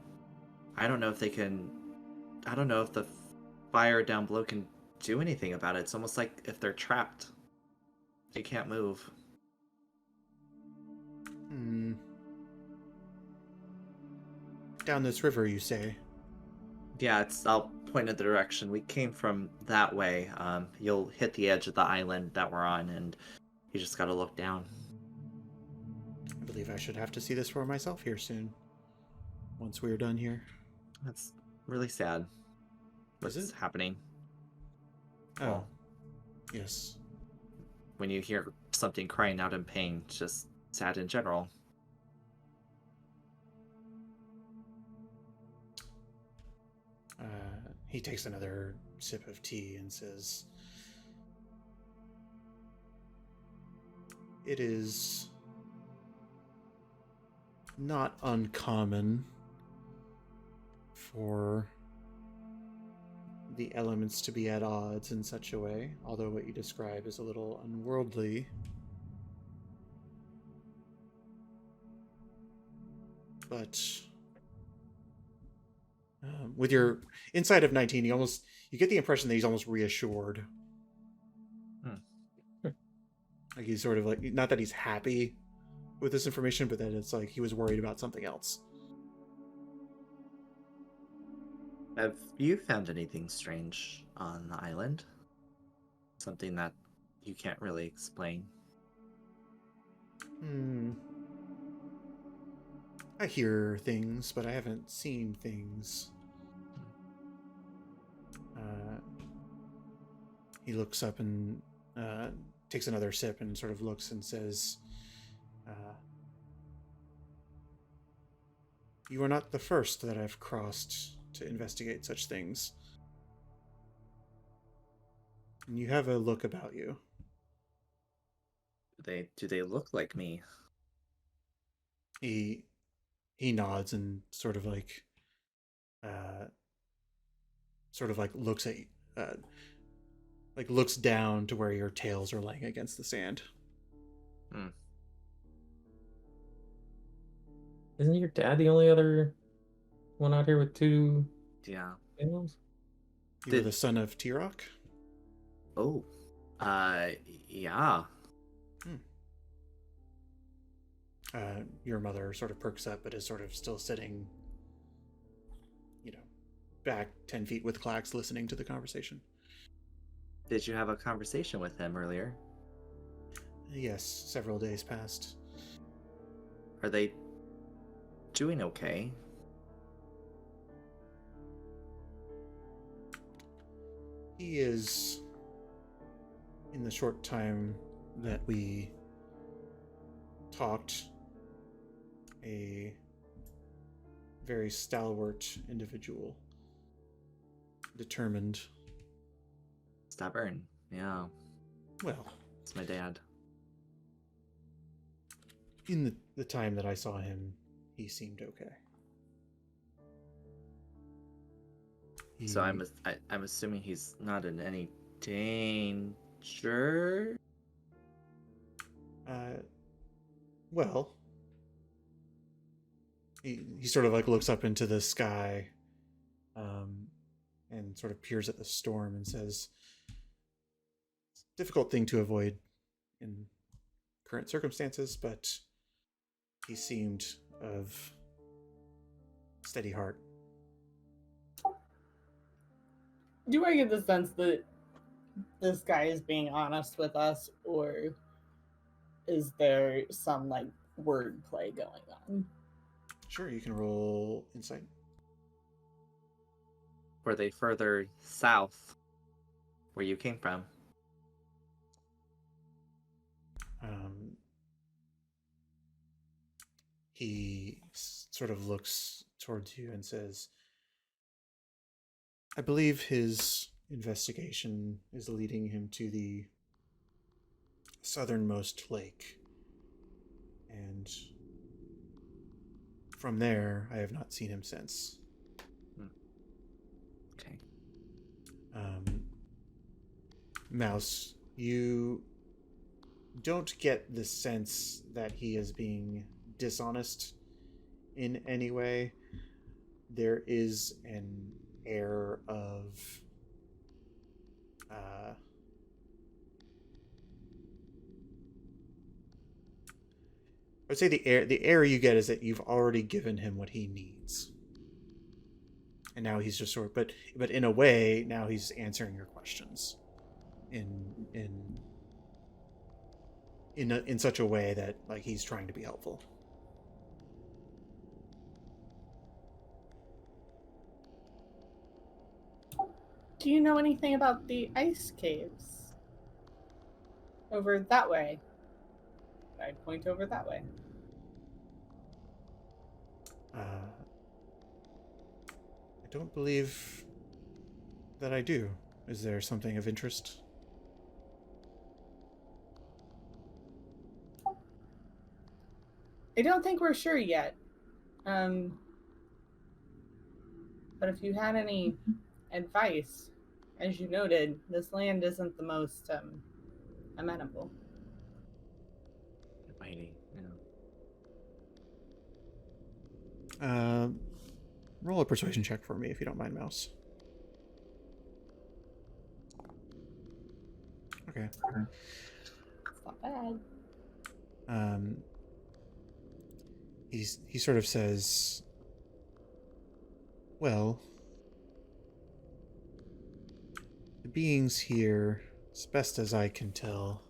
I don't know if the fire down below can do anything about it. It's almost like if they're trapped, they can't move. Down this river, you say? Yeah, I'll point in the direction. We came from that way. You'll hit the edge of the island that we're on, and you just gotta look down. I believe I should have to see this for myself here soon. Once we're done here. That's really sad. What's Is it? happening? Oh. Well, Yes. when you hear something crying out in pain, it's just sad in general. He takes another sip of tea and says, "It is not uncommon for the elements to be at odds in such a way, although what you describe is a little unworldly. But With your inside of 19, you get the impression that he's almost reassured. Like he's sort of like, not that he's happy with this information, but that it's like he was worried about something else. Have you found anything strange on the island? Something that you can't really explain? I hear things, but I haven't seen things. He looks up and takes another sip and sort of looks and says, "You are not the first that I've crossed to investigate such things. And you have a look about you." Do they look like me? He nods and sort of like looks at looks down to where your tails are laying against the sand. Isn't your dad the only other one out here with 2 Yeah. animals? You were the son of T-Rock? Oh. Yeah. Your mother sort of perks up, but is sort of still sitting, back 10 feet with Clax, listening to the conversation. Did you have a conversation with him earlier? Yes, several days passed. Are they doing okay? He is, in the short time that we talked, a very stalwart individual. Determined. Stubborn. Yeah. Well, It's my dad. in the time that I saw him, he seemed okay. So I'm assuming he's not in any danger. Well, he sort of like looks up into the sky, and sort of peers at the storm and says, "It's a difficult thing to avoid in current circumstances, but he seemed of steady heart." Do I get the sense that this guy is being honest with us, or is there some like wordplay going on? Sure, you can roll insight. Were they further south where you came from? He sort of looks towards you and says, "I believe his investigation is leading him to the southernmost lake. And from there, I have not seen him since." Okay. Mouse, you don't get the sense that he is being dishonest in any way. There is an air of I would say the air you get is that you've already given him what he needs, and now he's just sort of, but in a way now he's answering your questions in such a way that like he's trying to be helpful. Do you know anything about the ice caves? Over that way. I'd point over that way. I don't believe that I do. Is there something of interest? I don't think we're sure yet. But if you had any advice, as you noted, this land isn't the most amenable. Mighty, yeah. roll a persuasion check for me if you don't mind, Mouse. Okay. It's not bad. He sort of says, well, the beings here, as best as I can tell,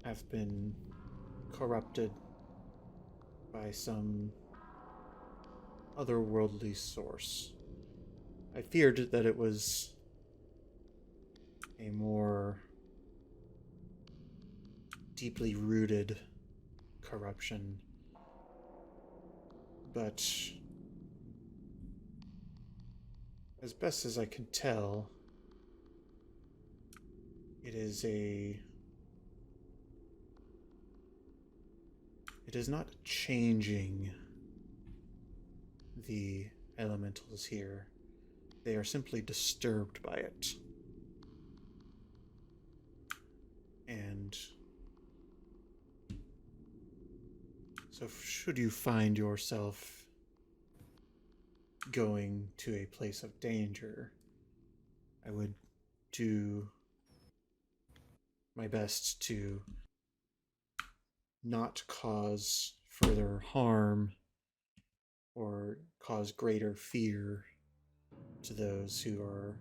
have been corrupted by some otherworldly source. I feared that it was a more deeply rooted corruption, but as best as I can tell, it is not changing the elementals here. They are simply disturbed by it. And so should you find yourself going to a place of danger, I would do my best to not cause further harm or cause greater fear to those who are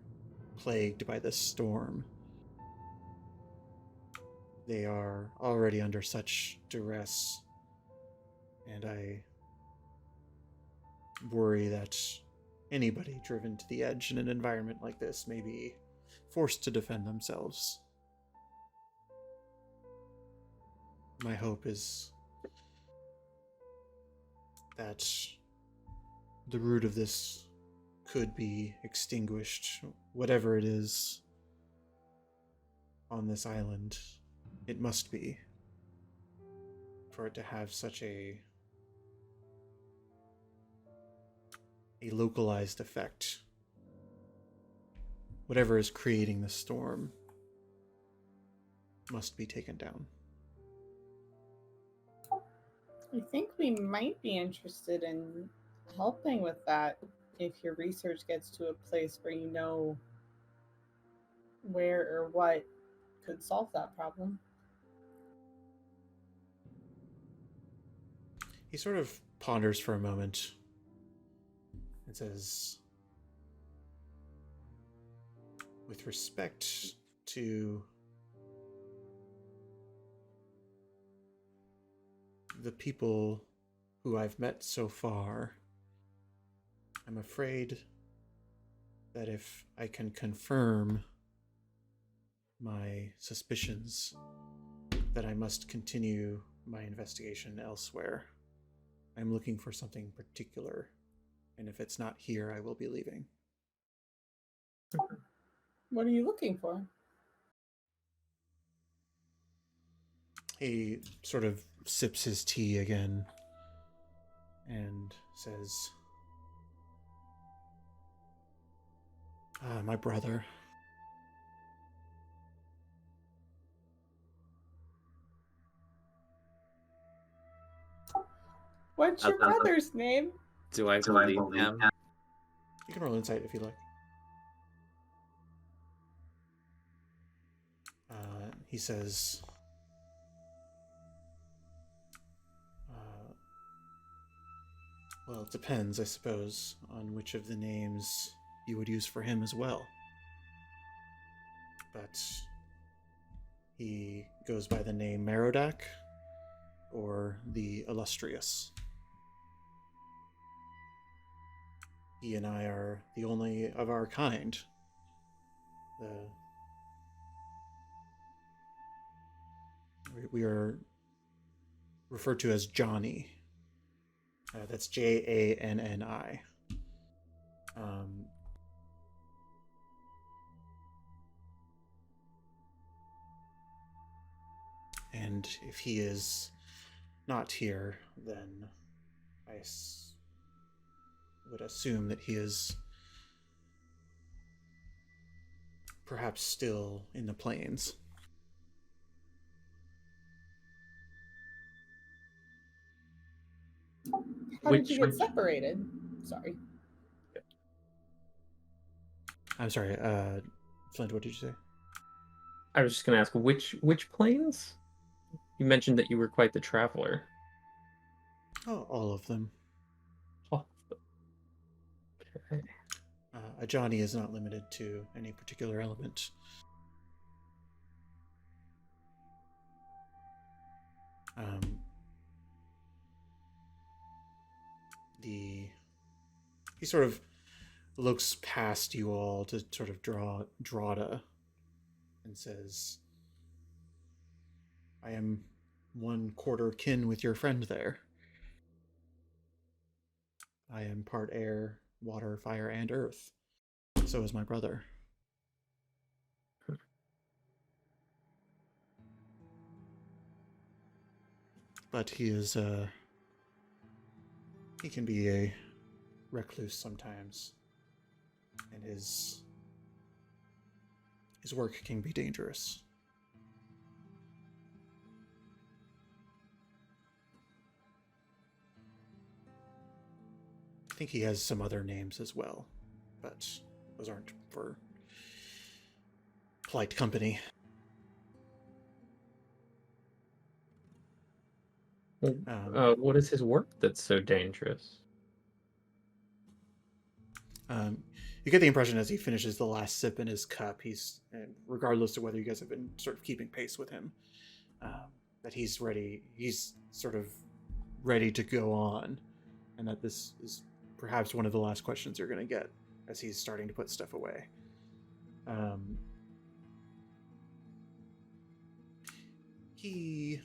plagued by this storm. They are already under such duress, and I worry that anybody driven to the edge in an environment like this may be forced to defend themselves. My hope is that the root of this could be extinguished, whatever it is on this island. It must be, for it to have such a localized effect. Whatever is creating the storm must be taken down. I think we might be interested in helping with that if your research gets to a place where you know where or what could solve that problem. He sort of ponders for a moment and says, with respect to the people who I've met so far, I'm afraid that if I can confirm my suspicions, that I must continue my investigation elsewhere. I'm looking for something particular, and if it's not here, I will be leaving. What are you looking for? He sort of sips his tea again and says, my brother. What's your brother's name? Do I believe him? You can roll insight if you like. He says, well, it depends, I suppose, on which of the names you would use for him as well. But he goes by the name Merodach or the Illustrious. He and I are the only of our kind. We are referred to as Johnny. That's Janni. And if he is not here, then I would assume that he is perhaps still in the plains. How did you get separated? Sorry. I'm sorry, Flint, what did you say? I was just gonna ask which planes? You mentioned that you were quite the traveler. Oh, all of them. Oh, okay. A Johnny is not limited to any particular element. Um, he sort of looks past you all to sort of Drada and says, I am 1/4 kin with your friend there. I am part air, water, fire, and earth. So is my brother. But he is, he can be a recluse sometimes. And his work can be dangerous. I think he has some other names as well, but those aren't for polite company. What is his work that's so dangerous? You get the impression as he finishes the last sip in his cup, and regardless of whether you guys have been sort of keeping pace with him, that he's ready. He's sort of ready to go on, and that this is perhaps one of the last questions you're going to get as he's starting to put stuff away. He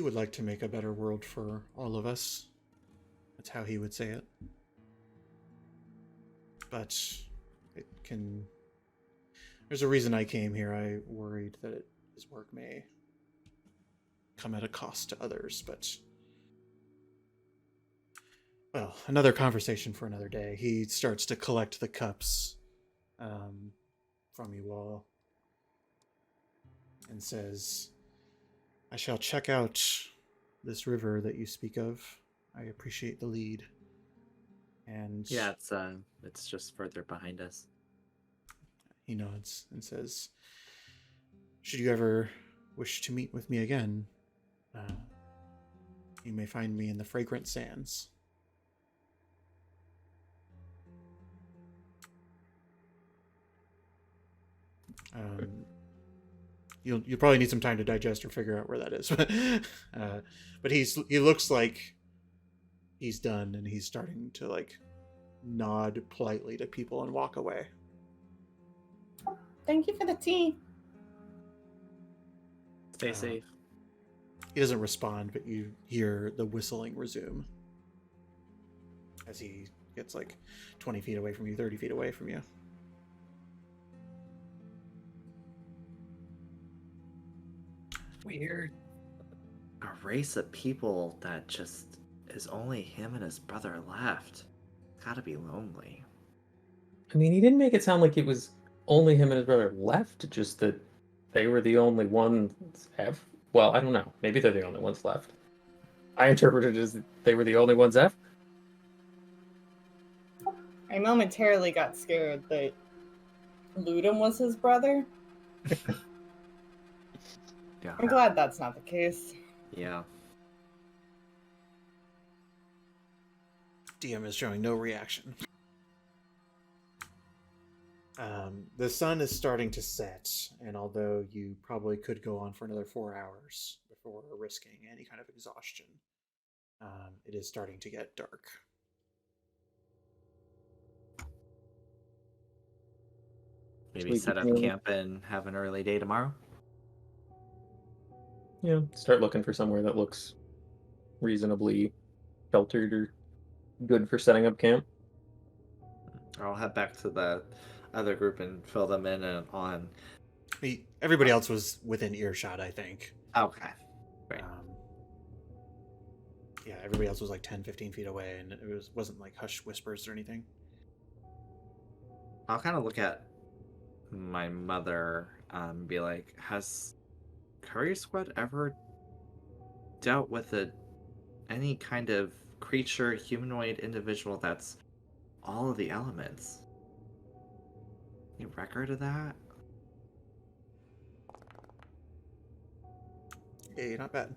would like to make a better world for all of us. That's how he would say it. But it can... There's a reason I came here. I worried that his work may come at a cost to others, but... Well, another conversation for another day. He starts to collect the cups from you all and says, I shall check out this river that you speak of. I appreciate the lead. And Yeah, it's just further behind us. He nods and says, should you ever wish to meet with me again, you may find me in the fragrant sands. You'll probably need some time to digest or figure out where that is. But he looks like he's done, and he's starting to like nod politely to people and walk away. Thank you for the tea. Stay safe. He doesn't respond, but you hear the whistling resume as he gets like 20 feet away from you, 30 feet away from you. Weird. A race of people that just is only him and his brother left. Gotta be lonely. I mean, he didn't make it sound like it was only him and his brother left, just that they were the only ones ever. Well, I don't know. Maybe they're the only ones left. I interpreted it as they were the only ones ever. I momentarily got scared that Ludum was his brother. Yeah. I'm glad that's not the case. Yeah. DM is showing no reaction. The sun is starting to set, and although you probably could go on for another 4 hours before risking any kind of exhaustion, it is starting to get dark. Maybe set up camp and have an early day tomorrow. Yeah, start looking for somewhere that looks reasonably sheltered or good for setting up camp. I'll head back to the other group and fill them in and on. Everybody else was within earshot, I think. Okay. Great. Yeah, everybody else was like 10, 15 feet away, and it wasn't like hushed whispers or anything. I'll kind of look at my mother and be like, has Curry Squad ever dealt with a any kind of creature, humanoid, individual that's all of the elements. Any record of that? Yeah, not bad.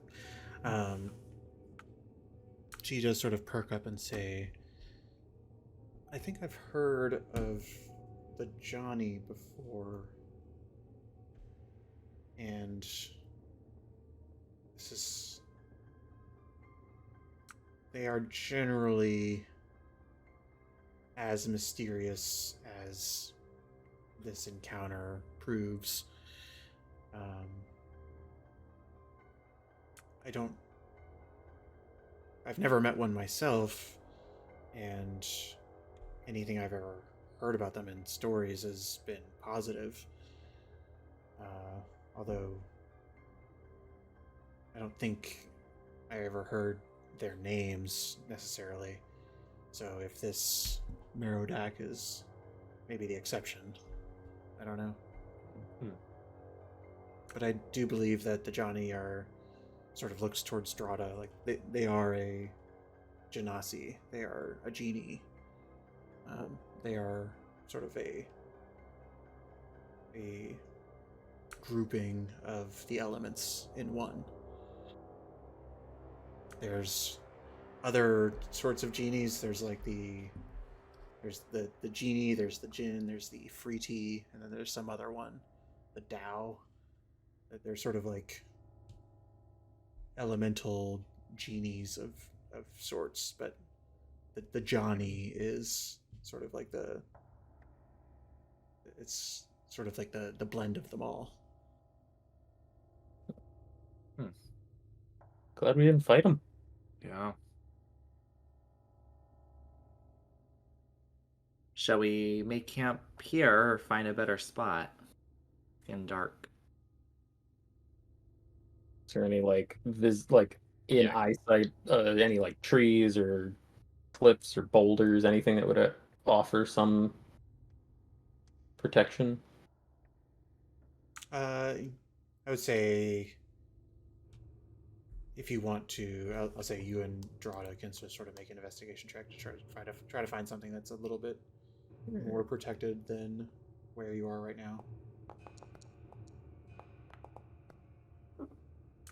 She does sort of perk up and say, I think I've heard of the Johnny before. And this is... They are generally as mysterious as this encounter proves. I've never met one myself, and anything I've ever heard about them in stories has been positive. Although I don't think I ever heard their names necessarily. So if this Merodak is maybe the exception, I don't know. But I do believe that the Johnny are sort of looks towards Strahta. Like they are a Genasi. They are a genie. They are sort of a grouping of the elements in one. There's other sorts of genies. There's like the genie, there's the Jinn, there's the Freeti, and then there's some other one, the Dao. They're sort of like elemental genies of sorts, but the Johnny is sort of like it's sort of like the blend of them all. Glad we didn't fight him. Yeah. Shall we make camp here or find a better spot in dark? Is there any in eyesight, any like trees or cliffs or boulders, anything that would offer some protection? I would say, if you want to, I'll say you and Drada can sort of make an investigation check to try to find something that's a little bit more protected than where you are right now.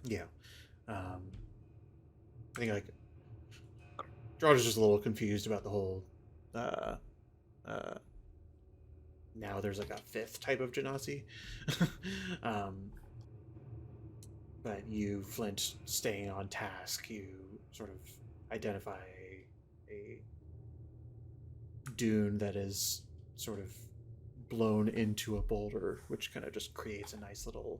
Yeah. I think like Drada's just a little confused about the whole. Now there's like a fifth type of Genasi. But you, Flint, staying on task, you sort of identify a dune that is sort of blown into a boulder, which kind of just creates a nice little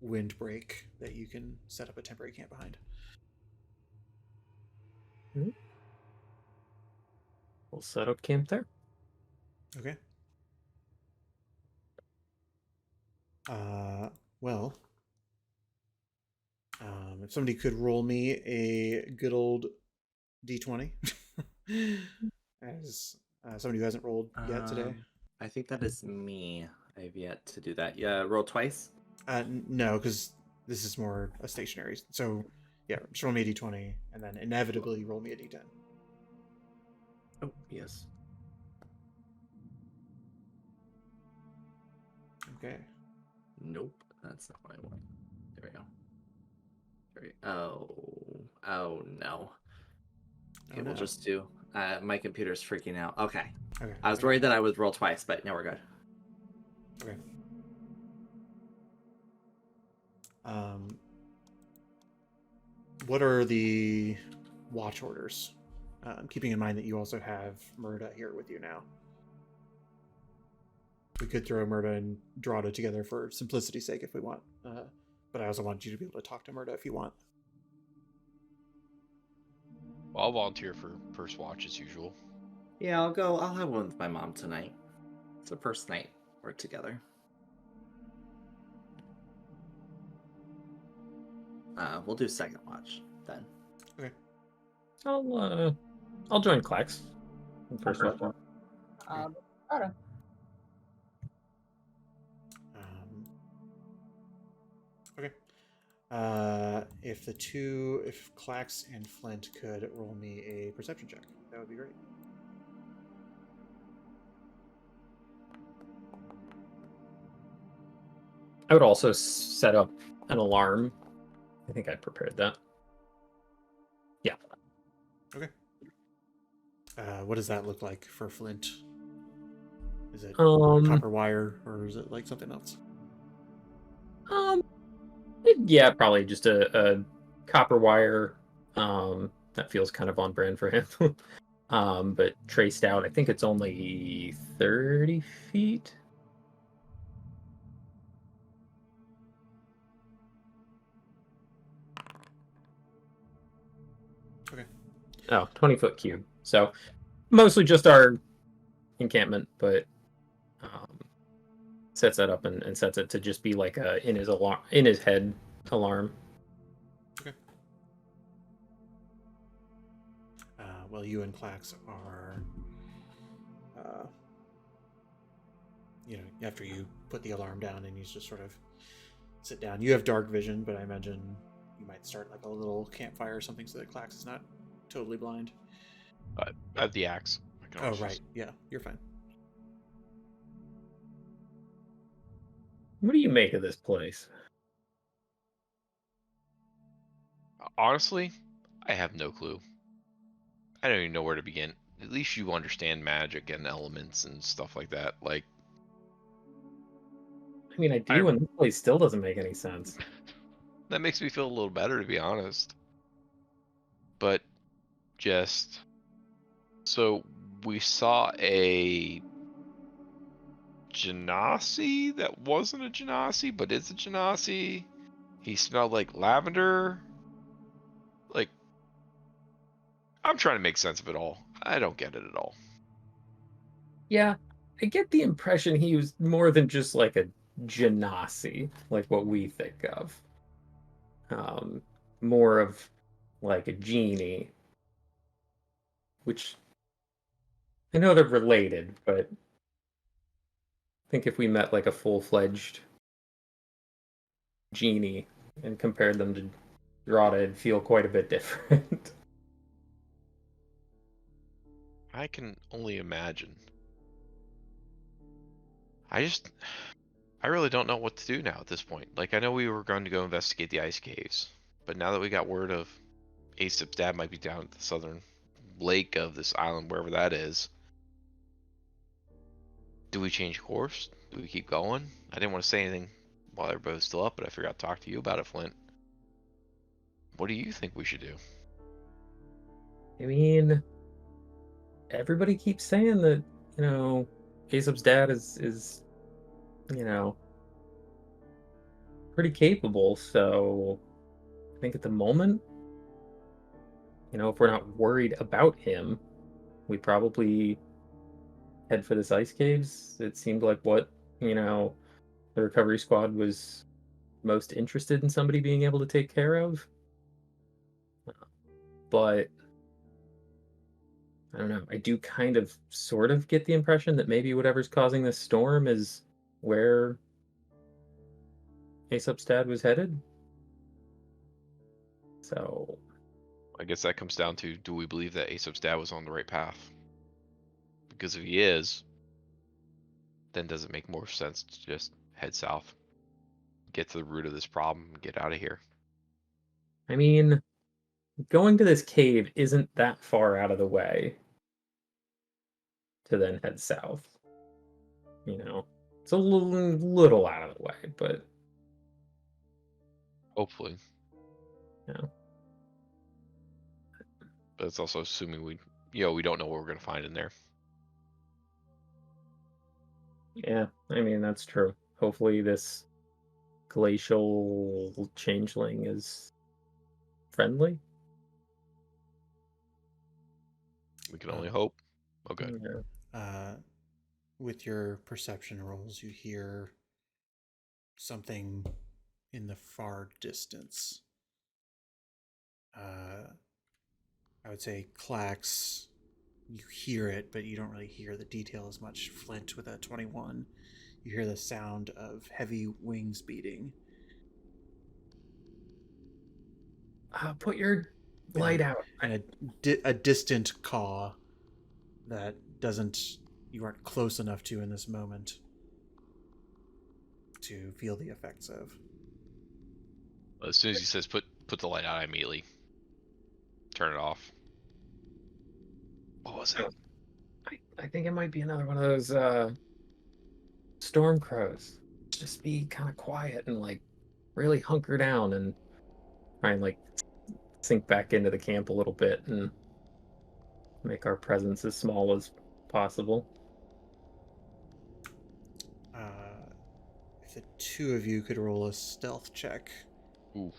windbreak that you can set up a temporary camp behind. We'll set up camp there. Okay. Well, if somebody could roll me a good old D20, as somebody who hasn't rolled yet today. I think that is me. I've yet to do that. Yeah, roll twice. No, because this is more a stationary. So, yeah, just roll me a D20, and then inevitably roll me a D10. Oh, yes. Okay. Nope, that's not what I want. There we go. Oh no. Okay, we'll just do. My computer's freaking out. Okay. Okay. I was worried that I would roll twice, but no, we're good. Okay. What are the watch orders? Keeping in mind that you also have Murda here with you now. We could throw Murda and Drada together for simplicity's sake if we want. But I also want you to be able to talk to Murda if you want. Well, I'll volunteer for first watch as usual. Yeah, I'll go. I'll have one with my mom tonight. It's the first night we're together. We'll do second watch then. Okay. I'll join Clax in first watch. Drada. Okay. if Clax and Flint could roll me a perception check, that would be great. I would also set up an alarm. I think I prepared that. Yeah. Okay. What does that look like for Flint? Is it Um, copper wire or is it like something else? Yeah, probably just a copper wire. That feels kind of on brand for him. But traced out, I think it's only 30 feet. Okay. Oh, 20-foot cube. So mostly just our encampment, but sets that up and sets it to just be like a in his head alarm. Okay. Well, you and Clax are, after you put the alarm down and you just sort of sit down. You have dark vision, but I imagine you might start like a little campfire or something so that Clax is not totally blind. I have the axe. I can Oh, always right. just- Yeah, you're fine. What do you make of this place? Honestly, I have no clue. I don't even know where to begin. At least you understand magic and elements and stuff like that. Like, I mean, I do, and this place still doesn't make any sense. that makes me feel a little better, to be honest. But just so we saw a genasi that wasn't a genasi, but is a genasi. He smelled like lavender. Like, I'm trying to make sense of it all. I don't get it at all. Yeah, I get the impression he was more than just like a genasi, like what we think of. More of like a genie, which I know they're related, but I think if we met like a full-fledged genie and compared them to Drata, it'd feel quite a bit different. I can only imagine. I really don't know what to do now at this point. Like, I know we were going to go investigate the ice caves, but now that we got word of Aesop's dad might be down at the southern lake of this island, wherever that is, do we change course? Do we keep going? I didn't want to say anything while everybody was still up, but I forgot to talk to you about it, Flint. What do you think we should do? I mean, everybody keeps saying that, Aesop's dad is pretty capable, so I think at the moment, if we're not worried about him, we probably head for this ice caves. It seemed like what, the recovery squad was most interested in somebody being able to take care of. But I don't know. I do kind of sort of get the impression that maybe whatever's causing this storm is where Aesop's dad was headed. So I guess that comes down to, do we believe that Aesop's dad was on the right path? Because if he is, then does it make more sense to just head south, get to the root of this problem, and get out of here? I mean, going to this cave isn't that far out of the way to then head south. It's a little out of the way, but Hopefully. Yeah. But it's also assuming we don't know what we're going to find in there. yeah, I mean, that's true. Hopefully this glacial changeling is friendly. We can only hope. Okay. Yeah. With your perception rolls, you hear something in the far distance. I would say Clax, you hear it, but you don't really hear the detail as much. Flint with a 21, you hear the sound of heavy wings beating. Put your light out. And a distant caw that you aren't close enough to in this moment to feel the effects of. As soon as he says put the light out, I immediately turn it off. What was it? I think it might be another one of those storm crows. Just be kind of quiet and like really hunker down and try and like sink back into the camp a little bit and make our presence as small as possible. If the two of you could roll a stealth check. Ooh.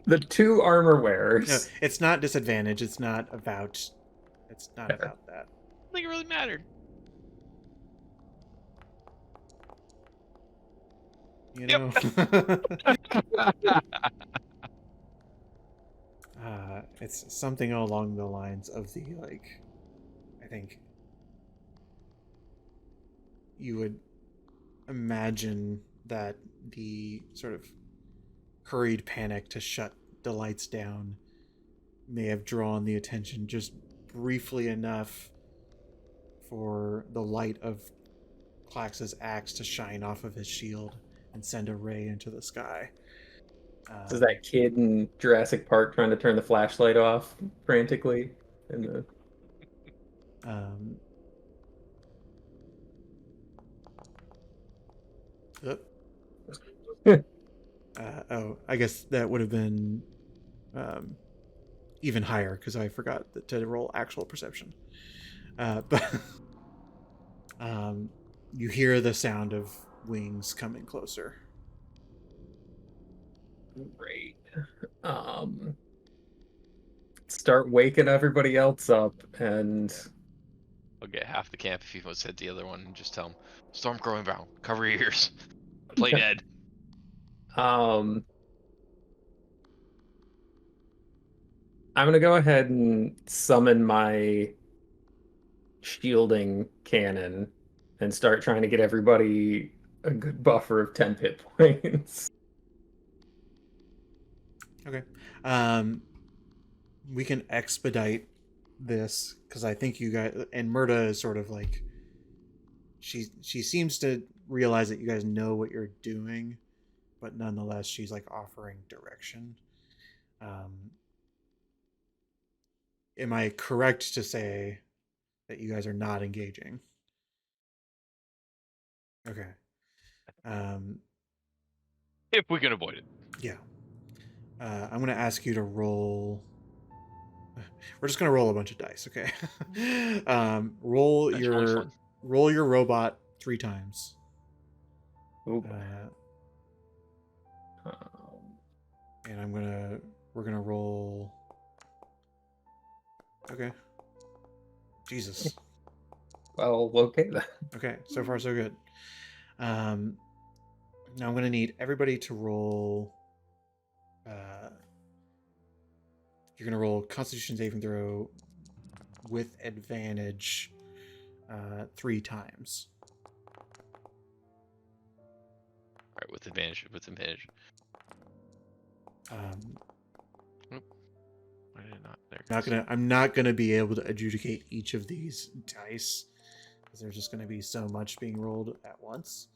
The two armor wearers. No, it's not disadvantage. It's not about that. I don't think it really mattered. You know? It's something along the lines of the, like, I think you would imagine that the sort of hurried panic to shut the lights down may have drawn the attention just briefly enough for the light of Klax's axe to shine off of his shield and send a ray into the sky. This is that kid in Jurassic Park trying to turn the flashlight off frantically. In the... I guess that would have been even higher because I forgot to roll actual perception. But you hear the sound of wings coming closer. Great. Start waking everybody else up, and I'll get half the camp if he was hit the other one and just tell him, storm crow inbound, cover your ears. Play dead. I'm gonna go ahead and summon my shielding cannon and start trying to get everybody a good buffer of 10 hit points. Okay. We can expedite this because I think you guys and Murda is sort of like she seems to realize that you guys know what you're doing, but nonetheless she's like offering direction. Am I correct to say that you guys are not engaging? Okay. If we can avoid it. Yeah. I'm going to ask you to roll. We're just going to roll a bunch of dice, okay? Roll That's really fun. your robot 3 times. Ooh. And we're going to roll. Okay. Jesus. Well, okay then. Okay, so far so good. Now I'm going to need everybody to roll. You're going to roll Constitution saving throw with advantage 3 times. All right, with advantage. I did not. There. I'm not gonna be able to adjudicate each of these dice because there's just gonna be so much being rolled at once.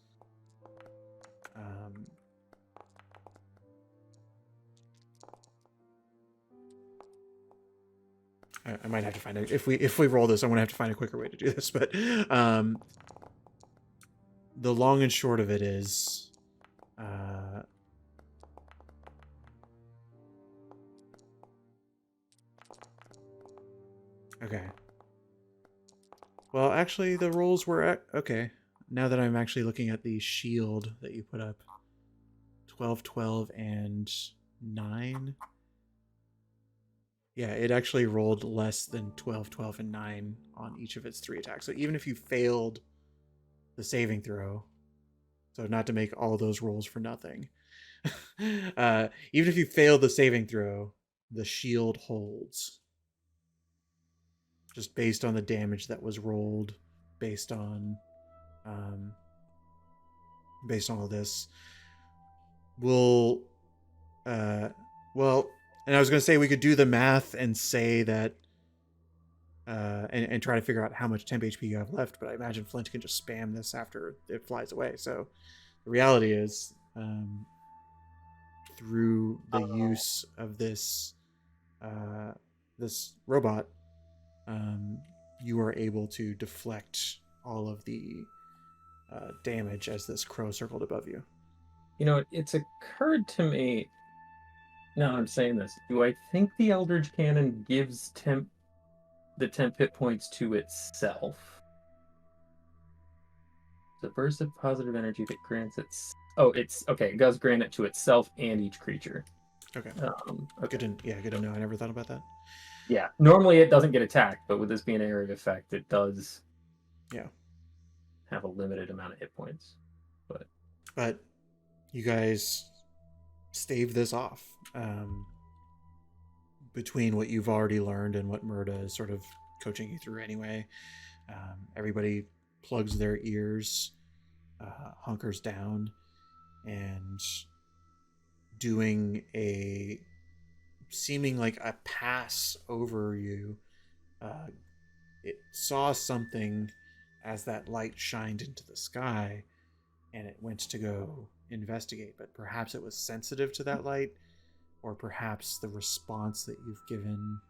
I might have to find it if we roll this. I'm gonna have to find a quicker way to do this. But the long and short of it is. Okay. Well, actually, the rolls were okay. Now that I'm actually looking at the shield that you put up, 12, 12, and 9. Yeah, it actually rolled less than 12, 12, and 9 on each of its 3 attacks. So even if you failed the saving throw, so not to make all those rolls for nothing, even if you fail the saving throw, the shield holds. Just based on the damage that was rolled, based on all this. Well, And I was going to say we could do the math and say that, and try to figure out how much temp HP you have left. But I imagine Flint can just spam this after it flies away. So the reality is, through the use of this this robot, you are able to deflect all of the damage as this crow circled above you. You know, it's occurred to me. Now I'm saying this. Do I think the Eldritch Cannon gives the temp hit points to itself? The burst of positive energy that grants its. Oh, it's okay. It does grant it to itself and each creature. Okay. Okay. Good to know. I never thought about that. Yeah. Normally it doesn't get attacked, but with this being an area effect, it does. Yeah. Have a limited amount of hit points, but you guys stave this off. Between what you've already learned and what Murda is sort of coaching you through anyway, everybody plugs their ears, hunkers down, and doing a seeming like a pass over you. It saw something as that light shined into the sky, and it went to go investigate, but perhaps it was sensitive to that light, or perhaps the response that you've given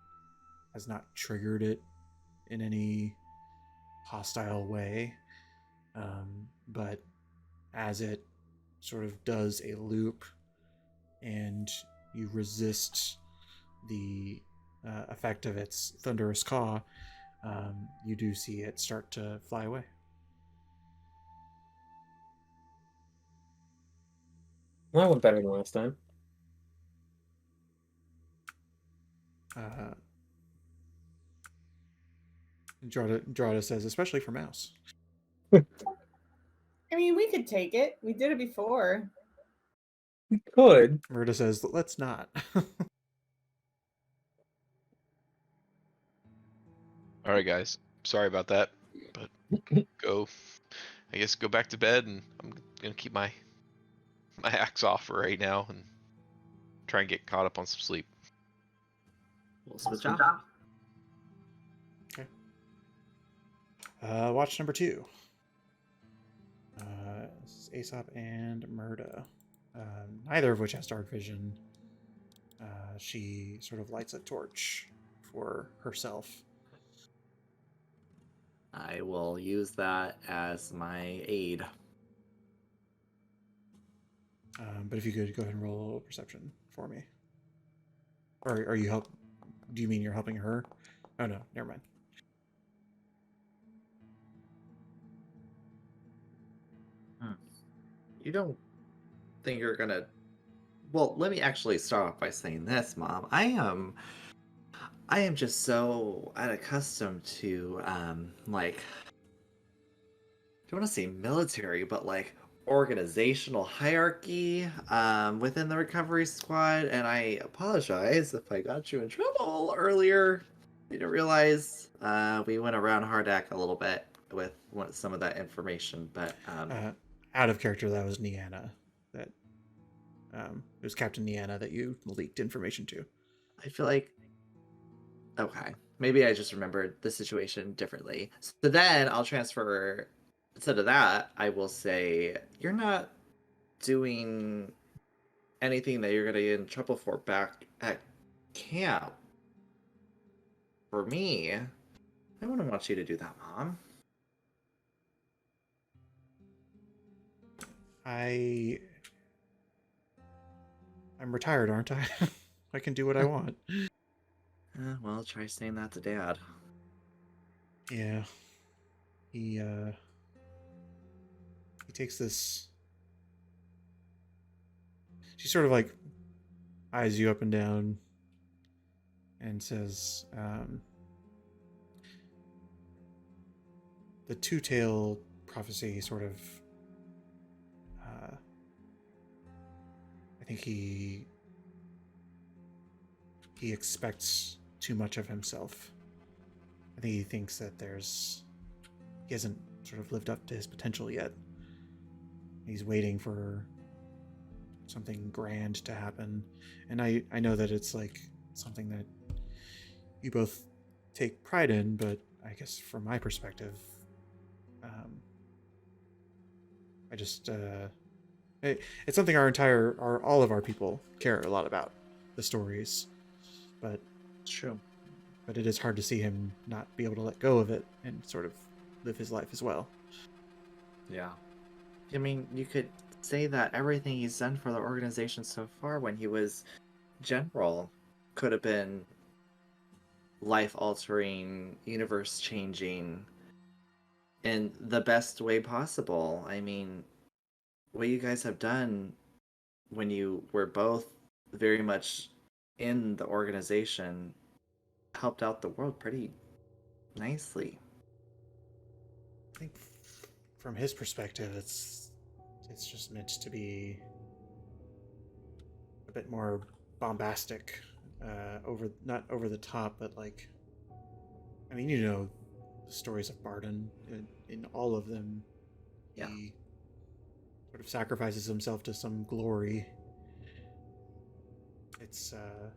has not triggered it in any hostile way. But as it sort of does a loop and you resist the effect of its thunderous caw, you do see it start to fly away. Well, that went better than last time. Drada says, especially for mouse. I mean, we could take it. We did it before. We could. Murda says, let's not. All right, guys. Sorry about that, but I guess go back to bed, and I'm gonna keep my axe off for right now and try and get caught up on some sleep. We'll switch off. Okay. Watch number 2. This is Aesop and Murda. Neither of which has dark vision. She sort of lights a torch for herself. I will use that as my aid. But if you could go ahead and roll a little perception for me. Or are you do you mean you're helping her? Oh no, never mind. You don't think you're gonna... Well, let me actually start off by saying this, Mom. I am just so unaccustomed to, like, I don't want to say military, but like organizational hierarchy within the recovery squad, and I apologize if I got you in trouble earlier. I didn't realize we went around Hardak a little bit with some of that information, but out of character, that was Niana. That it was Captain Niana that you leaked information to. I feel like, okay, maybe I just remembered the situation differently. So then I'll transfer. Instead of that, I will say, you're not doing anything that you're going to get in trouble for back at camp. For me, I wouldn't want you to do that, Mom. I'm retired, aren't I? I can do what I want. Well, try saying that to Dad. Yeah. He takes this... She sort of like eyes you up and down and says, the two-tail prophecy sort of... I think he expects too much of himself. I think he thinks that he hasn't sort of lived up to his potential yet. He's waiting for something grand to happen. And I know that it's like something that you both take pride in, but I guess from my perspective, I just it's something all of our people care a lot about, the stories, but It's true. but it is hard to see him not be able to let go of it and sort of live his life as well. Yeah. I mean, you could say that everything he's done for the organization so far when he was general could have been life-altering, universe-changing in the best way possible. I mean, what you guys have done when you were both very much in the organization helped out the world pretty nicely. I think from his perspective, it's just meant to be a bit more bombastic, not over the top, but like, I mean, you know, the stories of Barden. In all of them, Yeah. he sort of sacrifices himself to some glory. It's I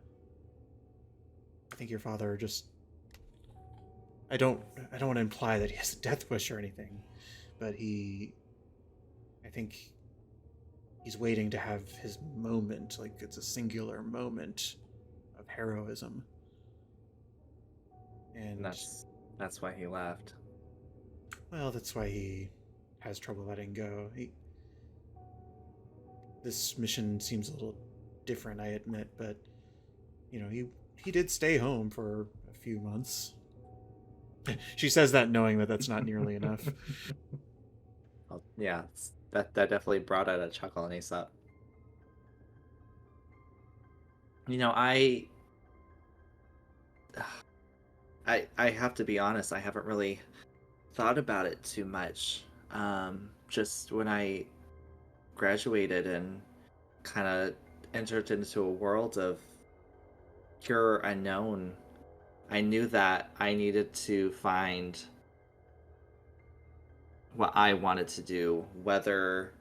think your father just, I don't want to imply that he has a death wish or anything, but I think he's waiting to have his moment, like it's a singular moment of heroism. And That's why he left. well, that's why he has trouble letting go. This mission seems a little different, I admit, but you know, he did stay home for a few months. She says that knowing that that's not nearly enough. Well, yeah, that definitely brought out a chuckle in Aesop. You know, I have to be honest, I haven't really thought about it too much. Just when I graduated and kind of entered into a world of pure unknown, I knew that I needed to find what I wanted to do, whether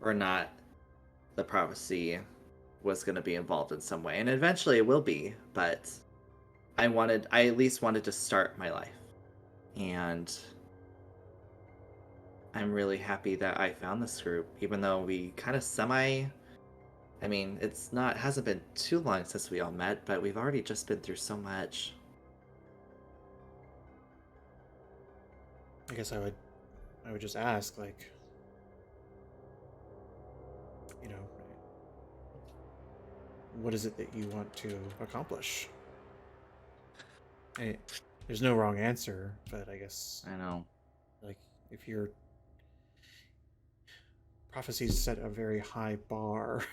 or not the prophecy was going to be involved in some way. And eventually it will be, but I at least wanted to start my life. And I'm really happy that I found this group, even though we kind of I mean, hasn't been too long since we all met, but we've already just been through so much. I guess I would just ask, like, you know, what is it that you want to accomplish? There's no wrong answer, but I guess, I know. like, if your prophecies set a very high bar,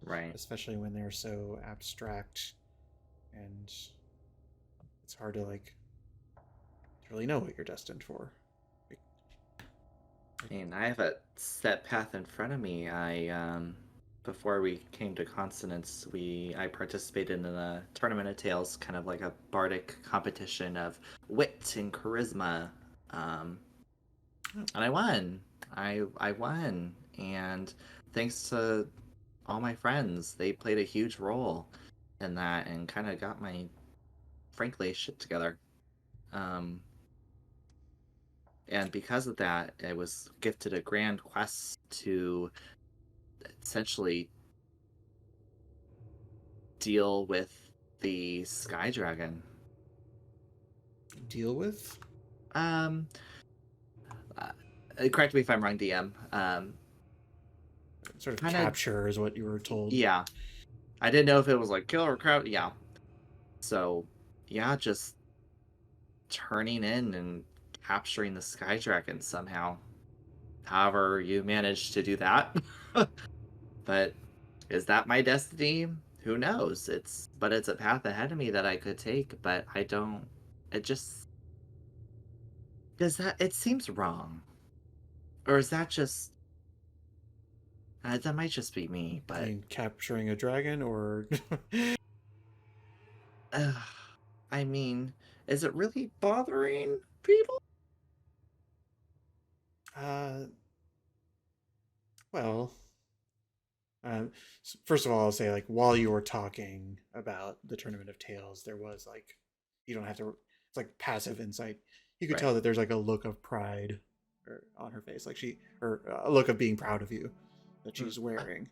Right. especially when they're so abstract, and it's hard to really know what you're destined for. And I have a set path in front of me. Before we came to Consonance, I participated in a Tournament of Tales, kind of like a bardic competition of wit and charisma. And I won. I won. And thanks to all my friends, they played a huge role in that and kind of got my, frankly, shit together. And because of that, I was gifted a grand quest to essentially deal with the Sky Dragon. Deal with? Correct me if I'm wrong, DM. Sort of capture is what you were told. Yeah. I didn't know if it was like kill or crowd. Yeah. So, yeah, just turning in and capturing the Sky Dragon somehow. However you managed to do that. But is that my destiny? Who knows? It's a path ahead of me that I could take, but I don't. It seems wrong. Or is that just that might just be me, but I mean, capturing a dragon, or I mean, is it really bothering people? well, First of all, I'll say, like, while you were talking about the Tournament of Tales, there was, like, you don't have to, it's like passive insight. You could Right. tell that there's like a look of pride on her face, like or a look of being proud of you that she's wearing.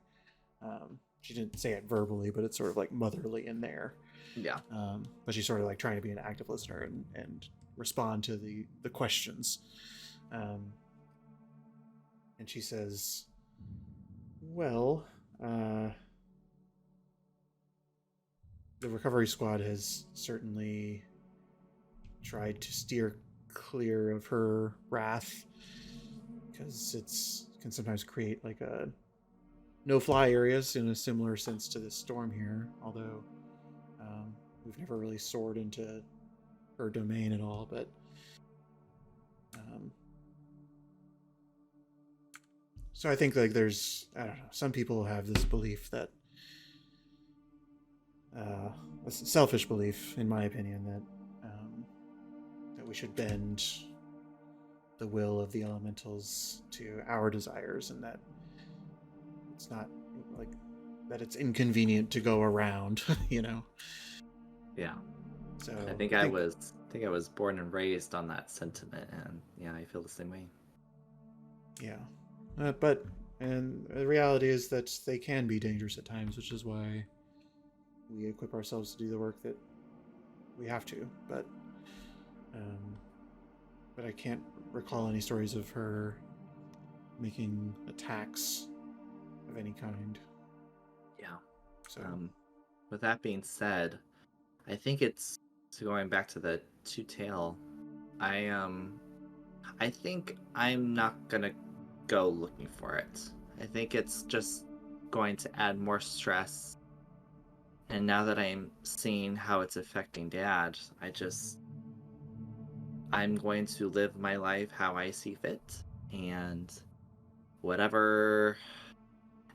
She didn't say it verbally, but it's sort of like motherly in there. Yeah. But she's sort of like trying to be an active listener and respond to the questions. And she says, well, the recovery squad has certainly tried to steer clear of her wrath, because can sometimes create like a no-fly areas in a similar sense to this storm here, although we've never really soared into her domain at all. But so I think, like, there's, I don't know, some people have this belief that a selfish belief, in my opinion, that we should bend the will of the elementals to our desires, and that it's not like that it's inconvenient to go around, you know. Yeah. So I think I was born and raised on that sentiment, and yeah, I feel the same way. Yeah, and the reality is that they can be dangerous at times, which is why we equip ourselves to do the work that we have to. But I can't recall any stories of her making attacks of any kind. Yeah. So With that being said, I think it's, so going back to the two-tail, I think I'm not gonna go looking for it. I think it's just going to add more stress. And now that I'm seeing how it's affecting Dad, I'm going to live my life how I see fit, and whatever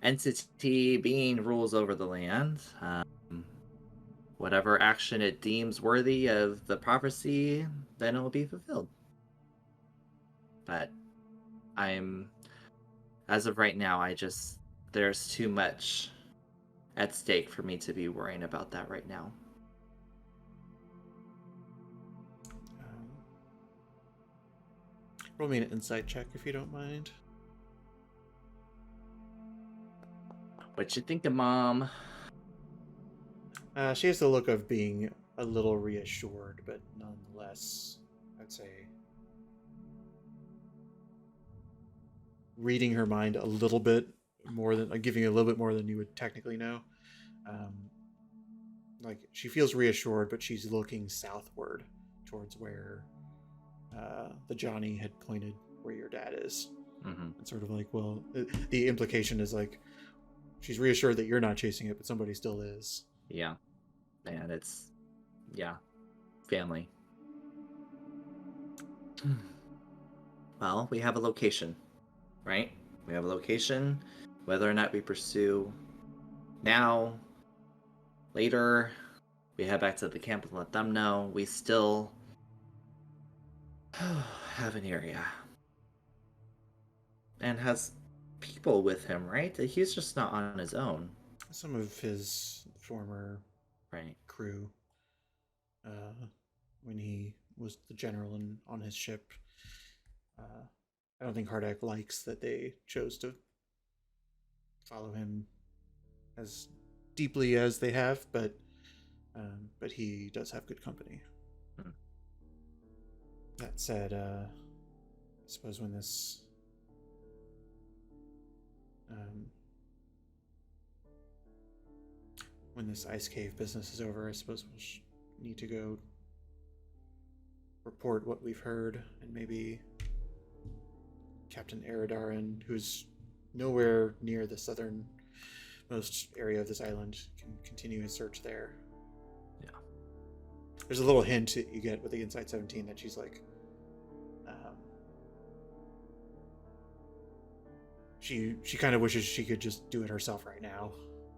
entity being rules over the land, whatever action it deems worthy of the prophecy, then it will be fulfilled. But as of right now, there's too much at stake for me to be worrying about that right now. roll me an insight check if you don't mind. What you thinking, Mom? She has the look of being a little reassured, but nonetheless, I'd say reading her mind a little bit more than, like, giving you a little bit more than you would technically know. Like, she feels reassured, but she's looking southward towards where the Johnny had pointed where your dad is. Mm-hmm. And sort of like, well, the implication is like she's reassured that you're not chasing it, but somebody still is. Yeah. And it's, yeah, family. Well, we have a location, right? We have a location. Whether or not we pursue now, later, we head back to the camp and let them know, we still have an area. And has people with him, right? He's just not on his own. Some of his former crew, when he was the general on his ship. I don't think Hardak likes that they chose to follow him as deeply as they have, but he does have good company. That said, I suppose when this ice cave business is over, I suppose we'll need to go report what we've heard, and maybe Captain Eridarin, who's nowhere near the southernmost area of this island, can continue his search there. Yeah. There's a little hint that you get with the Insight 17 that she's like, she kind of wishes she could just do it herself right now.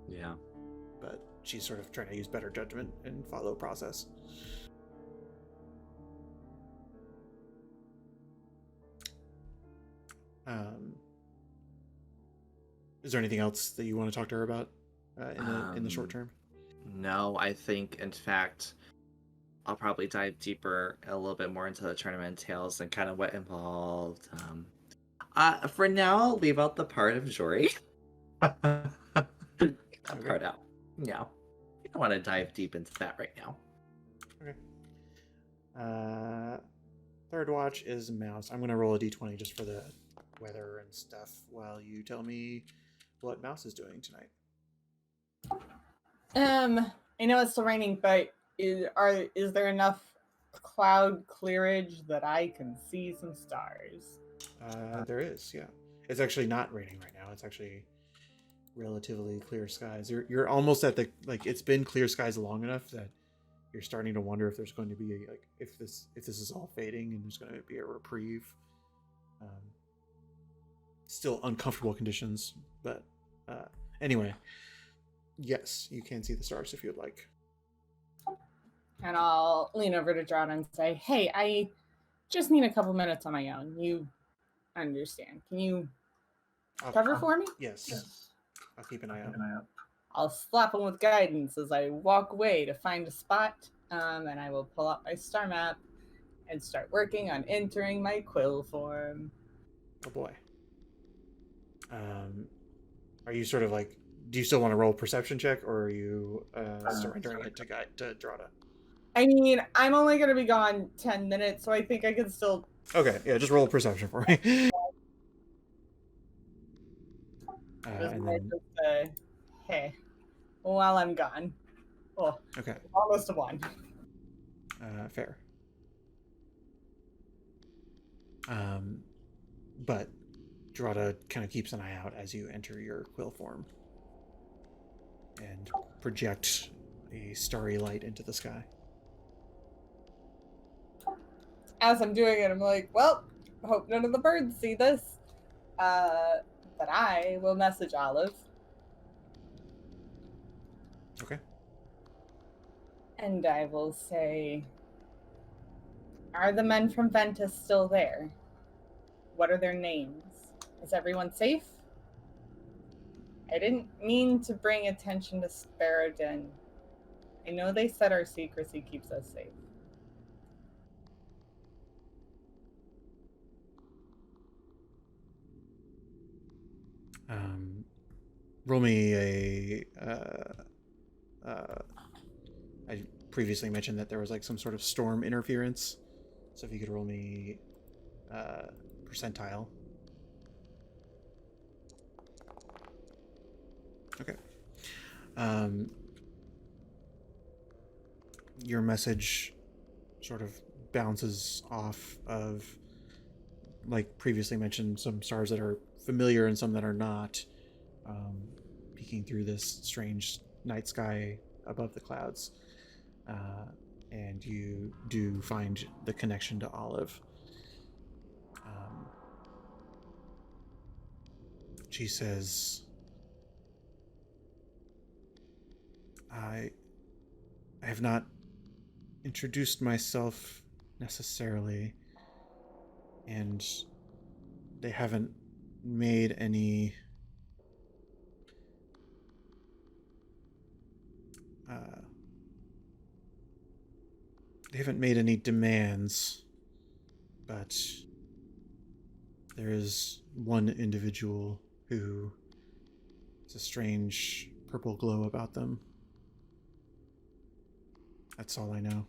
Yeah. But she's sort of trying to use better judgment and follow process. Is there anything else that you want to talk to her about in the short term? No, I think in fact I'll probably dive deeper a little bit more into the tournament tales and kind of what involved. For now, I'll leave out the part of Jory. That part out. Yeah, I don't want to dive deep into that right now. Okay. Third watch is Mouse. I'm going to roll a d20 just for the weather and stuff while you tell me what Mouse is doing tonight. I know it's still raining, but is there enough cloud clearage that I can see some stars? There is, yeah. It's actually not raining right now. It's actually relatively clear skies. You're almost at the it's been clear skies long enough that you're starting to wonder if there's going to be if this is all fading and there's going to be a reprieve. Still uncomfortable conditions, but anyway, yes, you can see the stars if you'd like. And I'll lean over to John and say, "Hey, I just need a couple minutes on my own. You understand? Can you cover for me?" Yes, I'll keep an eye out. I'll slap him with guidance as I walk away to find a spot, and I will pull out my star map and start working on entering my quill form. Oh boy. Are you sort of do you still want to roll perception check, or are you surrendering it to Drada? I mean, I'm only going to be gone 10 minutes, so I think I can still... Okay, yeah, just roll perception for me. And then... hey, while I'm gone. Oh, okay. Almost a 1. Fair. But Drada kind of keeps an eye out as you enter your quill form and project a starry light into the sky. As I'm doing it, I'm like, well, hope none of the birds see this. But I will message Olive. Okay. And I will say, are the men from Ventus still there? What are their names? Is everyone safe? I didn't mean to bring attention to Sparadin. I know they said our secrecy keeps us safe. Roll me a... I previously mentioned that there was some sort of storm interference. So if you could roll me percentile. Okay. Your message sort of bounces off of, like previously mentioned, some stars that are familiar and some that are not, peeking through this strange night sky above the clouds. And you do find the connection to Olive. She says, I have not introduced myself necessarily, and they haven't made any demands, but there is one individual who has a strange purple glow about them. That's all I know.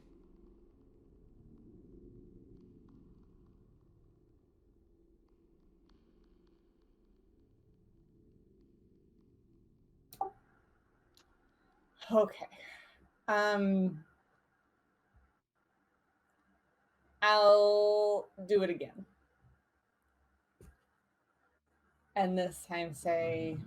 Okay. I'll do it again. And this time say,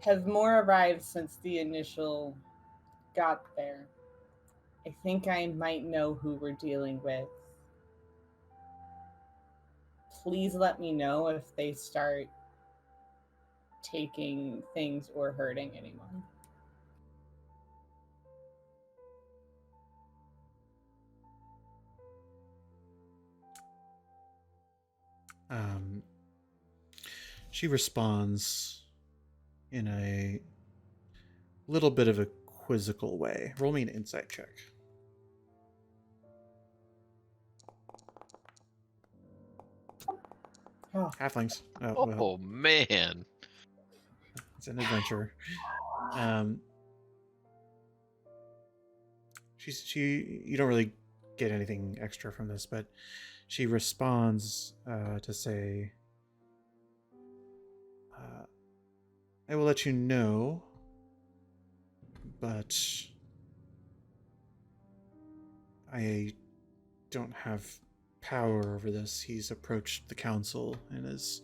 have more arrived since the initial got there. I think I might know who we're dealing with. Please let me know if they start taking things or hurting anyone. She responds in a little bit of a quizzical way. Roll me an insight check. Oh, Halflings. Oh, Oh well, man. it's an adventure. You don't really get anything extra from this, but she responds to say, I will let you know, but I don't have power over this. He's approached the council and is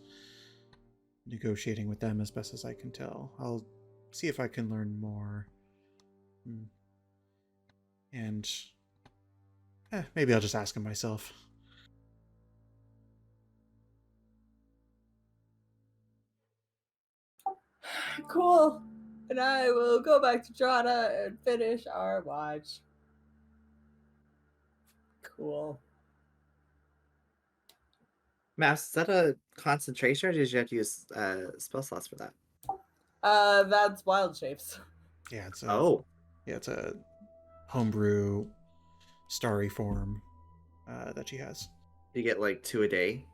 negotiating with them as best as I can tell. I'll see if I can learn more. And maybe I'll just ask him myself. cool. And I will go back to Drana and finish our watch. Cool. Mouse, is that a concentration, or did you have to use spell slots for that? That's wild shapes. Yeah, it's a homebrew starry form that she has. You get like 2 a day.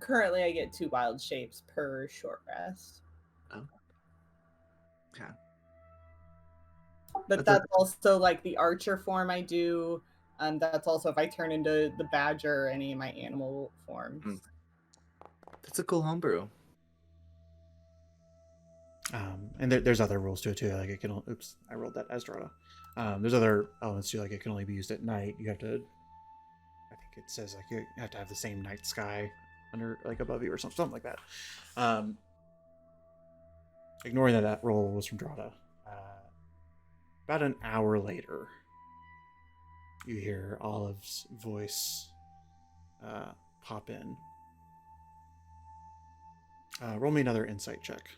Currently I get 2 wild shapes per short rest. Oh. Okay. But that's also like the archer form I do. That's also if I turn into the badger or any of my animal forms. That's a cool homebrew. And there's other rules to it too. Like it can. Oops, I rolled that as Drata. There's other elements too. Like it can only be used at night. You have to. I think it says like you have to have the same night sky under like above you or something like that. Ignoring that roll was from Drata. About an hour later, you hear Olive's voice pop in. Roll me another insight check.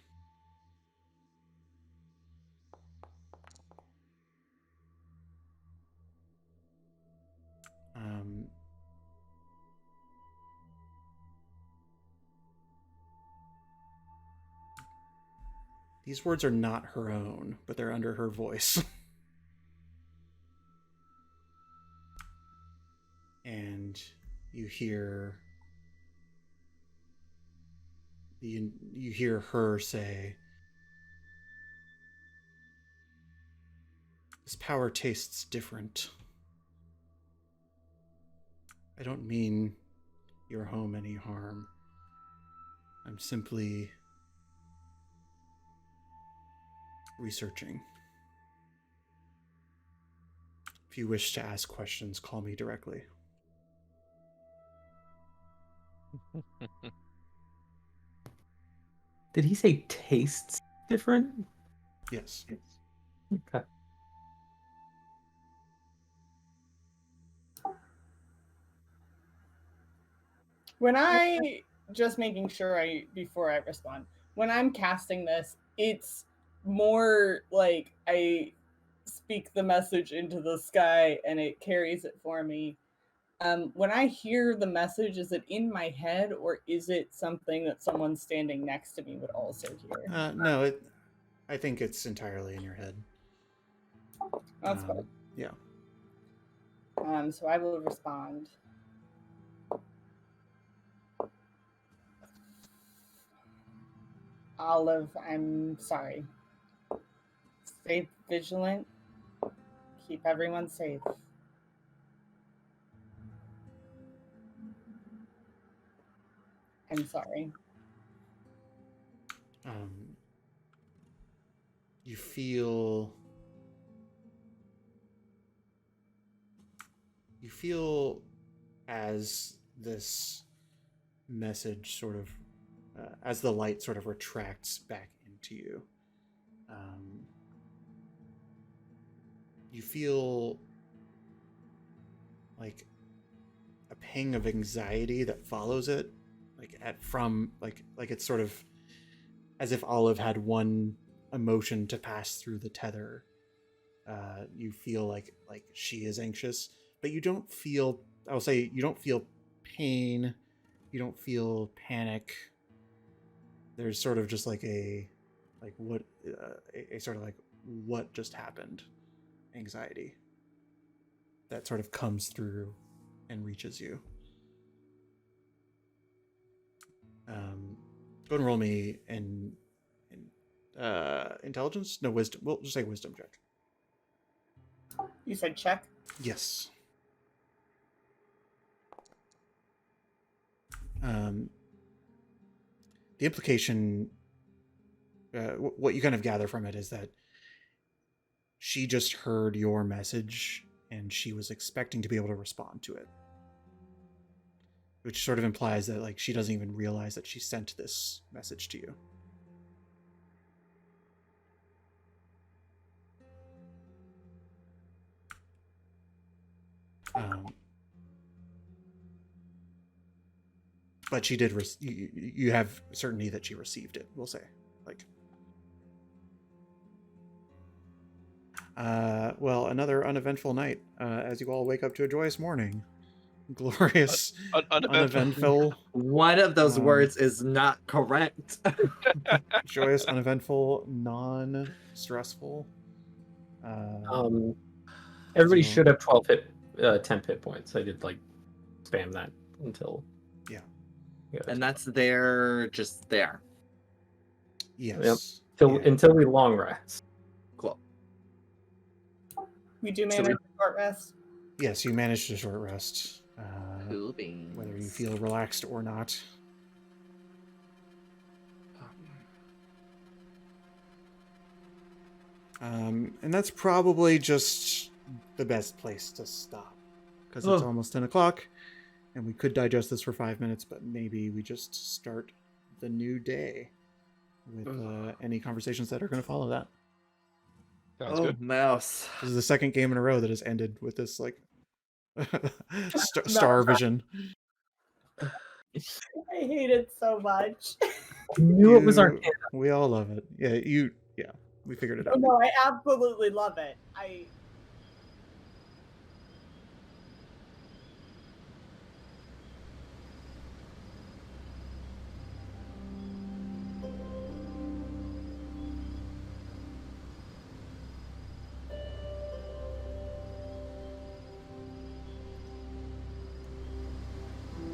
These words are not her own, but they're under her voice. And you hear her say, "This power tastes different. I don't mean your home any harm. I'm simply researching. If you wish to ask questions, call me directly." Did he say tastes different? Yes. Okay. When I just making sure before I respond, when I'm casting this, it's more like I speak the message into the sky and it carries it for me. When I hear the message, is it in my head or is it something that someone standing next to me would also hear? No, I think it's entirely in your head. That's good. Yeah. So I will respond. Olive, I'm sorry. Stay vigilant. Keep everyone safe. I'm sorry. You feel as this message sort of as the light sort of retracts back into you, you feel like a pang of anxiety that follows it, like it's sort of as if Olive had one emotion to pass through the tether. You feel like she is anxious, but you don't feel, I'll say, you don't feel pain. You don't feel panic. There's sort of just like a sort of like what just happened anxiety that sort of comes through and reaches you. Go ahead and roll me in intelligence? No, wisdom. We'll just say wisdom check. You said check? Yes. The implication, what you kind of gather from it is that she just heard your message and she was expecting to be able to respond to it. Which sort of implies that like she doesn't even realize that she sent this message to you. But she did. You have certainty that she received it. We'll say, like. Well, another uneventful night. As you all wake up to a joyous morning, glorious, uneventful. One of those words is not correct. Joyous, uneventful, non-stressful. Everybody so- should have 10 hit points. I did like spam that until. Yeah. And that's there, just there. Yes. Until we long rest. Cool. We do manage a short rest. Yes, you managed a short rest. Cool beans. Whether you feel relaxed or not. And that's probably just the best place to stop. Because it's almost 10 o'clock. And we could digest this for 5 minutes, but maybe we just start the new day with any conversations that are going to follow that. Sounds good. Mouse. This is the second game in a row that has ended with this, like, star vision. I hate it so much. Knew it was our We all love it. Yeah, we figured it out. No, I absolutely love it.